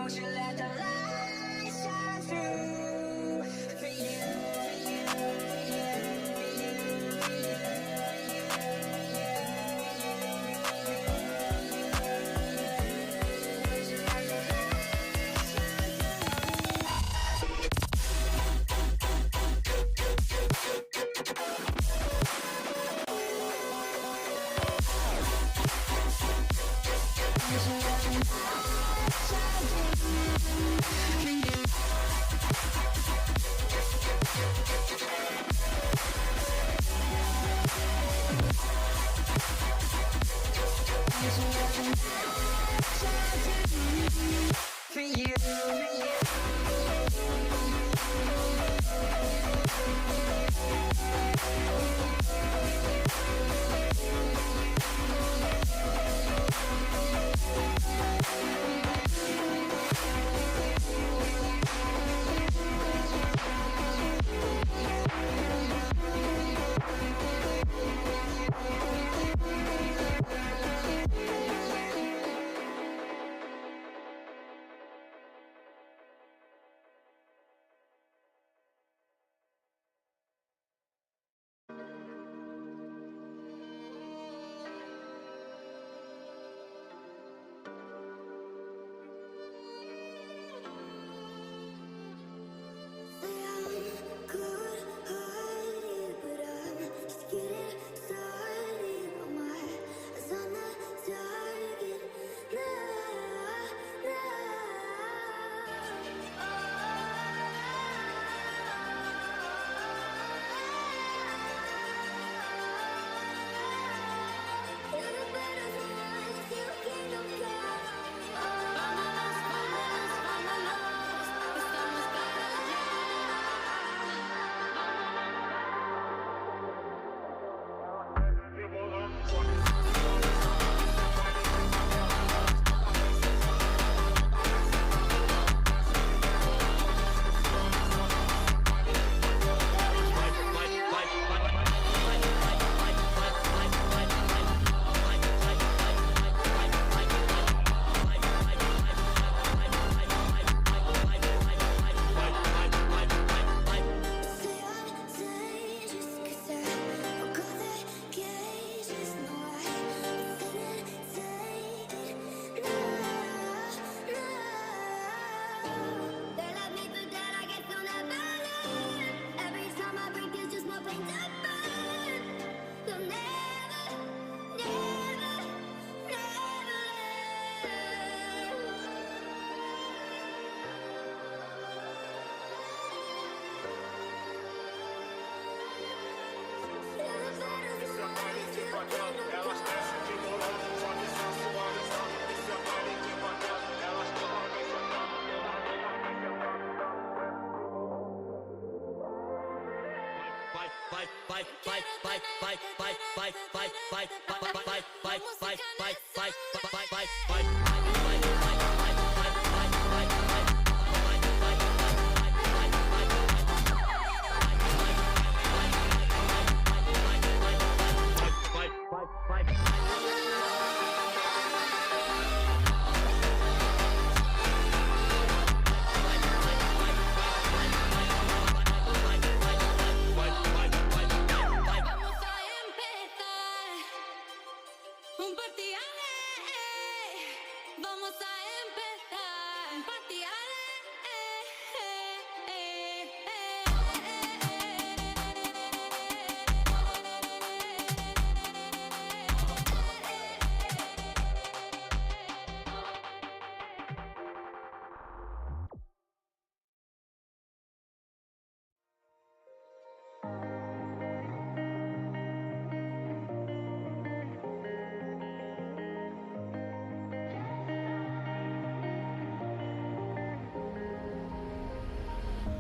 Won't you let the light shine through for you, for you, for you, for you, for you, for you.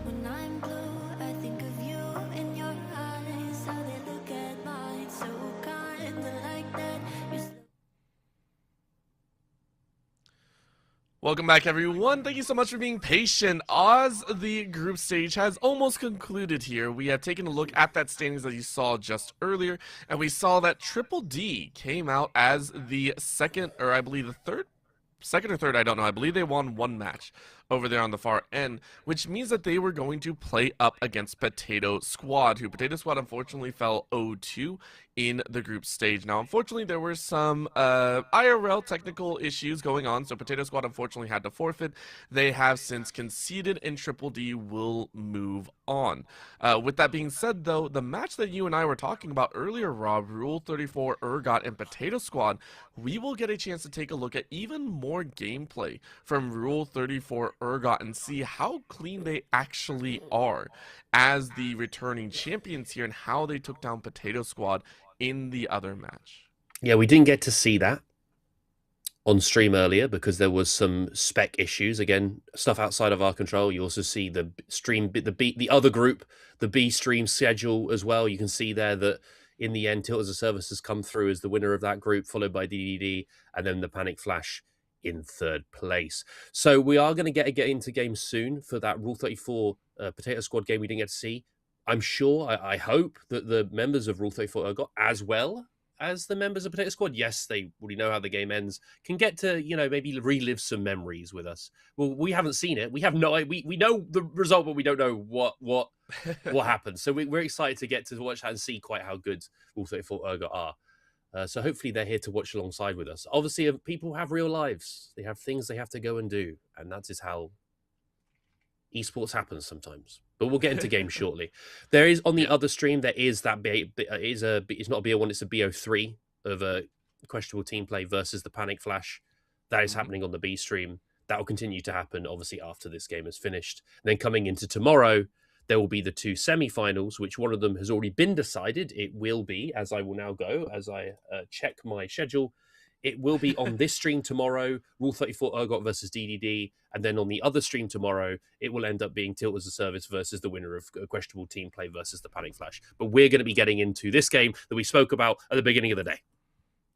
When I'm blue, I think of you in your eyes. How they look at mine, so kinda like that. You're so Welcome back, everyone. Thank you so much for being patient. Oz, the group stage has almost concluded here. We have taken a look at that standings that you saw just earlier, and we saw that Triple D came out as the second, or I believe the third second or third, I don't know. I believe they won one match over there on the far end, which means that they were going to play up against Potato Squad, who Potato Squad unfortunately fell 0-2 in the group stage. Now, unfortunately, there were some IRL technical issues going on, so Potato Squad unfortunately had to forfeit. They have since conceded, and Triple D will move on. With that being said, though, the match that you and I were talking about earlier, Rob, Rule 34 Urgot and Potato Squad, we will get a chance to take a look at even more gameplay from Rule 34 Urgot and see how clean they actually are as the returning champions here and how they took down Potato Squad in the other match. Yeah, we didn't get to see that on stream earlier because there was some spec issues. Again, stuff outside of our control. You also see the stream, the other group, the B stream schedule as well. You can see there that in the end, Tilt as a Service has come through as the winner of that group, followed by DDD, and then the Panic Flash in third place. So we are going to get into games soon for that Rule 34 Potato Squad game we didn't get to see. I'm sure, I hope that the members of Rule 34 got as well as the members of Potato Squad. Yes, they already know how the game ends. Can get to, maybe relive some memories with us. Well, we haven't seen it. We have we know the result, but we don't know what happened. So we're excited to get to watch that and see quite how good Rule 34 Urgot are. So hopefully they're here to watch alongside with us. Obviously, people have real lives. They have things they have to go and do. And that is how esports happens sometimes. But we'll get into games shortly. There is, on the other stream, there is that, it's not a BO1, it's a BO3 of a questionable team play versus the Panic Flash. That is happening on the B stream. That will continue to happen, obviously, after this game is finished. And then coming into tomorrow, there will be the two semi-finals, which one of them has already been decided. It will be, as I will now go, as I check my schedule, it will be on this stream tomorrow, Rule 34 Urgot versus DDD, and then on the other stream tomorrow, it will end up being Tilt as a Service versus the winner of Questionable Team Play versus the Panic Flash. But we're going to be getting into this game that we spoke about at the beginning of the day.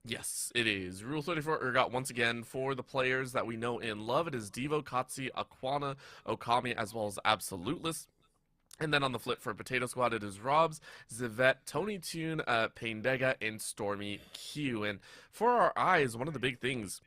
Yes, it is. Rule 34 Urgot, once again, for the players that we know and love, it is Devo, Katsi, Aquana, Okami, as well as Absoluteless. And then on the flip for Potato Squad, it is Robs, Zivette, Tony Toon, Paindega, and Stormy Q. And for our eyes, one of the big things,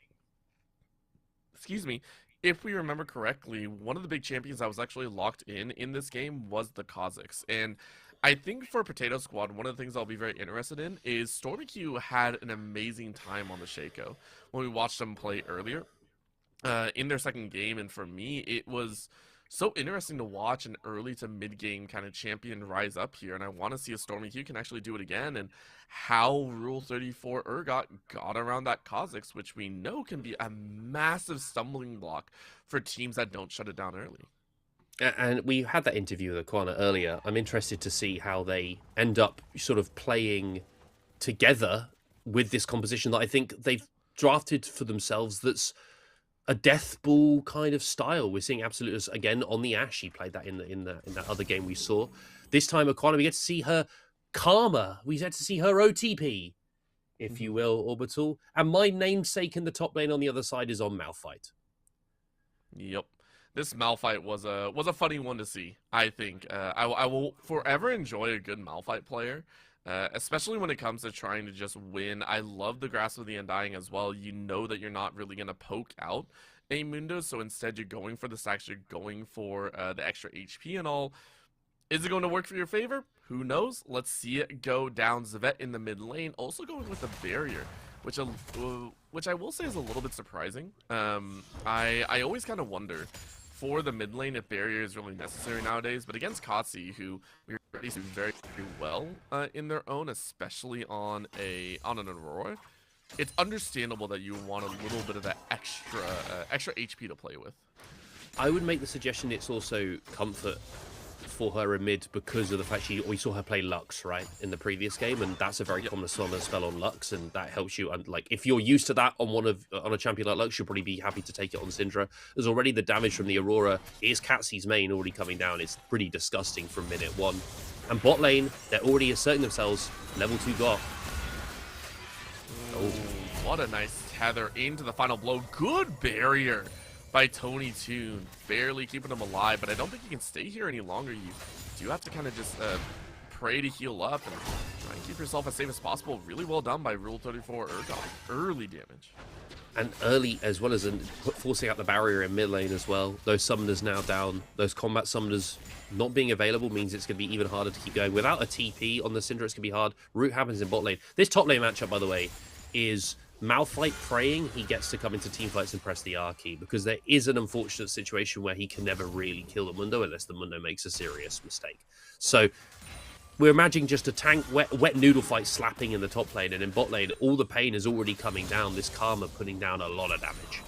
if we remember correctly, one of the big champions that was actually locked in this game was the Kazakhs. And I think for Potato Squad, one of the things I'll be very interested in is Stormy Q had an amazing time on the Shaco when we watched them play earlier in their second game. And for me, it was so interesting to watch an early to mid-game kind of champion rise up here, and I want to see if Stormy Q can actually do it again, and how Rule 34 Urgot got around that Kazakhs, which we know can be a massive stumbling block for teams that don't shut it down early. And we had that interview with Aquana earlier. I'm interested to see how they end up sort of playing together with this composition that I think they've drafted for themselves that's a death ball kind of style. We're seeing Absolutus again on the Ash. She played that in that other game we saw. This time, Aquana, we get to see her Karma. We get to see her OTP, if you will, Orbital. And my namesake in the top lane on the other side is on Malphite. Yep. This Malphite was a funny one to see, I think. I will forever enjoy a good Malphite player. Especially when it comes to trying to just win. I love the Grasp of the Undying as well. You know that you're not really going to poke out a Mundo, so instead you're going for the stacks, you're going for the extra HP and all. Is it going to work for your favor? Who knows? Let's see it go down. Zivette in the mid lane, also going with the barrier, which I will say is a little bit surprising. I always kind of wonder for the mid lane if barrier is really necessary nowadays, but against Katsi, who we're already doing very, very well in their own, especially on an Aurora, it's understandable that you want a little bit of that extra HP to play with. I would make the suggestion it's also comfort for her in mid because of the fact we saw her play Lux, right, in the previous game, and that's a very common summon spell on Lux, and that helps you. And like, if you're used to that on a champion like Lux, you'll probably be happy to take it on Syndra. There's already the damage from the Aurora. Is Katsi's main already coming down? It's pretty disgusting from minute one. And bot lane, they're already asserting themselves. Level 2 got. Oh, what a nice tether into the final blow. Good barrier by Tony Toon, barely keeping him alive, but I don't think he can stay here any longer. You do have to kind of just pray to heal up and try and keep yourself as safe as possible. Really well done by Rule 34 Urgot. Early damage. and early as well as forcing out the barrier in mid lane as well. Those summoners now down. Those combat summoners not being available means it's going to be even harder to keep going. Without a TP on the Syndra, it's going to be hard. Root happens in bot lane. This top lane matchup, by the way, is Malphite praying he gets to come into team fights and press the R key, because there is an unfortunate situation where he can never really kill the Mundo unless the Mundo makes a serious mistake. So we're imagining just a tank wet noodle fight slapping in the top lane, and in bot lane, all the pain is already coming down. This Karma putting down a lot of damage.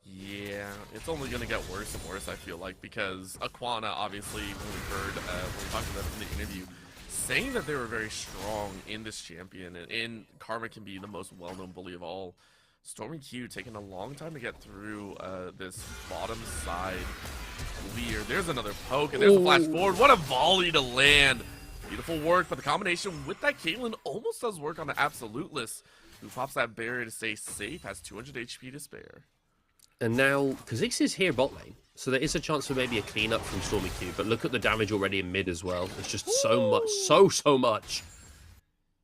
Yeah, it's only going to get worse and worse, I feel like, because Aquana, obviously, when we talked to them in the interview, saying that they were very strong in this champion, and Karma can be the most well-known bully of all. Stormy Q taking a long time to get through this bottom side clear. There's another poke, and there's a flash forward. What a volley to land. Beautiful work, but the combination with that Caitlyn almost does work on the Absoluteless, who pops that barrier to stay safe, has 200 HP to spare. And now, Kha'Zix is here bot lane, so there is a chance for maybe a cleanup from Stormy Q, but look at the damage already in mid as well. It's just so much, so much.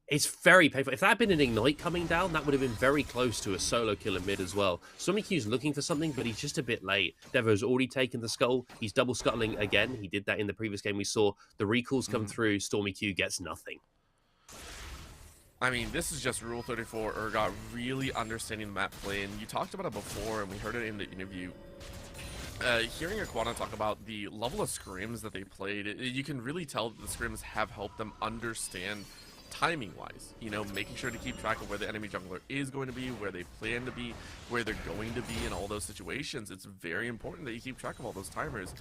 It's very painful. If that had been an Ignite coming down, that would have been very close to a solo kill in mid as well. Stormy Q's looking for something, but he's just a bit late. Devo's already taken the skull. He's double scuttling again. He did that in the previous game. We saw the recalls come through. Stormy Q gets nothing. I mean, this is just Rule 34 Urgot really understanding the map play, and you talked about it before, and we heard it in the interview. Hearing Aquana talk about the level of scrims that they played, you can really tell that the scrims have helped them understand timing-wise, you know, making sure to keep track of where the enemy jungler is going to be, where they plan to be, where they're going to be in all those situations. It's very important that you keep track of all those timers,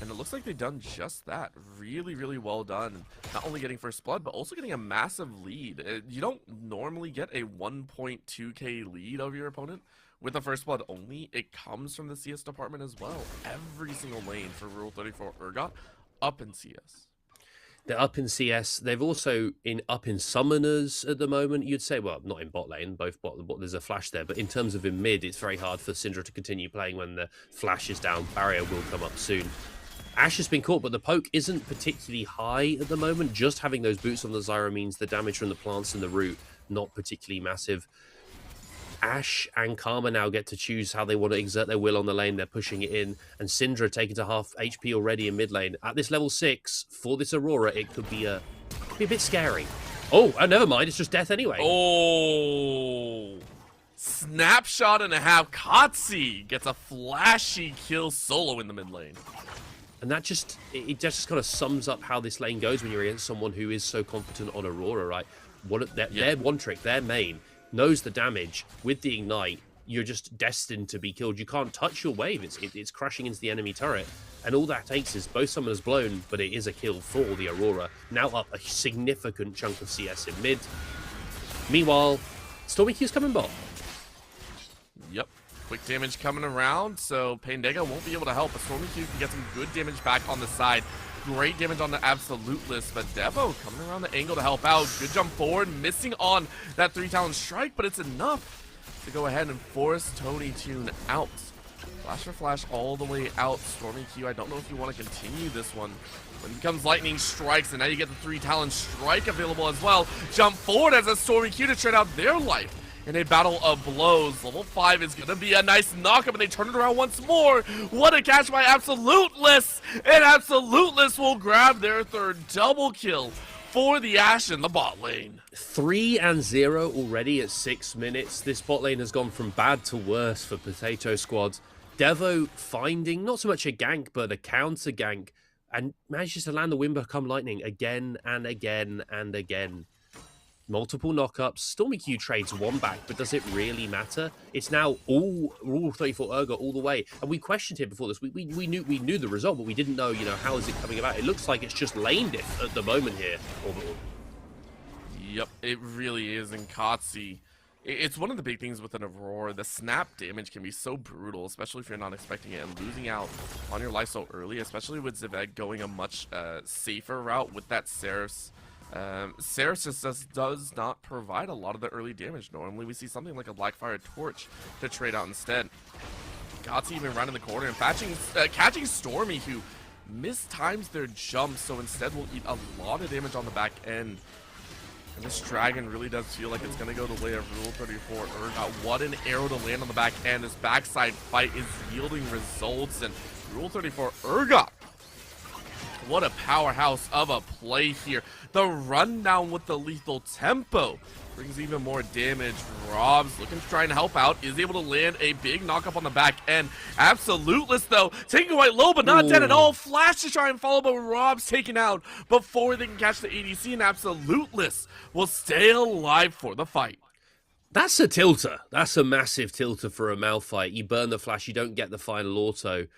and it looks like they've done just that. Really, really well done. Not only getting first blood, but also getting a massive lead. You don't normally get a 1.2k lead over your opponent with the first blood only. It comes from the CS department as well. Every single lane for Rule 34 Urgot up in CS. They're up in CS. They've also up in summoners at the moment. You'd say, well, not in bot lane, both bot. There's a flash there, but in terms of in mid, it's very hard for Syndra to continue playing when the flash is down. Barrier will come up soon. Ashe has been caught, but the poke isn't particularly high at the moment. Just having those boots on the Zyra means the damage from the plants and the root not particularly massive. Ashe and Karma now get to choose how they want to exert their will on the lane. They're pushing it in, and Syndra taken to half HP already in mid lane. At this level 6, for this Aurora, it could be a bit scary. Oh, never mind. It's just death anyway. Oh, snapshot and a half. Kotzi gets a flashy kill solo in the mid lane. And that just kind of sums up how this lane goes when you're against someone who is so competent on Aurora, right? Their one trick, their main, knows the damage. With the Ignite, you're just destined to be killed. You can't touch your wave. It's crashing into the enemy turret. And all that takes is both summoners blown, but it is a kill for the Aurora. Now up a significant chunk of CS in mid. Meanwhile, Stormy Q's coming bot. Yep. Quick damage coming around, so Pandega won't be able to help, but Stormy Q can get some good damage back on the side. Great damage on the Absoluteless, but Devo coming around the angle to help out. Good jump forward, missing on that 3-talon strike, but it's enough to go ahead and force Tony Tune out. Flash for flash all the way out. Stormy Q, I don't know if you want to continue this one. When it becomes lightning strikes, and now you get the 3-talon strike available as well. Jump forward as a Stormy Q to trade out their life in a battle of blows. Level 5 is going to be a nice knockup, and they turn it around once more. What a catch by Absoluteless! And Absoluteless will grab their third double kill for the Ashe in the bot lane. 3-0 already at 6 minutes. This bot lane has gone from bad to worse for Potato Squad. Devo finding not so much a gank, but a counter gank, and manages to land the Wimber come lightning again and again and again. Multiple knockups. Stormy Q trades one back, but does it really matter? It's now all Rule 34 Urgot all the way, and we questioned it before this. We knew the result, but we didn't know, how is it coming about. It looks like it's just lane diff at the moment here. Yep, it really is. And Kotzi, it's one of the big things with an Aurora. The snap damage can be so brutal, especially if you're not expecting it, and losing out on your life so early, especially with Ziveg going a much safer route with that Ceres. Ceres just does not provide a lot of the early damage. Normally we see something like a Blackfire Torch to trade out instead. Kotzi even rounding the corner and catching Stormy, who mistimes their jump, so instead will eat a lot of damage on the back end. And this Dragon really does feel like it's going to go the way of Rule 34 Urgot. What an arrow to land on the back end. This backside fight is yielding results. And Rule 34 Urgot, what a powerhouse of a play here. The rundown with the lethal tempo brings even more damage. Rob's looking to try and help out. Is able to land a big knock-up on the back end. Absoluteless, though. Taking quite low, but not dead at all. Flash to try and follow, but Rob's taken out before they can catch the ADC, and Absoluteless will stay alive for the fight. That's a tilter. That's a massive tilter for a Malphite. You burn the flash, you don't get the final auto.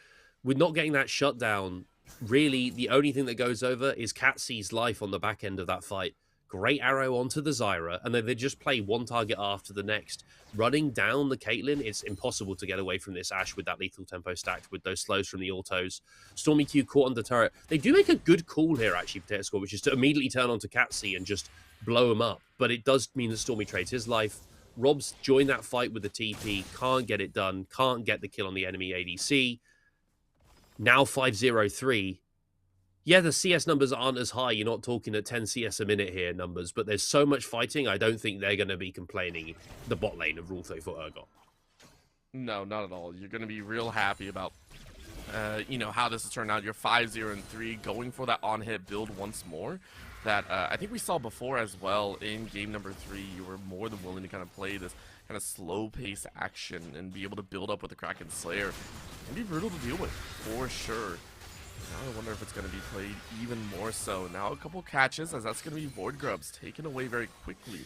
With not getting that shutdown, really, the only thing that goes over is Catsy's life on the back end of that fight. Great arrow onto the Zyra, and then they just play one target after the next. Running down the Caitlyn, it's impossible to get away from this Ashe with that lethal tempo stacked with those slows from the autos. Stormy Q caught on the turret. They do make a good call here, actually, Potato Score, which is to immediately turn onto Catsy and just blow him up. But it does mean that Stormy trades his life. Rob's joined that fight with the TP, can't get it done, can't get the kill on the enemy ADC. Now 5-0-3. Yeah, the CS numbers aren't as high. You're not talking at 10 CS a minute here numbers, but there's so much fighting, I don't think they're going to be complaining the bot lane of Rule 34 Urgot. No, not at all. You're going to be real happy about, how this has turned out. You're 5-0-3, going for that on-hit build once more. That I think we saw before as well in game number 3. You were more than willing to kind of play this kind of slow-paced action and be able to build up with the Kraken Slayer. It'd be brutal to deal with, for sure. Now I wonder if it's going to be played even more so. Now a couple catches, as that's going to be Void Grubs taken away very quickly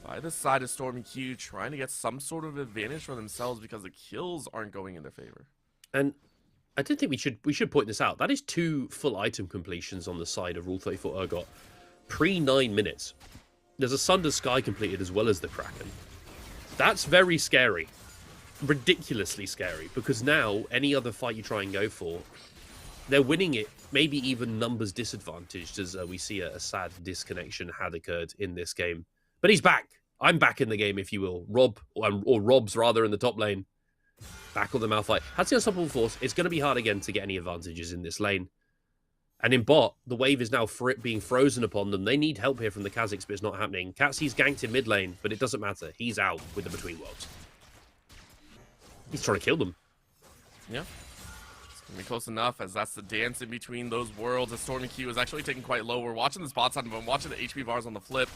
by the side of Stormy Q, trying to get some sort of advantage for themselves because the kills aren't going in their favor. And I did think we should point this out. That is 2 full item completions on the side of Rule 34 Urgot. Pre-9 minutes. There's a Sunder Sky completed as well as the Kraken. That's very scary. Ridiculously scary. Because now, any other fight you try and go for, they're winning it, maybe even numbers disadvantaged, as we see a sad disconnection had occurred in this game. But he's back. I'm back in the game, if you will. Rob, or Rob's rather, in the top lane. Back on the Malphite. Has the Unstoppable Force. It's going to be hard again to get any advantages in this lane. And in bot, the wave is now being frozen upon them. They need help here from the Kazakhs, but it's not happening. Catsy's ganked in mid lane, but it doesn't matter. He's out with the Between Worlds. He's trying to kill them. Yeah. Gonna be close enough, as that's the dance in between those worlds. As Stormy Q is actually taking quite low. We're watching the spot side, but I'm watching the HP bars on the flip.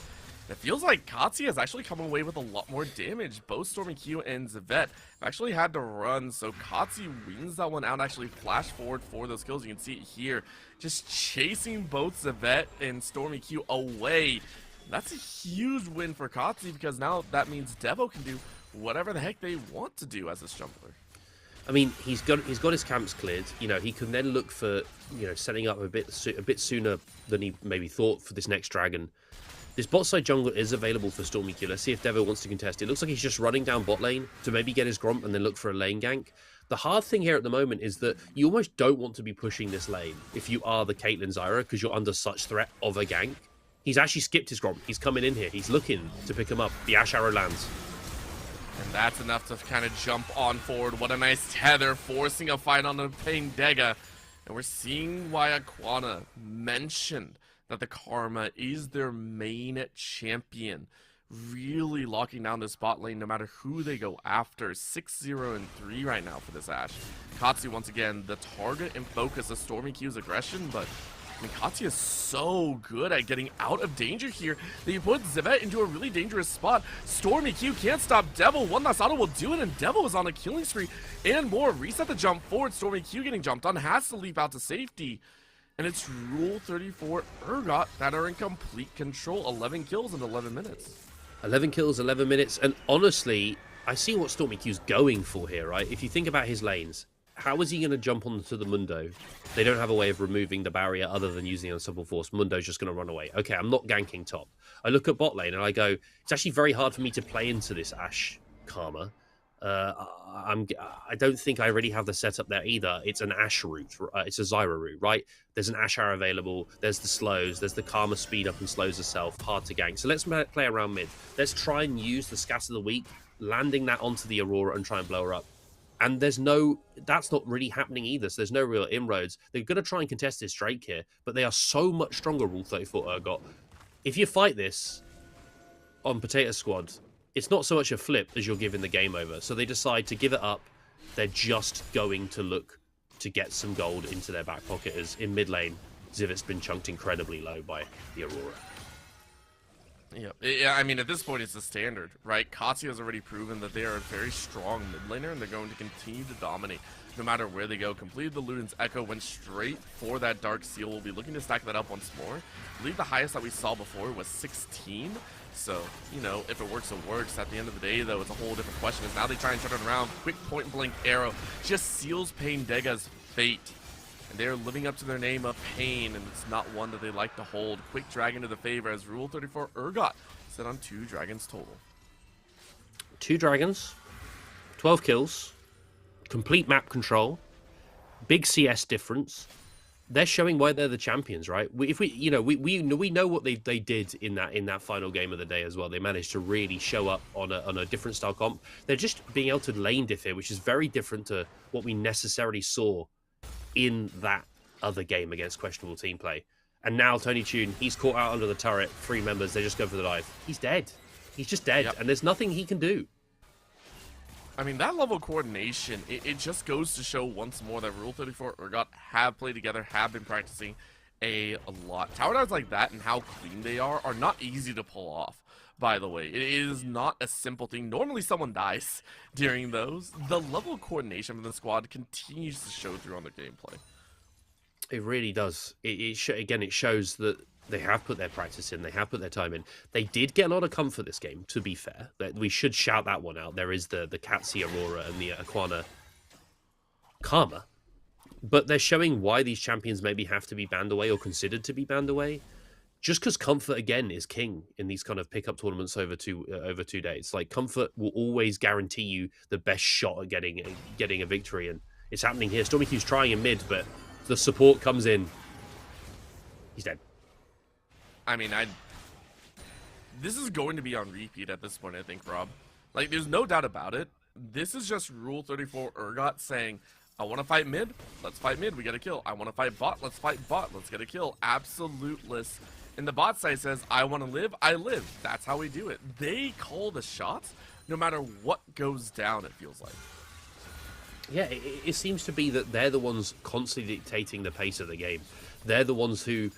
It feels like Katsi has actually come away with a lot more damage. Both Stormy Q and Zvet actually had to run, so Katsi wins that one out, actually flash forward for those kills. You can see it here, just chasing both Zvet and Stormy Q away. That's a huge win for Katsi, because now that means Devo can do whatever the heck they want to do as this jungler. I mean, he's got his camps cleared. You know, he can then look for, setting up a bit sooner than he maybe thought for this next dragon. This bot side jungle is available for Stormy Q. Let's see if Devo wants to contest. It looks like he's just running down bot lane to maybe get his Gromp and then look for a lane gank. The hard thing here at the moment is that you almost don't want to be pushing this lane if you are the Caitlyn Zyra, because you're under such threat of a gank. He's actually skipped his Gromp. He's coming in here. He's looking to pick him up. The Ash Arrow lands. And that's enough to kind of jump on forward. What a nice tether, forcing a fight on the Pain Dega. And we're seeing why Aquana mentioned that the Karma is their main champion. Really locking down this bot lane no matter who they go after. 6-0-3 right now for this Ashe. Katsu, once again, the target and focus of Stormy Q's aggression, but I mean, Katya is so good at getting out of danger here that you put Zvet into a really dangerous spot. Stormy Q can't stop Devil. One last auto will do it, and Devil is on a killing spree and more. Reset the jump forward. Stormy Q getting jumped on, has to leap out to safety. And it's Rule 34 Urgot that are in complete control. 11 kills in 11 minutes. 11 kills, 11 minutes. And honestly, I see what Stormy Q's going for here, right? If you think about his lanes, how is he going to jump onto the Mundo? They don't have a way of removing the barrier other than using the Unstoppable Force. Mundo's just going to run away. Okay, I'm not ganking top. I look at bot lane and I go, it's actually very hard for me to play into this Ashe Karma. I don't think I really have the setup there either. It's an Ashe route. It's a Zyra route, right? There's an Ashe Arrow available. There's the slows. There's the Karma speed up and slows herself. Hard to gank. So let's play around mid. Let's try and use the Scatter the Weak, landing that onto the Aurora and try and blow her up. And that's not really happening either. So there's no real inroads. They're going to try and contest this Drake here, but they are so much stronger, Rule 34 Urgot. If you fight this, on Potato Squad, it's not so much a flip as you're giving the game over. So they decide to give it up. They're just going to look to get some gold into their back pocket, as in mid lane, Zivit's been chunked incredibly low by the Aurora. Yeah, I mean, at this point, it's the standard, right? Katya has already proven that they are a very strong mid laner, and they're going to continue to dominate no matter where they go. Completed the Luden's Echo, went straight for that Dark Seal. We'll be looking to stack that up once more. I believe the highest that we saw before was 16. So, you know, if it works, it works. At the end of the day, though, it's a whole different question. Is now they try and turn it around. Quick point-blank arrow just seals Pain Dega's fate. And they're living up to their name of Pain, and it's not one that they like to hold. Quick dragon to the favor as Rule 34 Urgot set on 2 dragons total. 2 dragons, 12 kills, complete map control, big CS difference. They're showing why they're the champions, right? We know what they did in that final game of the day as well. They managed to really show up on a different style comp. They're just being able to lane diff here, which is very different to what we necessarily saw in that other game against questionable team play. And now Tony Tune, he's caught out under the turret. 3 members, they just go for the dive. He's dead. He's just dead, and there's nothing he can do. I mean, that level of coordination, it just goes to show once more that Rule 34 Urgot have played together, have been practicing a lot. Tower dives like that and how clean they are not easy to pull off, by the way. It is not a simple thing. Normally someone dies during those. The level of coordination of the squad continues to show through on their gameplay. It really does. Again, it shows that they have put their practice in. They have put their time in. They did get a lot of comfort this game, to be fair. We should shout that one out. There is the Katsi Aurora and the Aquana Karma. But they're showing why these champions maybe have to be banned away or considered to be banned away. Just because comfort, again, is king in these kind of pickup tournaments over 2 days. Like, comfort will always guarantee you the best shot at getting a victory. And it's happening here. Stormy Q's trying in mid, but the support comes in. He's dead. I mean, this is going to be on repeat at this point, I think, Rob. Like, there's no doubt about it. This is just Rule 34 Urgot saying, I want to fight mid, let's fight mid, we get a kill. I want to fight bot, let's fight bot, let's get a kill. Absoluteless. And the bot side says, I want to live, I live. That's how we do it. They call the shots no matter what goes down, it feels like. Yeah, it seems to be that they're the ones constantly dictating the pace of the game. They're the ones who...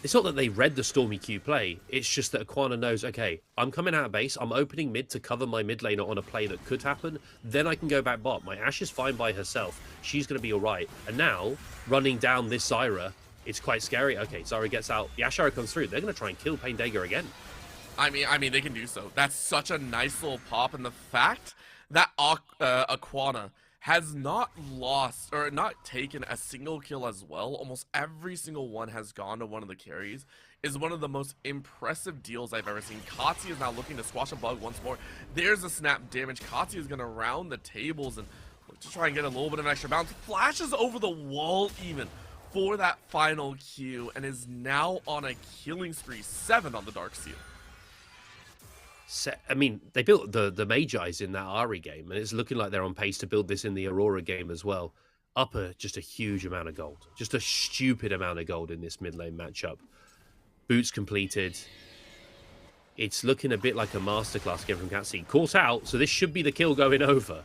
It's not that they read the Stormy Q play, it's just that Aquana knows, okay, I'm coming out of base, I'm opening mid to cover my mid laner on a play that could happen, then I can go back bot. My Ashe is fine by herself, she's going to be alright. And now, running down this Zyra, it's quite scary. Okay, Zyra gets out, the Ashe arrow comes through, they're going to try and kill Pain Dagger again. I mean, they can do so. That's such a nice little pop, and the fact that Aquana has not lost or not taken a single kill as well, almost every single one has gone to one of the carries, is one of the most impressive deals I've ever seen. Katsi is now looking to squash a bug once more. There's a snap damage. Katsi is going to round the tables and look to try and get a little bit of an extra bounce. Flashes over the wall even for that final Q and is now on a killing spree. 7 on the Dark Seal. I mean, they built the Magi's in that Ahri game, and it's looking like they're on pace to build this in the Aurora game as well. Just a huge amount of gold. Just a stupid amount of gold in this mid lane matchup. Boots completed. It's looking a bit like a masterclass again from Katsi. Caught out, so this should be the kill going over.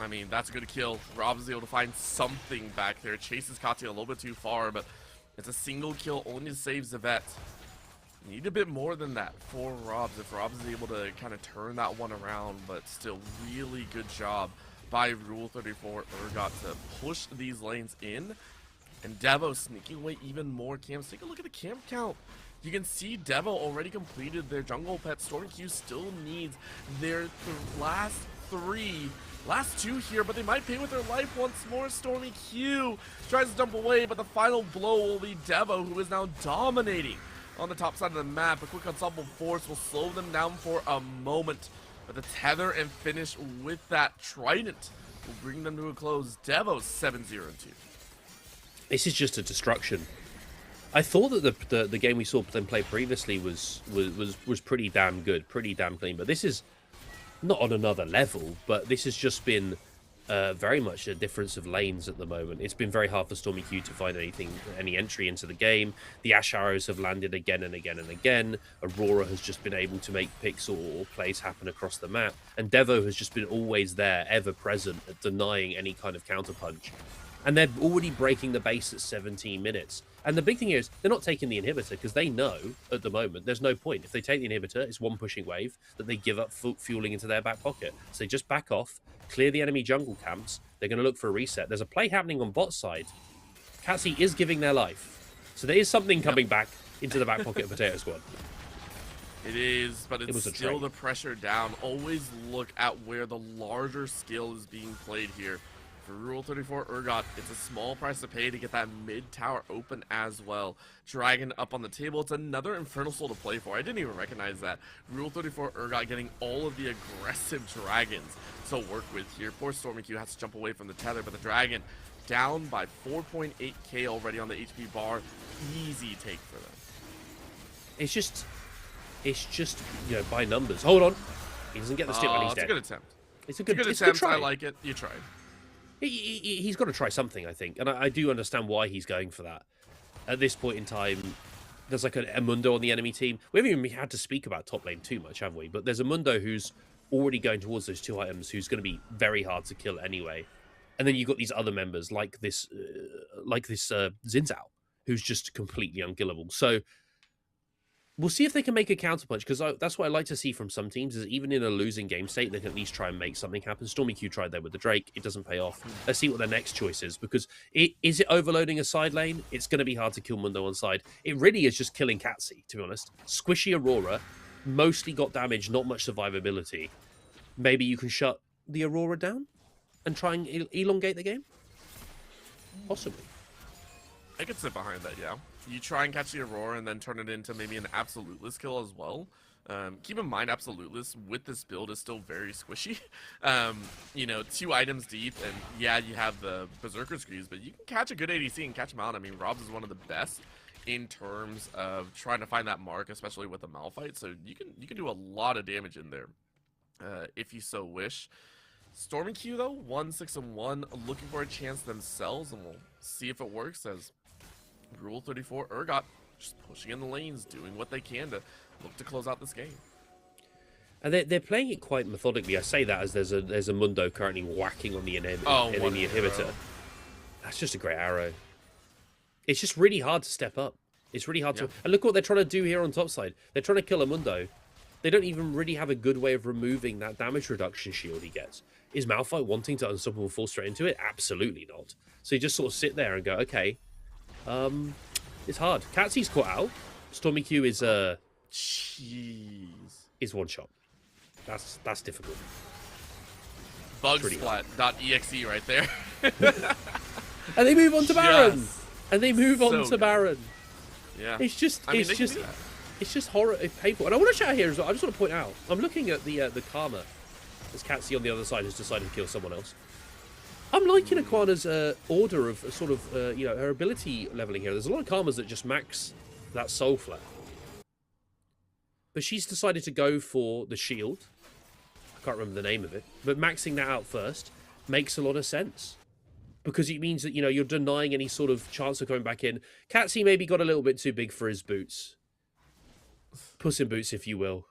I mean, that's a good kill. Rob is able to find something back there. Chases Katya a little bit too far, but it's a single kill only to save Zivette. Need a bit more than that for Robs. If Robs is able to kind of turn that one around, but still really good job by Rule 34 Urgot to push these lanes in. And Devo sneaking away even more camps. Take a look at the camp count. You can see Devo already completed their jungle pet. Stormy Q still needs their last 2 here, but they might pay with their life once more. Stormy Q tries to dump away, but the final blow will be Devo, who is now dominating on the top side of the map. A quick ensemble force will slow them down for a moment, but the tether and finish with that trident will bring them to a close. Devo 7-0-2. This is just a destruction. I thought that the game we saw them play previously was pretty damn good, pretty damn clean. But this is not on another level. But this has just been very much a difference of lanes at the moment. It's been very hard for Stormy Q to find any entry into the game. The Ash Arrows have landed again and again and again. Aurora has just been able to make picks or plays happen across the map. And Devo has just been always there, ever present, at denying any kind of counterpunch. And they're already breaking the base at 17 minutes. And the big thing is, they're not taking the inhibitor because they know, at the moment, there's no point. If they take the inhibitor, it's one pushing wave that they give up fueling into their back pocket. So they just back off, clear the enemy jungle camps. They're going to look for a reset. There's a play happening on bot side. Catsy is giving their life. So there is something coming back into the back pocket of Potato Squad. It is, but it's still trade. the pressure down. Always look at where the larger skill is being played here. For Rule 34 Urgot, it's a small price to pay to get that mid tower open as well. Dragon up on the table. It's another Infernal Soul to play for. I didn't even recognize that. Rule 34 Urgot getting all of the aggressive dragons to work with here. Poor Stormy Q has to jump away from the tether, but the dragon down by 4.8k already on the HP bar. Easy take for them. It's just, you know, by numbers. Hold on. He doesn't get the stick when he's It's a dead. good attempt. It's a good attempt. try. I like it. You tried. He's got to try something, I think. And I do understand why he's going for that. At this point in time, there's like a Mundo on the enemy team. We haven't even had to speak about top lane too much, have we? But there's a Mundo who's already going towards those 2 items, who's going to be very hard to kill anyway. And then you've got these other members, like this Zinzao, who's just completely unkillable. So we'll see if they can make a counterpunch, because that's what I like to see from some teams, is even in a losing game state, they can at least try and make something happen. Stormy Q tried there with the Drake. It doesn't pay off. Let's see what their next choice is, because is it overloading a side lane? It's going to be hard to kill Mundo on side. It really is just killing Catsy, to be honest. Squishy Aurora, mostly got damage, not much survivability. Maybe you can shut the Aurora down and try and elongate the game? Possibly. I could sit behind that, yeah. You try and catch the Aurora and then turn it into maybe an Absoluteless kill as well. Keep in mind, Absoluteless with this build is still very squishy. You know, 2 items deep, and yeah, you have the Berserker Screws, but you can catch a good ADC and catch him out. I mean, Robs is one of the best in terms of trying to find that mark, especially with the Malphite. So you can do a lot of damage in there if you so wish. Stormy Q though, 1-6-1, looking for a chance themselves, and we'll see if it works as Rule 34 Urgot just pushing in the lanes, doing what they can to look to close out this game. And they're playing it quite methodically. I say that as there's a Mundo currently whacking on the enemy inhibitor. That's just a great arrow. It's just really hard to step up. It's really hard to... And look what they're trying to do here on top side. They're trying to kill a Mundo. They don't even really have a good way of removing that damage reduction shield he gets. Is Malphite wanting to Unstoppable fall straight into it? Absolutely not. So you just sort of sit there and go, okay... it's hard. Catsy's caught out. Stormy Q is one shot. That's difficult. Bugsplat.exe right there. And they move on to Baron. And they move on to Baron. Yeah. It's just horror. It's painful. And I want to shout here as well. I just want to point out. I'm looking at the karma as Catsy on the other side has decided to kill someone else. I'm liking Aquana's order of sort of, her ability leveling here. There's a lot of Karmas that just max that Soul Flare. But she's decided to go for the shield. I can't remember the name of it. But maxing that out first makes a lot of sense. Because it means that, you're denying any sort of chance of coming back in. Catsy maybe got a little bit too big for his boots. Puss in Boots, if you will.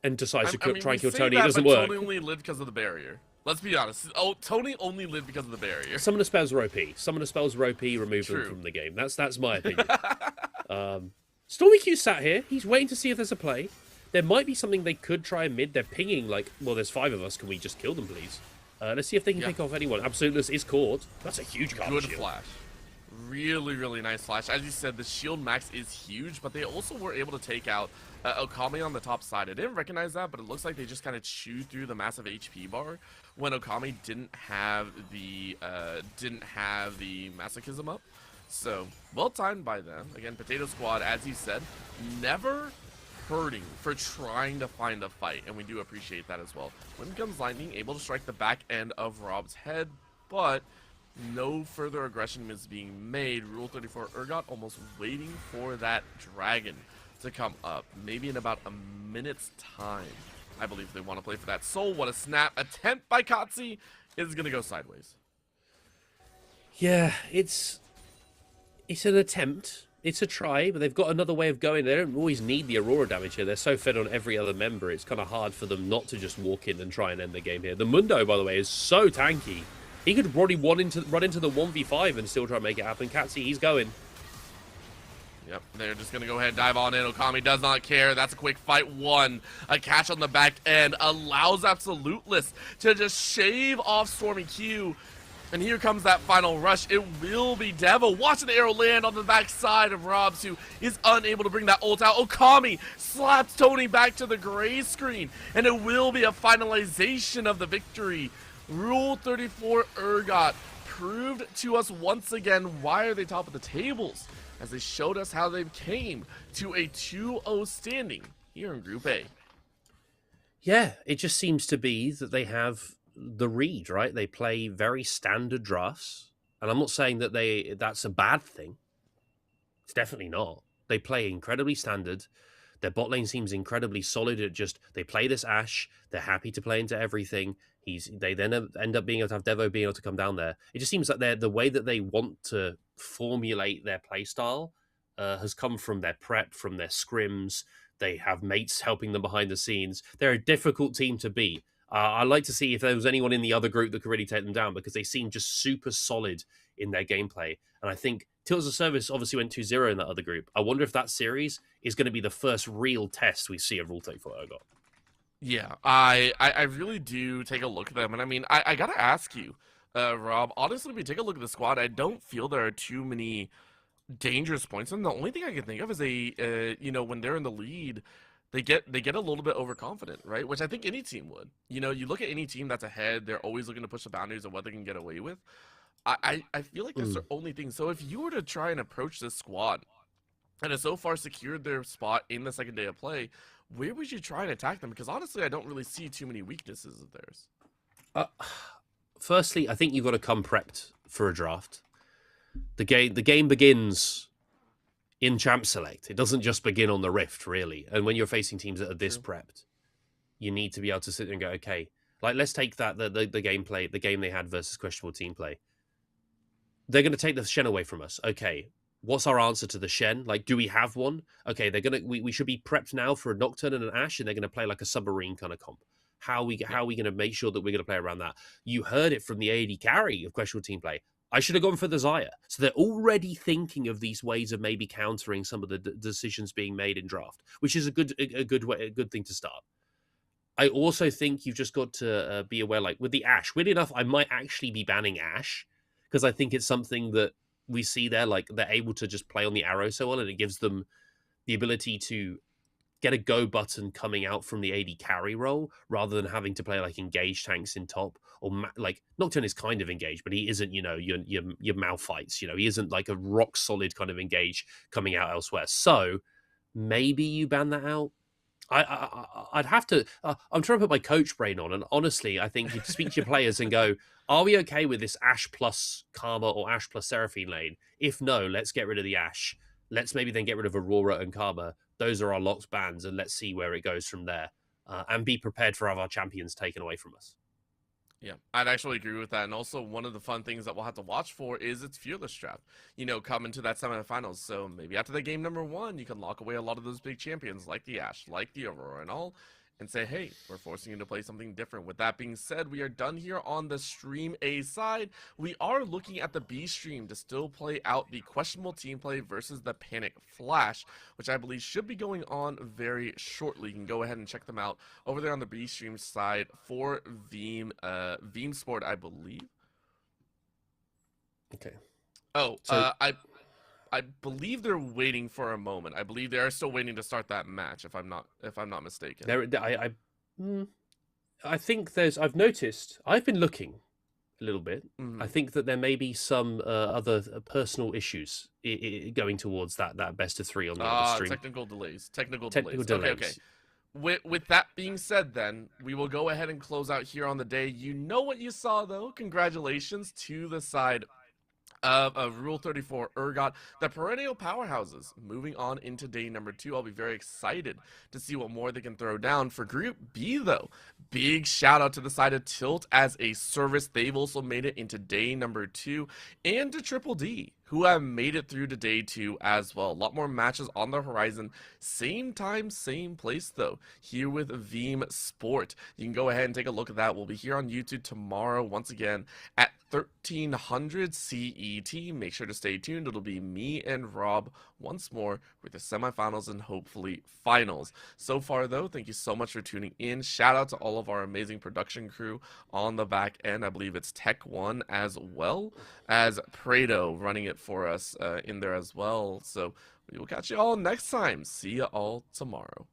And decides to try and kill Tony. It doesn't work. Tony only lived because of the barrier. Let's be honest. Oh, Tony only lived because of the barrier. Some of the spells were OP. Some of the spells were OP, remove them from the game. That's my opinion. Stormy Q sat here. He's waiting to see if there's a play. There might be something they could try mid. They're pinging like, well, there's 5 of us. Can we just kill them, please? Let's see if they can pick off anyone. Absoluteless is caught. That's a huge card. Good flash. Really, really nice flash. As you said, the shield max is huge, but they also were able to take out Okami on the top side. I didn't recognize that, but it looks like they just kind of chewed through the massive HP bar when Okami didn't have the masochism up. So, well timed by them. Again, Potato Squad, as you said, never hurting for trying to find a fight, and we do appreciate that as well. When comes Lightning, able to strike the back end of Rob's head, but no further aggression is being made. Rule 34 Urgot almost waiting for that dragon to come up. Maybe in about a minute's time. I believe they want to play for that soul. What a snap attempt by Catsy. is going to go sideways. Yeah, it's an attempt. It's a try, but they've got another way of going. They don't always need the Aurora damage here. They're so fed on every other member. It's kind of hard for them not to just walk in and try and end the game here. The Mundo, by the way, is so tanky. He could probably run into the 1v5 and still try and make it happen. Katsi, he's going. Yep, they're just going to go ahead and dive on in. Okami does not care. That's a quick fight one. A catch on the back end allows Absoluteless to just shave off Stormy Q. And here comes that final rush. It will be Devo watching the arrow land on the backside of Robs, who is unable to bring that ult out. Okami slaps Tony back to the gray screen, and it will be a finalization of the victory. Rule 34 Urgot proved to us once again why are they top of the tables, as they showed us how they came to a 2-0 standing here in Group A. Yeah, it just seems to be that they have the read, right? They play very standard drafts, and I'm not saying that that's a bad thing. It's definitely not. They play incredibly standard. Their bot lane seems incredibly solid. They play this Ashe. They're happy to play into everything. They then end up being able to have Devo being able to come down there. It just seems like the way that they want to formulate their play style has come from their prep, from their scrims. They have mates helping them behind the scenes. They're a difficult team to beat. I'd like to see if there was anyone in the other group that could really take them down, because they seem just super solid in their gameplay. And I think Tills of Service obviously went 2-0 in that other group. I wonder if that series is going to be the first real test we see of Rule 34 Urgot. Yeah, I really do take a look at them. And I mean, I got to ask you, Rob, honestly, if you take a look at the squad, I don't feel there are too many dangerous points. And the only thing I can think of is when they're in the lead, they get a little bit overconfident, right? Which I think any team would. You look at any team that's ahead, they're always looking to push the boundaries of what they can get away with. I feel like that's the only thing. So if you were to try and approach this squad and has so far secured their spot in the second day of play, where would you try and attack them? Because honestly, I don't really see too many weaknesses of theirs. Firstly, I think you've got to come prepped for a draft. The game begins in Champ Select. It doesn't just begin on the Rift, really. And when you're facing teams that are this prepped, you need to be able to sit there and go, okay, like let's take that the gameplay, the game they had versus questionable team play. They're going to take the Shen away from us. Okay, what's our answer to the Shen? Like, do we have one? Okay, we should be prepped now for a Nocturne and an Ashe, and they're going to play like a submarine kind of comp. How are we going to make sure that we're going to play around that? You heard it from the AD carry of questionable team play. I should have gone for the Xayah. So they're already thinking of these ways of maybe countering some of the decisions being made in draft, which is a good thing to start. I also think you've just got to be aware, like with the Ashe. Weirdly enough, I might actually be banning Ashe, because I think it's something that we see there, like they're able to just play on the arrow so well, and it gives them the ability to get a go button coming out from the AD carry role, rather than having to play like engage tanks in top, or like Nocturne is kind of engaged, but he isn't, your Malphites, he isn't like a rock solid kind of engage coming out elsewhere. So maybe you ban that out. I'd have to. I'm trying to put my coach brain on, and honestly, I think you'd speak to your players and go, "Are we okay with this Ashe plus Karma or Ashe plus Seraphine lane? If no, let's get rid of the Ashe. Let's maybe then get rid of Aurora and Karma. Those are our locked bans, and let's see where it goes from there. And be prepared for our champions taken away from us." Yeah, I'd actually agree with that. And also, one of the fun things that we'll have to watch for is its Fearless draft, coming to that semifinals. So maybe after the game number 1, you can lock away a lot of those big champions like the Ashe, like the Aurora and all, and say, hey, we're forcing you to play something different. With that being said, we are done here on the StreamA side. We are looking at the B stream to still play out the questionable team play versus the Panic Flash, which I believe should be going on very shortly. You can go ahead and check them out over there on the B stream side for Veeam-Sport, I believe. Okay. Oh, so I believe they're waiting for a moment. I believe they are still waiting to start that match, if I'm not mistaken. I think I've noticed. I've been looking a little bit. Mm-hmm. I think that there may be some other personal issues going towards that best of 3 on the other stream. Technical delays. Technical delays. Okay. With that being said, then we will go ahead and close out here on the day. You know what you saw, though. Congratulations to the side of Rule 34 Urgot, the perennial powerhouses. Moving on into day number 2, I'll be very excited to see what more they can throw down. For Group B, though, big shout out to the side of Tilt as a service. They've also made it into day number 2, and to Triple D, who have made it through to day 2 as well. A lot more matches on the horizon. Same time, same place though, here with Veeam-Sport. You can go ahead and take a look at that. We'll be here on YouTube tomorrow once again at 1300 CET. Make sure to stay tuned. It'll be me and Rob once more with the semifinals and hopefully finals. So far though, thank you so much for tuning in. Shout out to all of our amazing production crew on the back end. I believe it's Tech One as well as Prado running it for us in there as well. So we will catch you all next time. See you all tomorrow.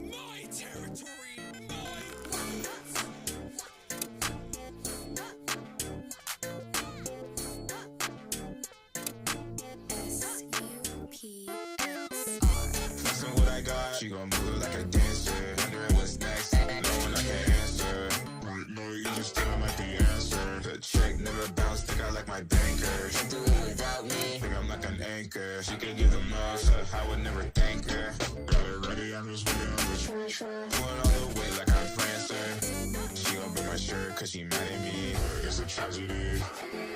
My territory, Flexing what I got, she gon' move like a dancer. Wondering what's next, knowing I can answer. Right now you just still like the answer. The check never bounce, think I like my banker. She do it without me, think I'm like an anchor. She can give the most, I would never thank her. Got it ready, I'm just waiting on the transfer. Going all the way like I'm Prancer. She gon' break my shirt cause she mad at me. It's a tragedy.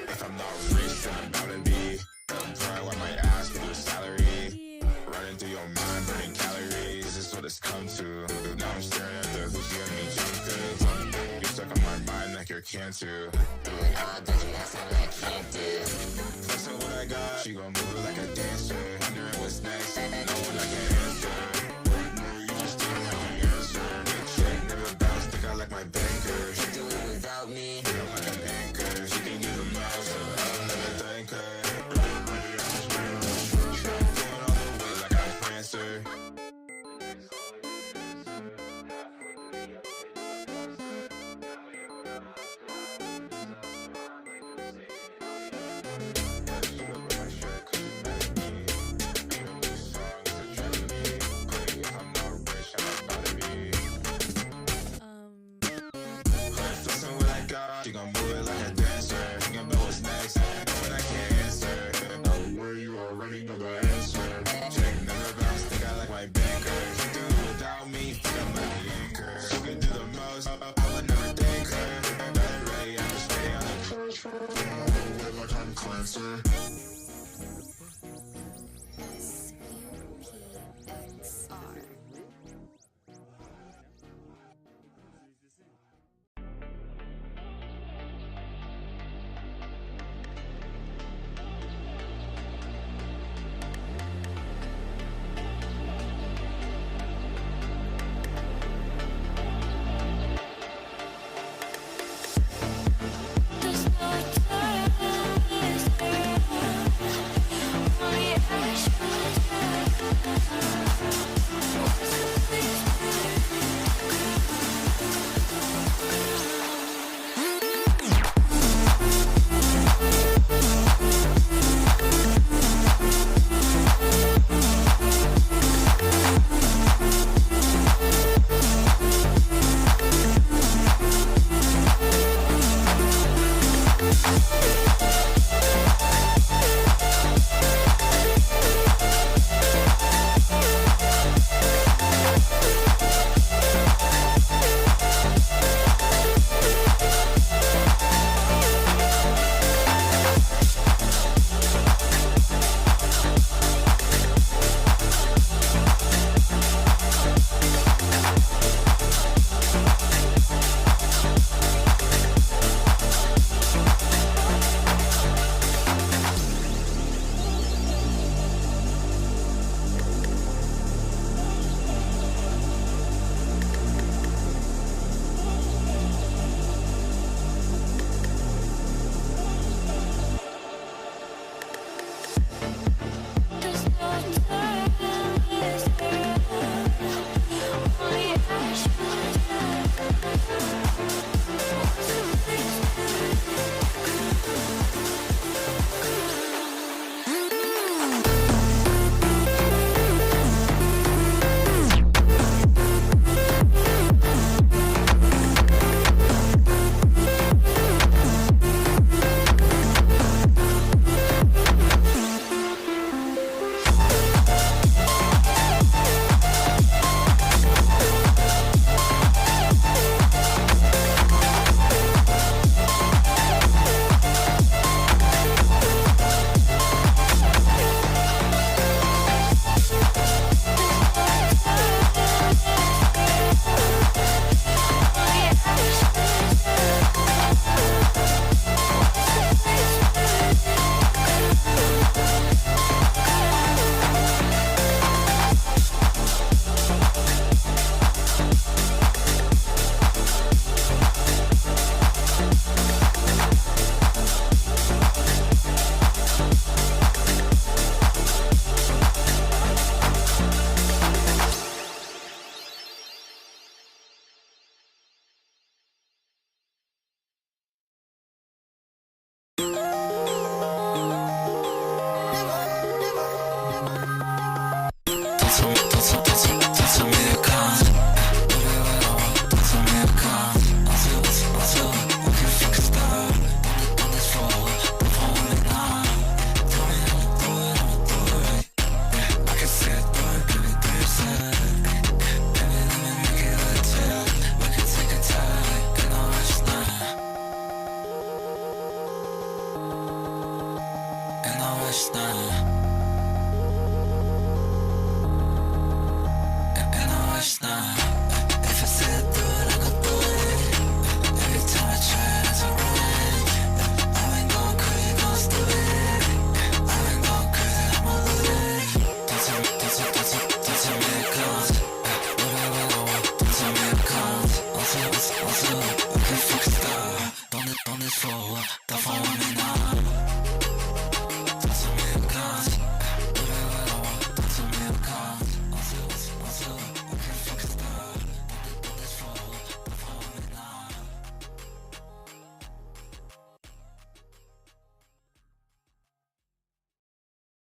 If I'm not rich, then I'm bound to be. Probably wipe my ass for your salary. Running through your mind, burning calories. This is what it's come to. Now I'm staring at the hoochie and me junk. You're stuck on my mind like you're cancer. Doing all that you have something I can't do. Flexing what I got, she gon' move like a dancer. Wondering what's next, knowing I can answer. Right now you just don't like the answer. That check never bounce, think I like my banker. She do it without me, think I'm like an anchor. She can give the most, I'll never thank her. Going all the way like I'm Prancer.